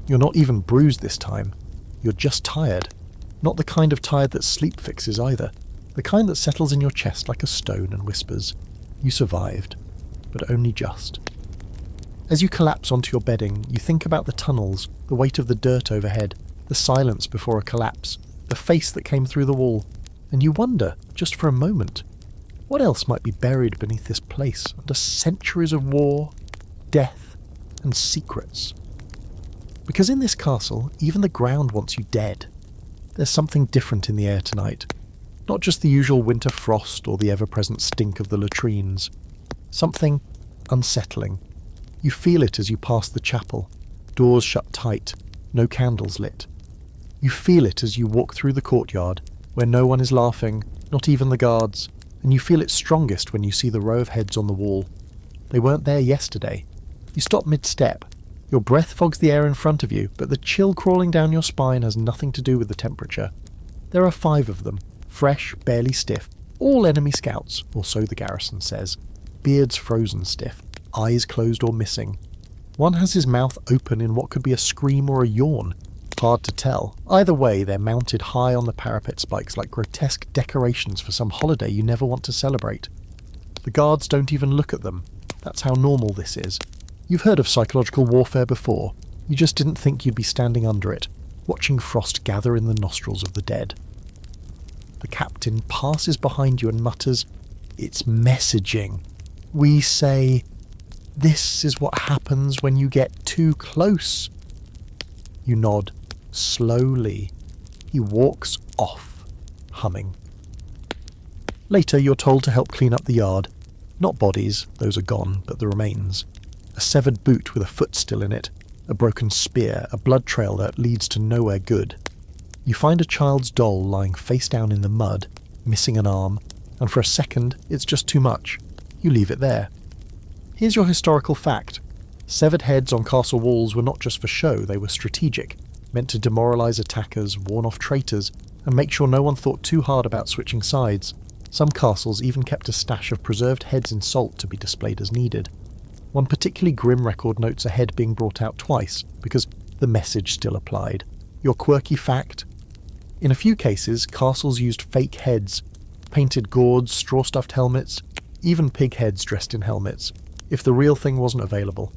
You're not even bruised this time. You're just tired. Not the kind of tired that sleep fixes either. The kind that settles in your chest like a stone and whispers, "You survived, but only just." As you collapse onto your bedding, you think about the tunnels, the weight of the dirt overhead, the silence before a collapse, the face that came through the wall, and you wonder, just for a moment, what else might be buried beneath this place under centuries of war, death, and secrets? Because in this castle, even the ground wants you dead. There's something different in the air tonight. Not just the usual winter frost or the ever-present stink of the latrines. Something unsettling. You feel it as you pass the chapel. Doors shut tight, no candles lit. You feel it as you walk through the courtyard, where no one is laughing, not even the guards, and you feel it strongest when you see the row of heads on the wall. They weren't there yesterday. You stop mid-step. Your breath fogs the air in front of you, but the chill crawling down your spine has nothing to do with the temperature. There are 5 of them, fresh, barely stiff, all enemy scouts, or so the garrison says. Beards frozen stiff, eyes closed or missing. One has his mouth open in what could be a scream or a yawn. Hard to tell. Either way, they're mounted high on the parapet spikes like grotesque decorations for some holiday you never want to celebrate. The guards don't even look at them. That's how normal this is. You've heard of psychological warfare before. You just didn't think you'd be standing under it, watching frost gather in the nostrils of the dead. The captain passes behind you and mutters, "It's messaging. We say, this is what happens when you get too close." You nod, slowly. He walks off, humming. Later, you're told to help clean up the yard. Not bodies, those are gone, but the remains. A severed boot with a foot still in it, a broken spear, a blood trail that leads to nowhere good. You find a child's doll lying face down in the mud, missing an arm, and for a second, it's just too much. You leave it there. Here's your historical fact. Severed heads on castle walls were not just for show, they were strategic, meant to demoralise attackers, warn off traitors, and make sure no one thought too hard about switching sides. Some castles even kept a stash of preserved heads in salt to be displayed as needed. One particularly grim record notes a head being brought out twice, because the message still applied. Your quirky fact? In a few cases, castles used fake heads, painted gourds, straw-stuffed helmets, even pig heads dressed in helmets, if the real thing wasn't available.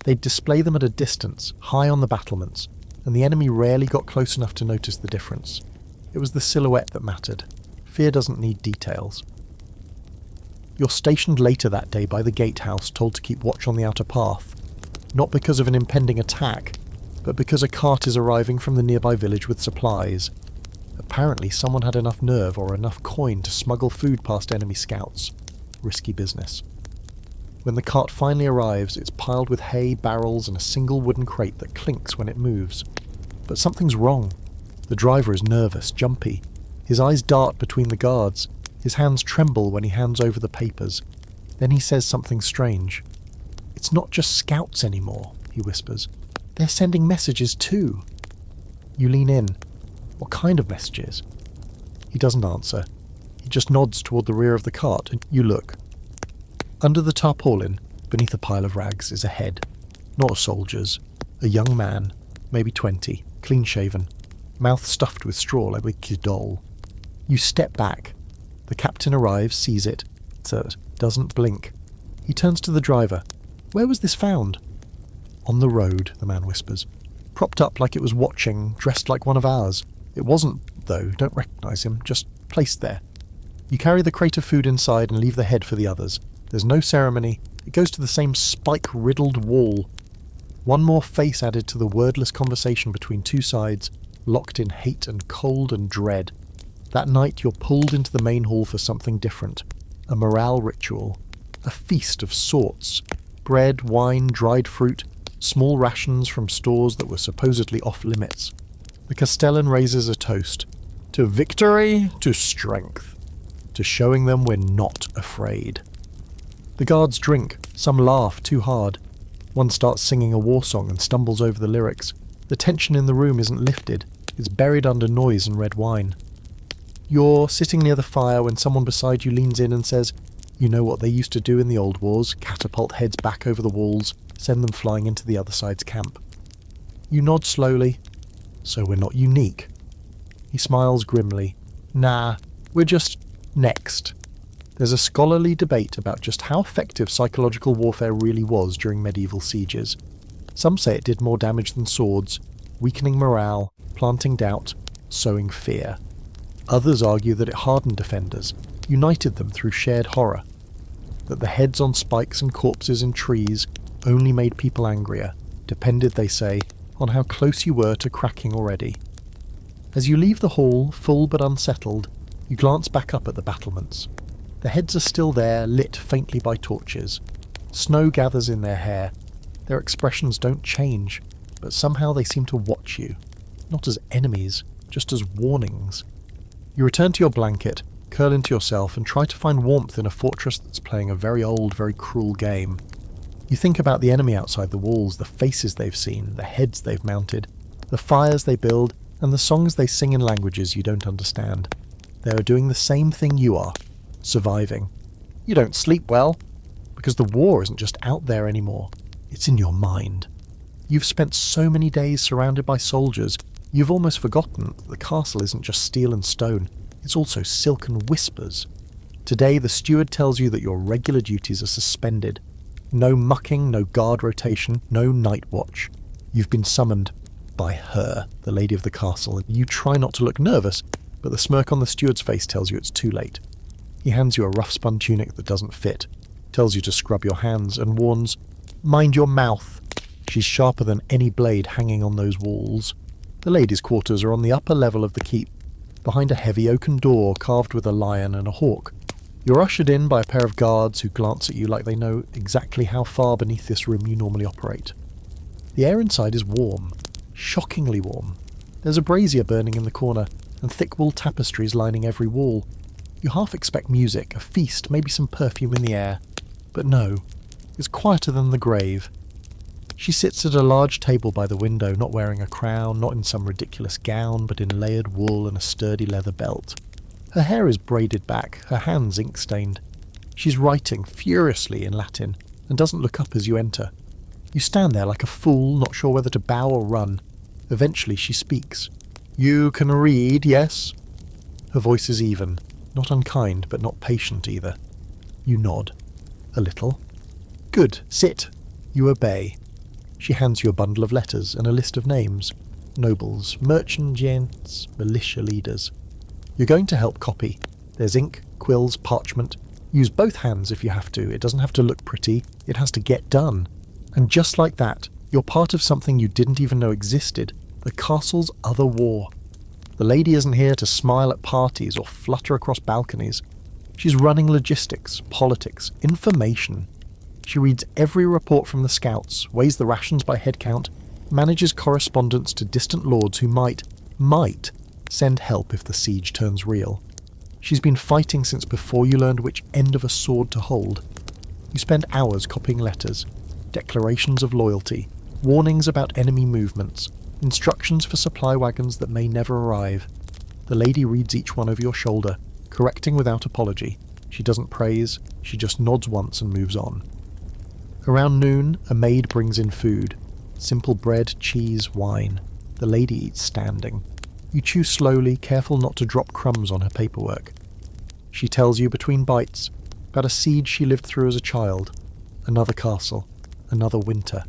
They'd display them at a distance, high on the battlements, and the enemy rarely got close enough to notice the difference. It was the silhouette that mattered. Fear doesn't need details. You're stationed later that day by the gatehouse, told to keep watch on the outer path. Not because of an impending attack, but because a cart is arriving from the nearby village with supplies. Apparently someone had enough nerve or enough coin to smuggle food past enemy scouts. Risky business. When the cart finally arrives, it's piled with hay, barrels, and a single wooden crate that clinks when it moves. But something's wrong. The driver is nervous, jumpy. His eyes dart between the guards. His hands tremble when he hands over the papers. Then he says something strange. "It's not just scouts anymore," he whispers. "They're sending messages too." You lean in. What kind of messages? He doesn't answer. He just nods toward the rear of the cart, and you look. Under the tarpaulin, beneath a pile of rags, is a head. Not a soldier's. A young man, maybe 20, clean-shaven, mouth stuffed with straw like a kidole. You step back. The captain arrives, sees it, doesn't blink. He turns to the driver. "Where was this found?" "On the road," the man whispers. "Propped up like it was watching, dressed like one of ours. It wasn't, though, don't recognise him, just placed there." You carry the crate of food inside and leave the head for the others. There's no ceremony. It goes to the same spike-riddled wall. One more face added to the wordless conversation between two sides, locked in hate and cold and dread. That night you're pulled into the main hall for something different. A morale ritual. A feast of sorts. Bread, wine, dried fruit, small rations from stores that were supposedly off-limits. The Castellan raises a toast. To victory, to strength. To showing them we're not afraid. The guards drink. Some laugh too hard. One starts singing a war song and stumbles over the lyrics. The tension in the room isn't lifted, it's buried under noise and red wine. You're sitting near the fire when someone beside you leans in and says, "You know what they used to do in the old wars, catapult heads back over the walls, send them flying into the other side's camp." You nod slowly. "So we're not unique." He smiles grimly. "Nah, we're just next." There's a scholarly debate about just how effective psychological warfare really was during medieval sieges. Some say it did more damage than swords, weakening morale, planting doubt, sowing fear. Others argue that it hardened defenders, united them through shared horror, that the heads on spikes and corpses in trees only made people angrier, depended, they say, on how close you were to cracking already. As you leave the hall, full but unsettled, you glance back up at the battlements. The heads are still there, lit faintly by torches. Snow gathers in their hair. Their expressions don't change, but somehow they seem to watch you, not as enemies, just as warnings. You return to your blanket, curl into yourself, and try to find warmth in a fortress that's playing a very old, very cruel game. You think about the enemy outside the walls, the faces they've seen, the heads they've mounted, the fires they build, and the songs they sing in languages you don't understand. They are doing the same thing you are, surviving. You don't sleep well, because the war isn't just out there anymore, it's in your mind. You've spent so many days surrounded by soldiers, you've almost forgotten that the castle isn't just steel and stone, it's also silk and whispers. Today the steward tells you that your regular duties are suspended. No mucking, no guard rotation, no night watch. You've been summoned by her, the lady of the castle, and you try not to look nervous, but the smirk on the steward's face tells you it's too late. He hands you a rough-spun tunic that doesn't fit, tells you to scrub your hands, and warns, "Mind your mouth." She's sharper than any blade hanging on those walls. The ladies' quarters are on the upper level of the keep, behind a heavy oaken door carved with a lion and a hawk. You're ushered in by a pair of guards who glance at you like they know exactly how far beneath this room you normally operate. The air inside is warm, shockingly warm. There's a brazier burning in the corner, and thick wool tapestries lining every wall. You half expect music, a feast, maybe some perfume in the air. But no, it's quieter than the grave. She sits at a large table by the window, not wearing a crown, not in some ridiculous gown, but in layered wool and a sturdy leather belt. Her hair is braided back, her hands ink-stained. She's writing furiously in Latin, and doesn't look up as you enter. You stand there like a fool, not sure whether to bow or run. Eventually she speaks. "You can read, yes?" Her voice is even, not unkind, but not patient either. You nod. A little. "Good, sit." You obey. She hands you a bundle of letters and a list of names. Nobles, merchants, militia leaders. You're going to help copy. There's ink, quills, parchment. Use both hands if you have to. It doesn't have to look pretty. It has to get done. And just like that, you're part of something you didn't even know existed. The castle's other war. The lady isn't here to smile at parties or flutter across balconies. She's running logistics, politics, information. She reads every report from the scouts, weighs the rations by head count, manages correspondence to distant lords who might send help if the siege turns real. She's been fighting since before you learned which end of a sword to hold. You spend hours copying letters, declarations of loyalty, warnings about enemy movements, instructions for supply wagons that may never arrive. The lady reads each one over your shoulder, correcting without apology. She doesn't praise, she just nods once and moves on. Around noon, a maid brings in food. Simple bread, cheese, wine. The lady eats standing. You chew slowly, careful not to drop crumbs on her paperwork. She tells you between bites about a siege she lived through as a child. Another castle. Another winter.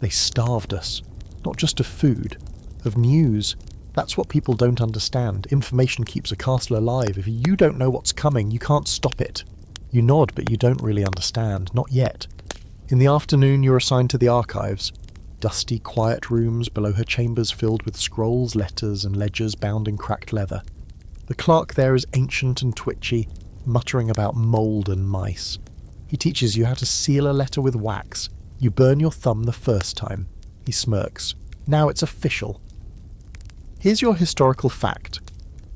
They starved us. Not just of food. Of news. That's what people don't understand. Information keeps a castle alive. If you don't know what's coming, you can't stop it. You nod, but you don't really understand. Not yet. In the afternoon, you're assigned to the archives. Dusty, quiet rooms below her chambers filled with scrolls, letters, and ledgers bound in cracked leather. The clerk there is ancient and twitchy, muttering about mould and mice. He teaches you how to seal a letter with wax. You burn your thumb the first time. He smirks. Now it's official. Here's your historical fact.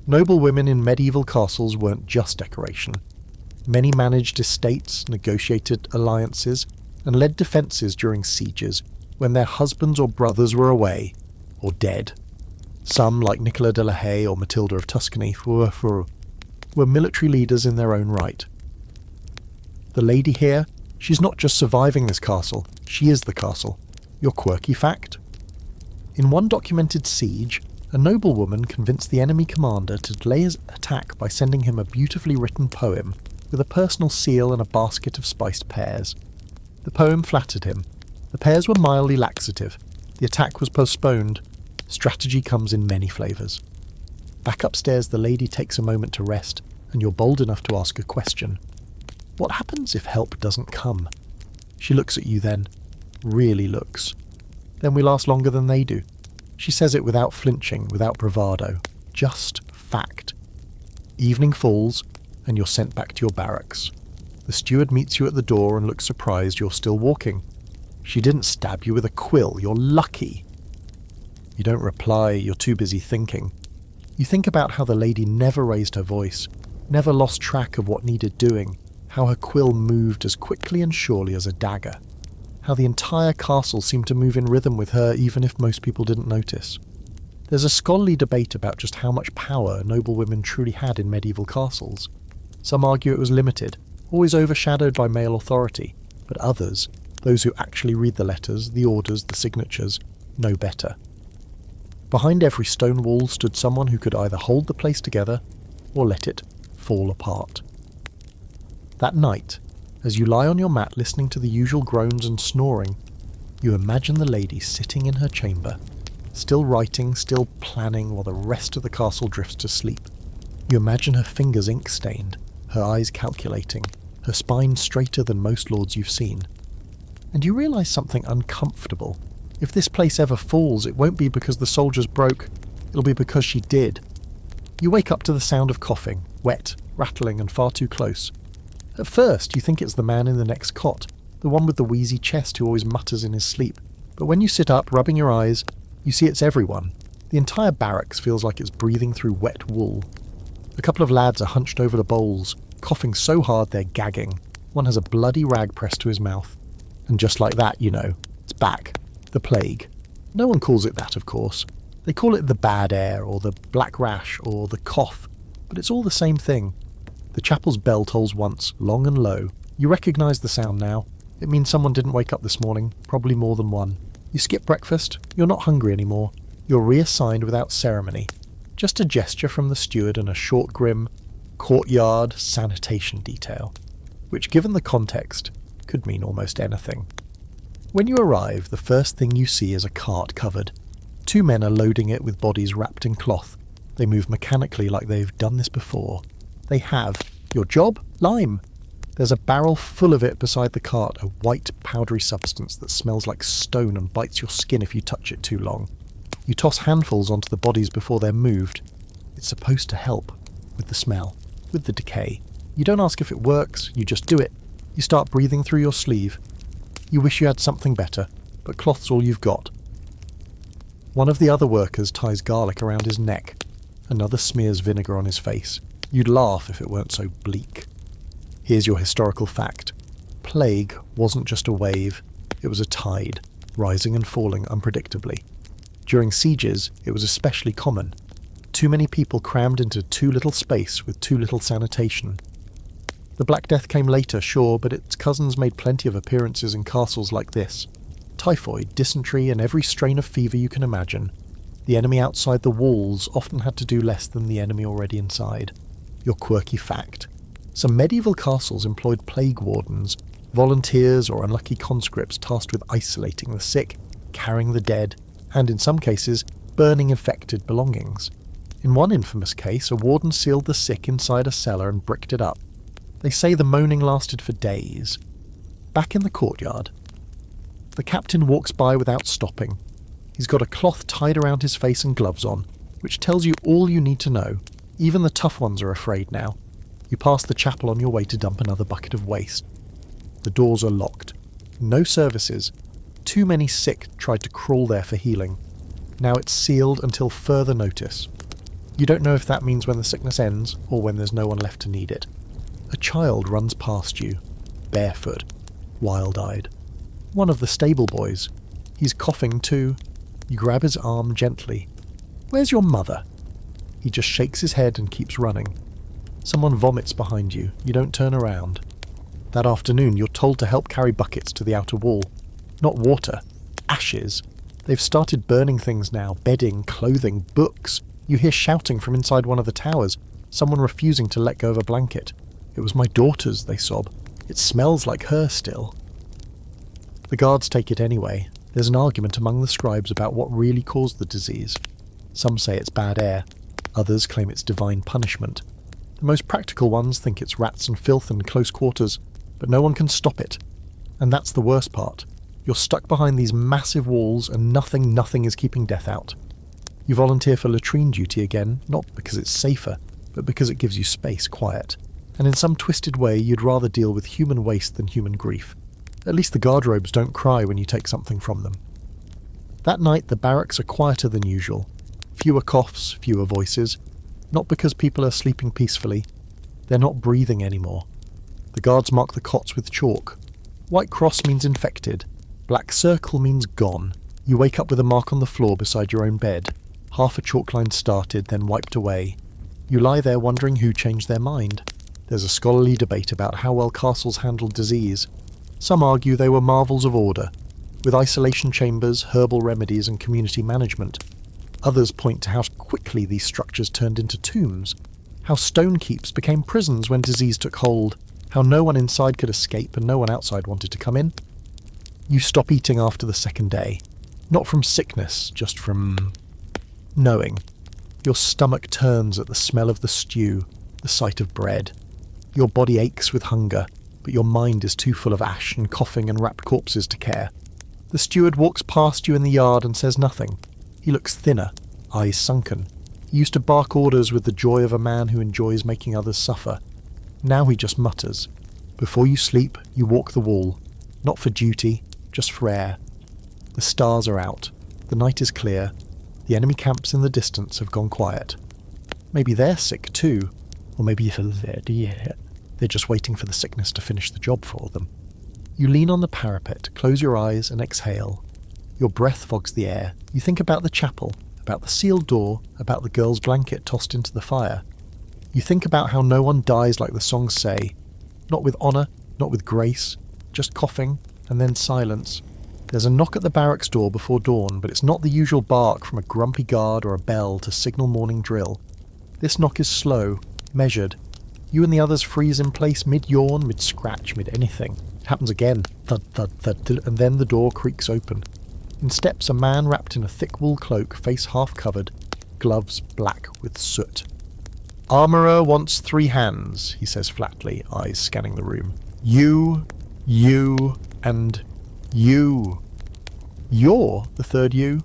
Noble women in medieval castles weren't just decoration. Many managed estates, negotiated alliances, and led defences during sieges, when their husbands or brothers were away, or dead. Some, like Nicola de la Haye or Matilda of Tuscany, were military leaders in their own right. The lady here, she's not just surviving this castle, she is the castle. Your quirky fact? In one documented siege, a noblewoman convinced the enemy commander to delay his attack by sending him a beautifully written poem with a personal seal and a basket of spiced pears. The poem flattered him. The pears were mildly laxative. The attack was postponed. Strategy comes in many flavours. Back upstairs, the lady takes a moment to rest, and you're bold enough to ask a question. What happens if help doesn't come? She looks at you then. Really looks. Then we last longer than they do. She says it without flinching, without bravado. Just fact. Evening falls, and you're sent back to your barracks. The steward meets you at the door and looks surprised you're still walking. She didn't stab you with a quill, you're lucky. You don't reply, you're too busy thinking. You think about how the lady never raised her voice, never lost track of what needed doing, how her quill moved as quickly and surely as a dagger, how the entire castle seemed to move in rhythm with her even if most people didn't notice. There's a scholarly debate about just how much power noblewomen truly had in medieval castles. Some argue it was limited, always overshadowed by male authority, but others, those who actually read the letters, the orders, the signatures, know better. Behind every stone wall stood someone who could either hold the place together or let it fall apart. That night, as you lie on your mat listening to the usual groans and snoring, you imagine the lady sitting in her chamber, still writing, still planning while the rest of the castle drifts to sleep. You imagine her fingers ink-stained, her eyes calculating, her spine straighter than most lords you've seen. And you realise something uncomfortable. If this place ever falls, it won't be because the soldiers broke, it'll be because she did. You wake up to the sound of coughing, wet, rattling and far too close. At first, you think it's the man in the next cot, the one with the wheezy chest who always mutters in his sleep. But when you sit up, rubbing your eyes, you see it's everyone. The entire barracks feels like it's breathing through wet wool. A couple of lads are hunched over the bowls, coughing so hard they're gagging. One has a bloody rag pressed to his mouth. And just like that, you know, it's back. The plague. No one calls it that, of course. They call it the bad air, or the black rash, or the cough. But it's all the same thing. The chapel's bell tolls once, long and low. You recognise the sound now. It means someone didn't wake up this morning, probably more than one. You skip breakfast. You're not hungry anymore. You're reassigned without ceremony. Just a gesture from the steward and a short, grim courtyard sanitation detail, which, given the context, could mean almost anything. When you arrive, the first thing you see is a cart covered. Two men are loading it with bodies wrapped in cloth. They move mechanically like they've done this before. They have. Your job? Lime. There's a barrel full of it beside the cart, a white, powdery substance that smells like stone and bites your skin if you touch it too long. You toss handfuls onto the bodies before they're moved. It's supposed to help. With the smell. With the decay. You don't ask if it works, you just do it. You start breathing through your sleeve. You wish you had something better, but cloth's all you've got. One of the other workers ties garlic around his neck. Another smears vinegar on his face. You'd laugh if it weren't so bleak. Here's your historical fact. Plague wasn't just a wave, it was a tide, rising and falling unpredictably. During sieges, it was especially common. Too many people crammed into too little space with too little sanitation. The Black Death came later, sure, but its cousins made plenty of appearances in castles like this. Typhoid, dysentery, and every strain of fever you can imagine. The enemy outside the walls often had to do less than the enemy already inside. Your quirky fact. Some medieval castles employed plague wardens, volunteers or unlucky conscripts tasked with isolating the sick, carrying the dead, and in some cases, burning infected belongings. In one infamous case, a warden sealed the sick inside a cellar and bricked it up. They say the moaning lasted for days. Back in the courtyard, the captain walks by without stopping. He's got a cloth tied around his face and gloves on, which tells you all you need to know. Even the tough ones are afraid now. You pass the chapel on your way to dump another bucket of waste. The doors are locked. No services. Too many sick tried to crawl there for healing. Now it's sealed until further notice. You don't know if that means when the sickness ends or when there's no one left to need it. A child runs past you, barefoot, wild-eyed. One of the stable boys. He's coughing too. You grab his arm gently. "Where's your mother?" He just shakes his head and keeps running. Someone vomits behind you. You don't turn around. That afternoon, you're told to help carry buckets to the outer wall. Not water. Ashes. They've started burning things now. Bedding, clothing, books. You hear shouting from inside one of the towers. Someone refusing to let go of a blanket. "It was my daughter's," they sob. "It smells like her still." The guards take it anyway. There's an argument among the scribes about what really caused the disease. Some say it's bad air. Others claim it's divine punishment. The most practical ones think it's rats and filth and close quarters, but no one can stop it. And that's the worst part. You're stuck behind these massive walls and nothing is keeping death out. You volunteer for latrine duty again, not because it's safer, but because it gives you space, quiet. And in some twisted way, you'd rather deal with human waste than human grief. At least the guardrobes don't cry when you take something from them. That night, the barracks are quieter than usual. Fewer coughs, fewer voices. Not because people are sleeping peacefully. They're not breathing anymore. The guards mark the cots with chalk. White cross means infected. Black circle means gone. You wake up with a mark on the floor beside your own bed. Half a chalk line started, then wiped away. You lie there wondering who changed their mind. There's a scholarly debate about how well castles handled disease. Some argue they were marvels of order, with isolation chambers, herbal remedies and community management. Others point to how quickly these structures turned into tombs, how stone keeps became prisons when disease took hold, how no one inside could escape and no one outside wanted to come in. You stop eating after the second day, not from sickness, just from knowing. Your stomach turns at the smell of the stew, the sight of bread. Your body aches with hunger, but your mind is too full of ash and coughing and wrapped corpses to care. The steward walks past you in the yard and says nothing. He looks thinner, eyes sunken. He used to bark orders with the joy of a man who enjoys making others suffer. Now he just mutters. Before you sleep, you walk the wall. Not for duty, just for air. The stars are out. The night is clear. The enemy camps in the distance have gone quiet. Maybe they're sick too. Or maybe they're just waiting for the sickness to finish the job for them. You lean on the parapet, close your eyes and exhale. Your breath fogs the air. You think about the chapel, about the sealed door, about the girl's blanket tossed into the fire. You think about how no one dies like the songs say. Not with honour, not with grace, just coughing, and then silence. There's a knock at the barracks door before dawn, but it's not the usual bark from a grumpy guard or a bell to signal morning drill. This knock is slow, measured. You and the others freeze in place mid-yawn, mid-scratch, mid-anything. It happens again, thud, thud, thud, and then the door creaks open. In steps a man wrapped in a thick wool cloak, face half covered, gloves black with soot. "Armourer wants 3 hands," he says flatly, eyes scanning the room. You, and you. You're the third you.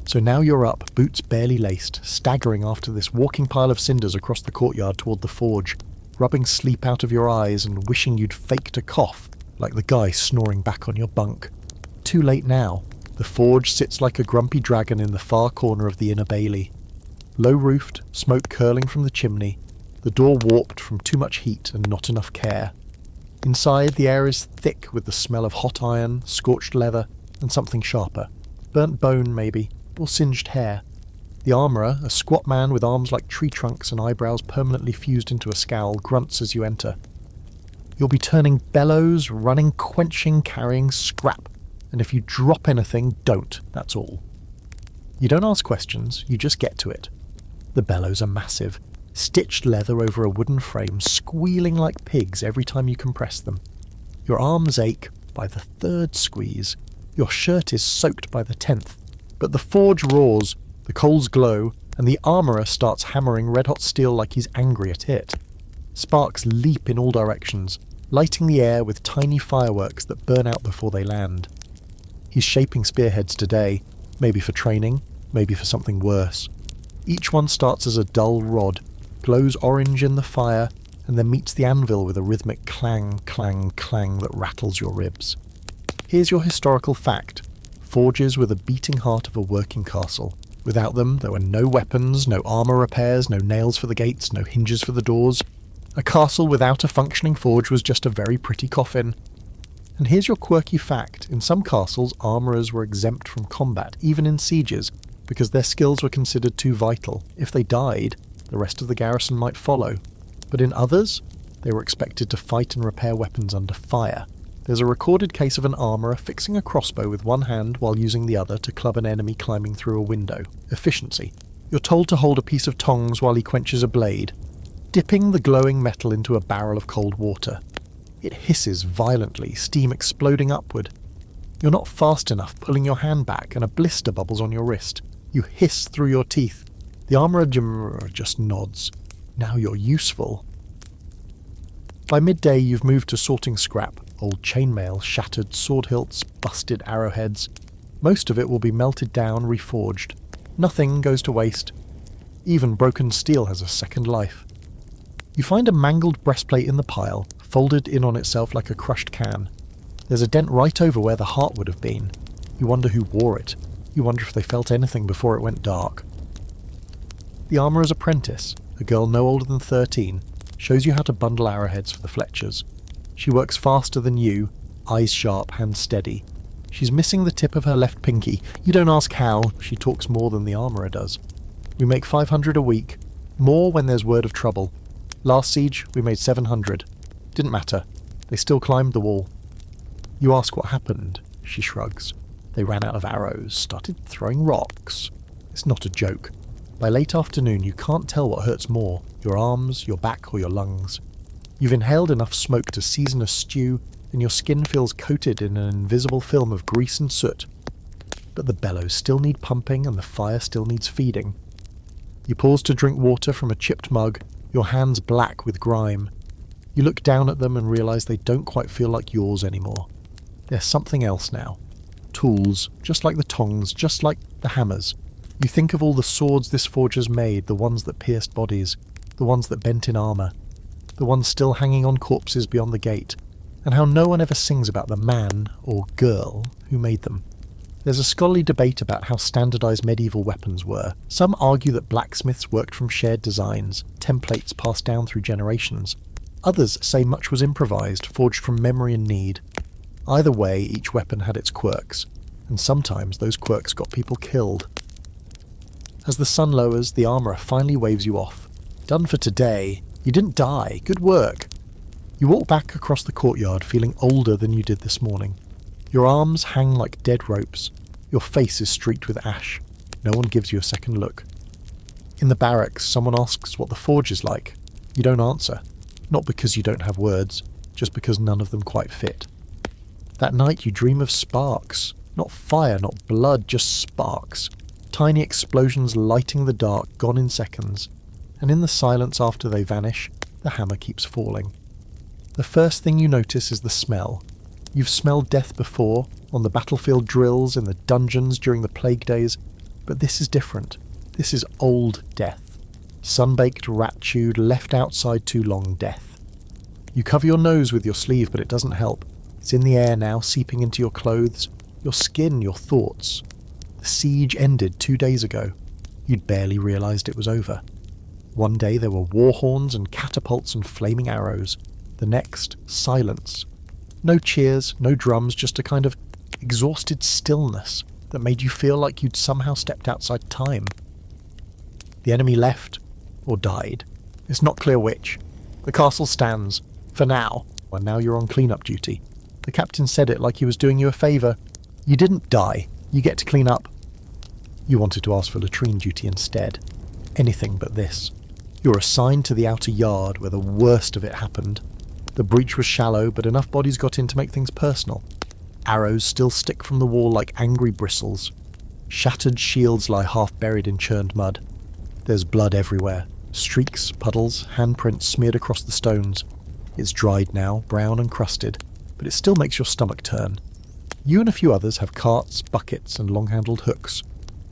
So now you're up, boots barely laced, staggering after this walking pile of cinders across the courtyard toward the forge, rubbing sleep out of your eyes and wishing you'd faked a cough, like the guy snoring back on your bunk. Too late now. The forge sits like a grumpy dragon in the far corner of the inner bailey. Low-roofed, smoke curling from the chimney, the door warped from too much heat and not enough care. Inside, the air is thick with the smell of hot iron, scorched leather, and something sharper. Burnt bone, maybe, or singed hair. The armourer, a squat man with arms like tree trunks and eyebrows permanently fused into a scowl, grunts as you enter. You'll be turning bellows, running, quenching, carrying scrap. And if you drop anything, don't, that's all. You don't ask questions, you just get to it. The bellows are massive, stitched leather over a wooden frame, squealing like pigs every time you compress them. Your arms ache by the 3rd squeeze. Your shirt is soaked by the 10th. But the forge roars, the coals glow, and the armourer starts hammering red-hot steel like he's angry at it. Sparks leap in all directions, lighting the air with tiny fireworks that burn out before they land. He's shaping spearheads today, maybe for training, maybe for something worse. Each one starts as a dull rod, glows orange in the fire, and then meets the anvil with a rhythmic clang, clang, clang that rattles your ribs. Here's your historical fact. Forges were the beating heart of a working castle. Without them, there were no weapons, no armour repairs, no nails for the gates, no hinges for the doors. A castle without a functioning forge was just a very pretty coffin. And here's your quirky fact. In some castles, armourers were exempt from combat, even in sieges, because their skills were considered too vital. If they died, the rest of the garrison might follow. But in others, they were expected to fight and repair weapons under fire. There's a recorded case of an armourer fixing a crossbow with one hand while using the other to club an enemy climbing through a window. Efficiency. You're told to hold a piece of tongs while he quenches a blade, dipping the glowing metal into a barrel of cold water. It hisses violently, steam exploding upward. You're not fast enough, pulling your hand back, and a blister bubbles on your wrist. You hiss through your teeth. The armourer just nods. Now you're useful. By midday, you've moved to sorting scrap. Old chainmail, shattered sword hilts, busted arrowheads. Most of it will be melted down, reforged. Nothing goes to waste. Even broken steel has a second life. You find a mangled breastplate in the pile, folded in on itself like a crushed can. There's a dent right over where the heart would have been. You wonder who wore it. You wonder if they felt anything before it went dark. The armourer's apprentice, a girl no older than 13, shows you how to bundle arrowheads for the Fletchers. She works faster than you, eyes sharp, hands steady. She's missing the tip of her left pinky. You don't ask how, she talks more than the armourer does. We make 500 a week, more when there's word of trouble. Last siege, we made 700. Didn't matter. They still climbed the wall. You ask what happened. She shrugs. They ran out of arrows, started throwing rocks. It's not a joke. By late afternoon, you can't tell what hurts more, your arms, your back, or your lungs. You've inhaled enough smoke to season a stew, and your skin feels coated in an invisible film of grease and soot. But the bellows still need pumping, and the fire still needs feeding. You pause to drink water from a chipped mug, your hands black with grime. You look down at them and realise they don't quite feel like yours anymore. They're something else now. Tools, just like the tongs, just like the hammers. You think of all the swords this forger's made, the ones that pierced bodies, the ones that bent in armour, the ones still hanging on corpses beyond the gate, and how no one ever sings about the man, or girl, who made them. There's a scholarly debate about how standardised medieval weapons were. Some argue that blacksmiths worked from shared designs, templates passed down through generations. Others say much was improvised, forged from memory and need. Either way, each weapon had its quirks, and sometimes those quirks got people killed. As the sun lowers, the armourer finally waves you off. Done for today. You didn't die. Good work. You walk back across the courtyard feeling older than you did this morning. Your arms hang like dead ropes. Your face is streaked with ash. No one gives you a second look. In the barracks, someone asks what the forge is like. You don't answer. Not because you don't have words, just because none of them quite fit. That night you dream of sparks. Not fire, not blood, just sparks. Tiny explosions lighting the dark, gone in seconds. And in the silence after they vanish, the hammer keeps falling. The first thing you notice is the smell. You've smelled death before, on the battlefield drills, in the dungeons during the plague days, but this is different. This is old death. Sun-baked, rat-chewed, left outside too long death. You cover your nose with your sleeve, but it doesn't help. It's in the air now, seeping into your clothes, your skin, your thoughts. The siege ended 2 days ago. You'd barely realised it was over. One day there were war horns and catapults and flaming arrows. The next, silence. No cheers, no drums, just a kind of exhausted stillness that made you feel like you'd somehow stepped outside time. The enemy left, or died. It's not clear which. The castle stands, for now, and now you're on clean-up duty. The captain said it like he was doing you a favour. You didn't die. You get to clean up. You wanted to ask for latrine duty instead. Anything but this. You're assigned to the outer yard where the worst of it happened. The breach was shallow, but enough bodies got in to make things personal. Arrows still stick from the wall like angry bristles. Shattered shields lie half buried in churned mud. There's blood everywhere. Streaks, puddles, handprints smeared across the stones. It's dried now, brown and crusted, but it still makes your stomach turn. You and a few others have carts, buckets, and long-handled hooks.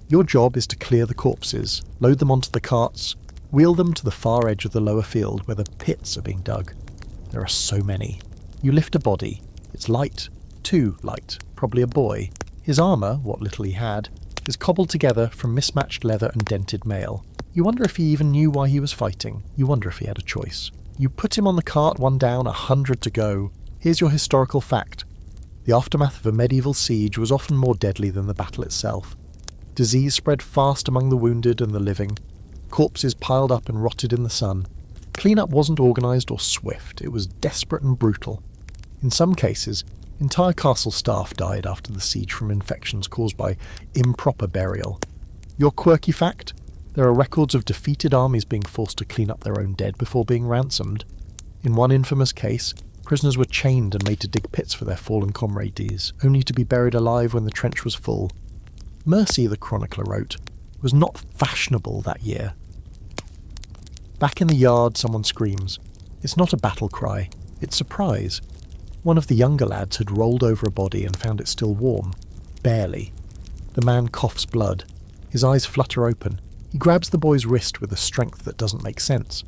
Your job is to clear the corpses, load them onto the carts, wheel them to the far edge of the lower field where the pits are being dug. There are so many. You lift a body. It's light. Too light. Probably a boy. His armour, what little he had, is cobbled together from mismatched leather and dented mail. You wonder if he even knew why he was fighting. You wonder if he had a choice. You put him on the cart, one down, 100 to go. Here's your historical fact. The aftermath of a medieval siege was often more deadly than the battle itself. Disease spread fast among the wounded and the living. Corpses piled up and rotted in the sun. Cleanup wasn't organised or swift, it was desperate and brutal. In some cases, entire castle staff died after the siege from infections caused by improper burial. Your quirky fact? There are records of defeated armies being forced to clean up their own dead before being ransomed. In one infamous case, prisoners were chained and made to dig pits for their fallen comrades, only to be buried alive when the trench was full. Mercy, the chronicler wrote, was not fashionable that year. Back in the yard, someone screams. It's not a battle cry, it's surprise. One of the younger lads had rolled over a body and found it still warm. Barely. The man coughs blood. His eyes flutter open. He grabs the boy's wrist with a strength that doesn't make sense.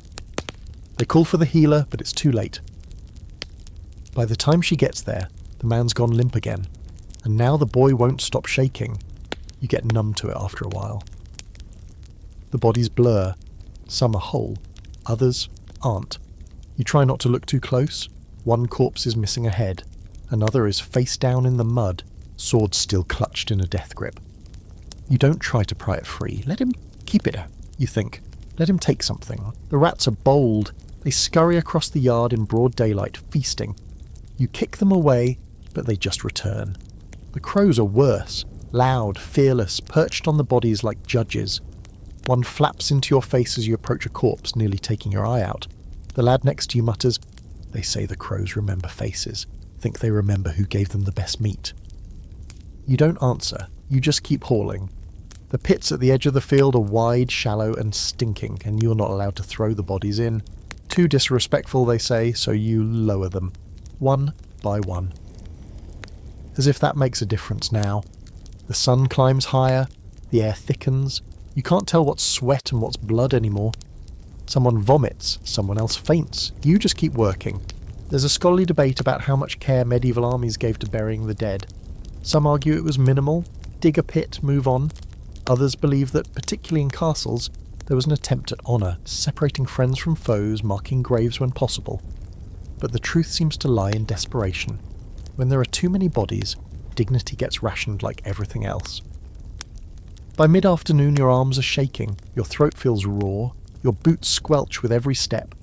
They call for the healer, but it's too late. By the time she gets there, the man's gone limp again, and now the boy won't stop shaking. You get numb to it after a while. The bodies blur. Some are whole, others aren't. You try not to look too close. One corpse is missing a head, another is face down in the mud, sword still clutched in a death grip. You don't try to pry it free. Let him keep it, you think. Let him take something. The rats are bold. They scurry across the yard in broad daylight, feasting. You kick them away, but they just return. The crows are worse, loud, fearless, perched on the bodies like judges. One flaps into your face as you approach a corpse, nearly taking your eye out. The lad next to you mutters, "They say the crows remember faces. Think they remember who gave them the best meat." You don't answer. You just keep hauling. The pits at the edge of the field are wide, shallow, and stinking, and you're not allowed to throw the bodies in. Too disrespectful, they say, so you lower them, one by one. As if that makes a difference now. The sun climbs higher, the air thickens. You can't tell what's sweat and what's blood anymore. Someone vomits, someone else faints. You just keep working. There's a scholarly debate about how much care medieval armies gave to burying the dead. Some argue it was minimal, dig a pit, move on. Others believe that, particularly in castles, there was an attempt at honour, separating friends from foes, marking graves when possible. But the truth seems to lie in desperation. When there are too many bodies, dignity gets rationed like everything else. By mid-afternoon your arms are shaking, your throat feels raw, your boots squelch with every step.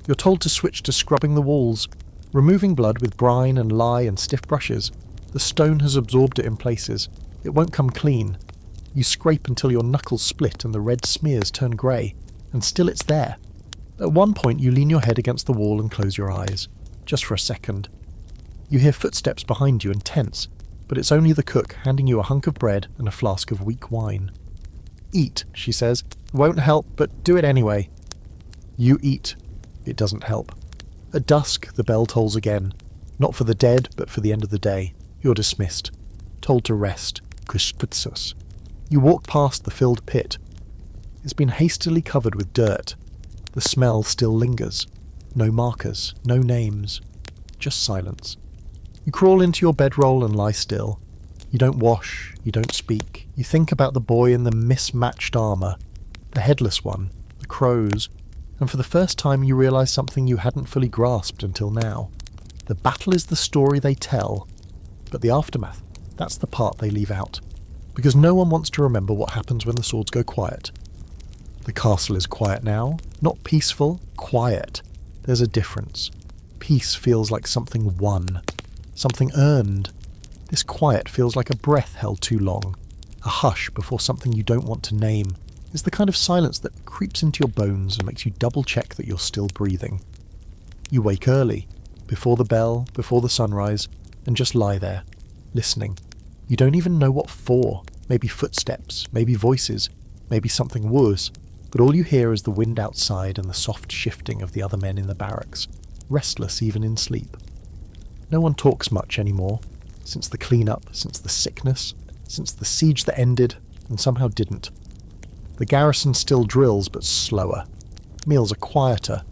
You're told to switch to scrubbing the walls, removing blood with brine and lye and stiff brushes. The stone has absorbed it in places. It won't come clean. You scrape until your knuckles split and the red smears turn grey, and still it's there. At one point you lean your head against the wall and close your eyes, just for a second. You hear footsteps behind you and tense, but it's only the cook handing you a hunk of bread and a flask of weak wine. "Eat," she says. "It won't help, but do it anyway." You eat. It doesn't help. At dusk, the bell tolls again. Not for the dead, but for the end of the day. You're dismissed. Told to rest. Kusputsus. You walk past the filled pit. It's been hastily covered with dirt. The smell still lingers. No markers, no names. Just silence. You crawl into your bedroll and lie still. You don't wash, you don't speak. You think about the boy in the mismatched armour, the headless one, the crows, and for the first time you realise something you hadn't fully grasped until now. The battle is the story they tell, but the aftermath, that's the part they leave out. Because no one wants to remember what happens when the swords go quiet. The castle is quiet now, not peaceful, quiet. There's a difference. Peace feels like something won, something earned. This quiet feels like a breath held too long, a hush before something you don't want to name. It's the kind of silence that creeps into your bones and makes you double-check that you're still breathing. You wake early, before the bell, before the sunrise, and just lie there, listening. You don't even know what for. Maybe footsteps, maybe voices, maybe something worse, but all you hear is the wind outside and the soft shifting of the other men in the barracks, restless even in sleep. No one talks much anymore, since the clean-up, since the sickness, since the siege that ended, and somehow didn't. The garrison still drills, but slower. Meals are quieter.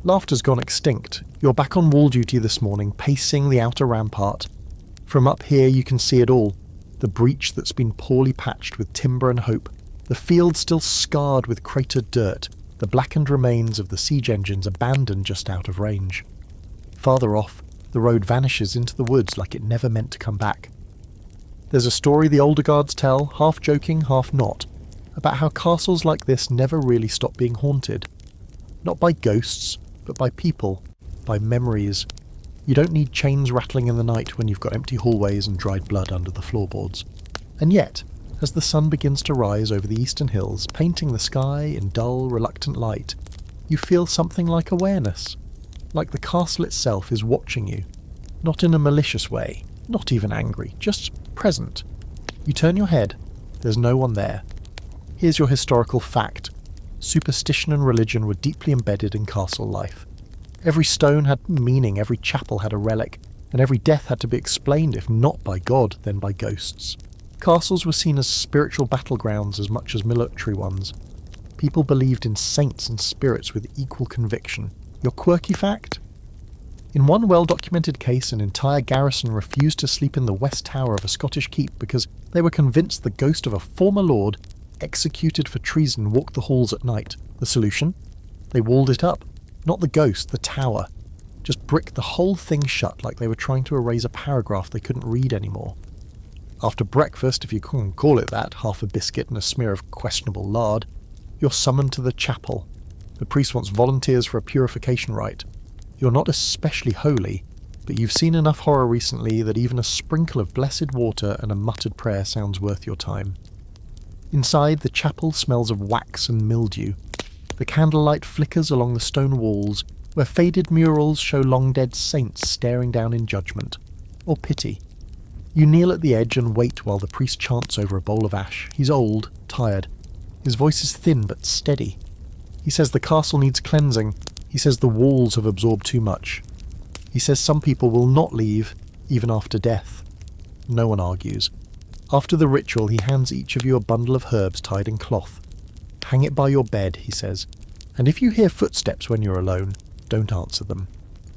Laughter's gone extinct. You're back on wall duty this morning, pacing the outer rampart. From up here you can see it all. The breach that's been poorly patched with timber and hope. The field still scarred with cratered dirt. The blackened remains of the siege engines abandoned just out of range. Farther off, The road vanishes into the woods like it never meant to come back. There's a story the older guards tell, half joking, half not, about how castles like this never really stop being haunted. Not by ghosts, but by people, by memories. You don't need chains rattling in the night when you've got empty hallways and dried blood under the floorboards. And yet, as the sun begins to rise over the eastern hills, painting the sky in dull, reluctant light, you feel something like awareness. Like the castle itself is watching you. Not in a malicious way, not even angry, just present. You turn your head, there's no one there. Here's your historical fact. Superstition and religion were deeply embedded in castle life. Every stone had meaning, every chapel had a relic, and every death had to be explained, if not by God, then by ghosts. Castles were seen as spiritual battlegrounds as much as military ones. People believed in saints and spirits with equal conviction. Your quirky fact? In one well-documented case, an entire garrison refused to sleep in the west tower of a Scottish keep because they were convinced the ghost of a former lord, executed for treason, walked the halls at night. The solution? They walled it up. Not the ghost, the tower. Just bricked the whole thing shut like they were trying to erase a paragraph they couldn't read anymore. After breakfast, if you can call it that, half a biscuit and a smear of questionable lard, you're summoned to the chapel. The priest wants volunteers for a purification rite. You're not especially holy, but you've seen enough horror recently that even a sprinkle of blessed water and a muttered prayer sounds worth your time. Inside, the chapel smells of wax and mildew. The candlelight flickers along the stone walls, where faded murals show long-dead saints staring down in judgment, or pity. You kneel at the edge and wait while the priest chants over a bowl of ash. He's old, tired. His voice is thin but steady. He says the castle needs cleansing. He says the walls have absorbed too much. He says some people will not leave, even after death. No one argues. After the ritual, he hands each of you a bundle of herbs tied in cloth. Hang it by your bed, he says. And if you hear footsteps when you're alone, don't answer them.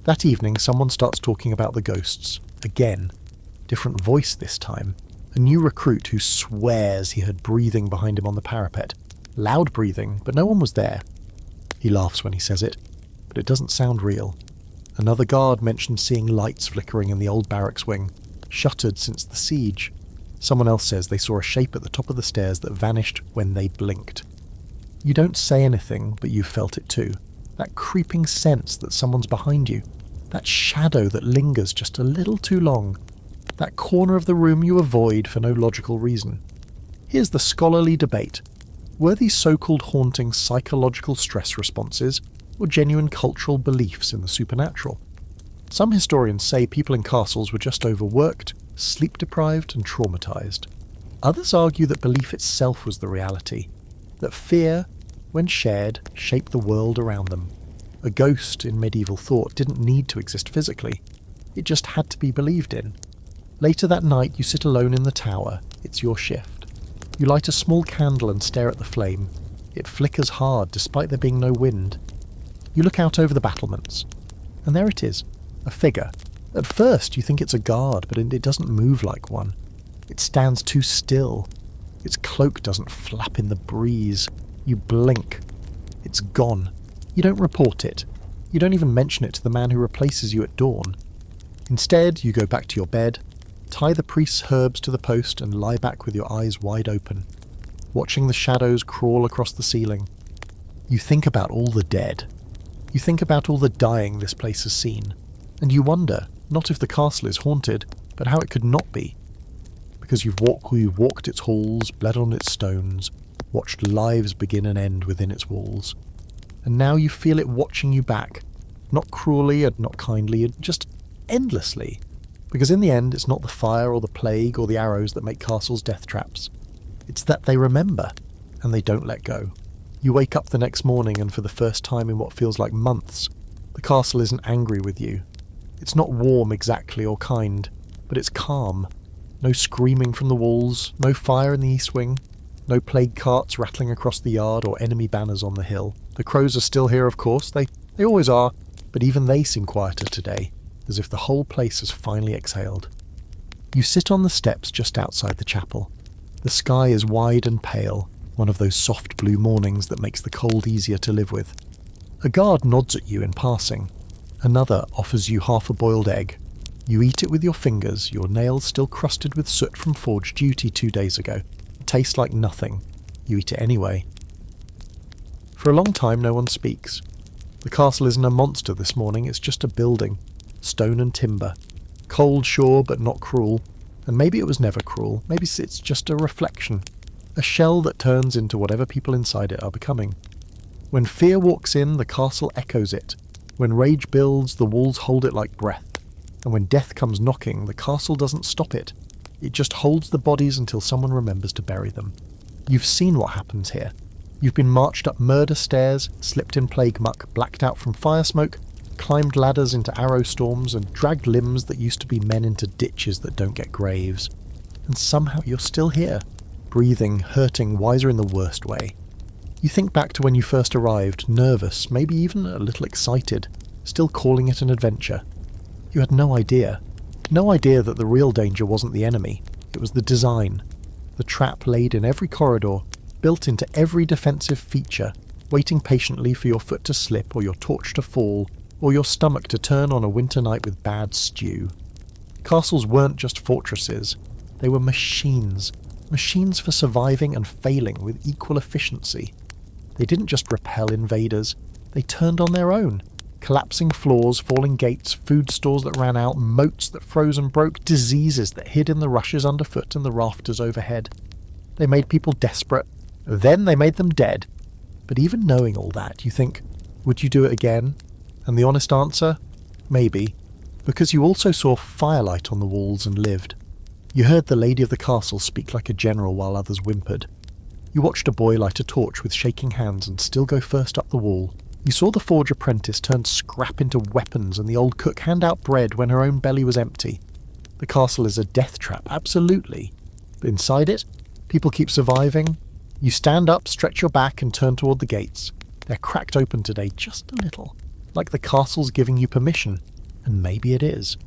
That evening, someone starts talking about the ghosts. Again. Different voice this time. A new recruit who swears he heard breathing behind him on the parapet. Loud breathing, but no one was there. He laughs when he says it, but it doesn't sound real. Another guard mentioned seeing lights flickering in the old barracks wing, shuttered since the siege. Someone else says they saw a shape at the top of the stairs that vanished when they blinked. You don't say anything, but you've felt it too. That creeping sense that someone's behind you. That shadow that lingers just a little too long. That corner of the room you avoid for no logical reason. Here's the scholarly debate. Were these so-called hauntings psychological stress responses, or genuine cultural beliefs in the supernatural? Some historians say people in castles were just overworked, sleep-deprived and traumatized. Others argue that belief itself was the reality, that fear, when shared, shaped the world around them. A ghost, in medieval thought, didn't need to exist physically. It just had to be believed in. Later that night, you sit alone in the tower. It's your shift. You light a small candle and stare at the flame. It flickers hard, despite there being no wind. You look out over the battlements, and there it is, a figure. At first, you think it's a guard, but it doesn't move like one. It stands too still. Its cloak doesn't flap in the breeze. You blink. It's gone. You don't report it. You don't even mention it to the man who replaces you at dawn. Instead, you go back to your bed, tie the priest's herbs to the post and lie back with your eyes wide open, watching the shadows crawl across the ceiling. You think about all the dead. You think about all the dying this place has seen, and you wonder, not if the castle is haunted, but how it could not be. Because you've walked its halls, bled on its stones, watched lives begin and end within its walls. And now you feel it watching you back, not cruelly and not kindly, just endlessly. Because in the end, it's not the fire or the plague or the arrows that make castles death traps. It's that they remember, and they don't let go. You wake up the next morning, and for the first time in what feels like months, the castle isn't angry with you. It's not warm exactly or kind, but it's calm. No screaming from the walls, no fire in the east wing, no plague carts rattling across the yard or enemy banners on the hill. The crows are still here, of course, they always are, but even they seem quieter today, as if the whole place has finally exhaled. You sit on the steps just outside the chapel. The sky is wide and pale, one of those soft blue mornings that makes the cold easier to live with. A guard nods at you in passing, Another offers you half a boiled egg. You eat it with your fingers, your nails still crusted with soot from forge duty 2 days ago. It tastes like nothing. You eat it anyway. For a long time no one speaks. The castle isn't a monster this morning, it's just a building. Stone and timber. Cold, sure, but not cruel. And maybe it was never cruel. Maybe it's just a reflection. A shell that turns into whatever people inside it are becoming. When fear walks in, the castle echoes it. When rage builds, the walls hold it like breath. And when death comes knocking, the castle doesn't stop it. It just holds the bodies until someone remembers to bury them. You've seen what happens here. You've been marched up murder stairs, slipped in plague muck, blacked out from fire smoke, climbed ladders into arrow storms, and dragged limbs that used to be men into ditches that don't get graves. And somehow you're still here, breathing, hurting, wiser in the worst way. You think back to when you first arrived, nervous, maybe even a little excited, still calling it an adventure. You had no idea. No idea that the real danger wasn't the enemy, it was the design. The trap laid in every corridor, built into every defensive feature, waiting patiently for your foot to slip or your torch to fall, or your stomach to turn on a winter night with bad stew. Castles weren't just fortresses, they were machines. Machines for surviving and failing with equal efficiency. They didn't just repel invaders, they turned on their own. Collapsing floors, falling gates, food stores that ran out, moats that froze and broke, diseases that hid in the rushes underfoot and the rafters overhead. They made people desperate, then they made them dead. But even knowing all that, you think, would you do it again? And the honest answer? Maybe. Because you also saw firelight on the walls and lived. You heard the lady of the castle speak like a general while others whimpered. You watched a boy light a torch with shaking hands and still go first up the wall. You saw the forge apprentice turn scrap into weapons and the old cook hand out bread when her own belly was empty. The castle is a death trap, absolutely. But inside it, people keep surviving. You stand up, stretch your back and turn toward the gates. They're cracked open today just a little. Like the castle's giving you permission. And maybe it is.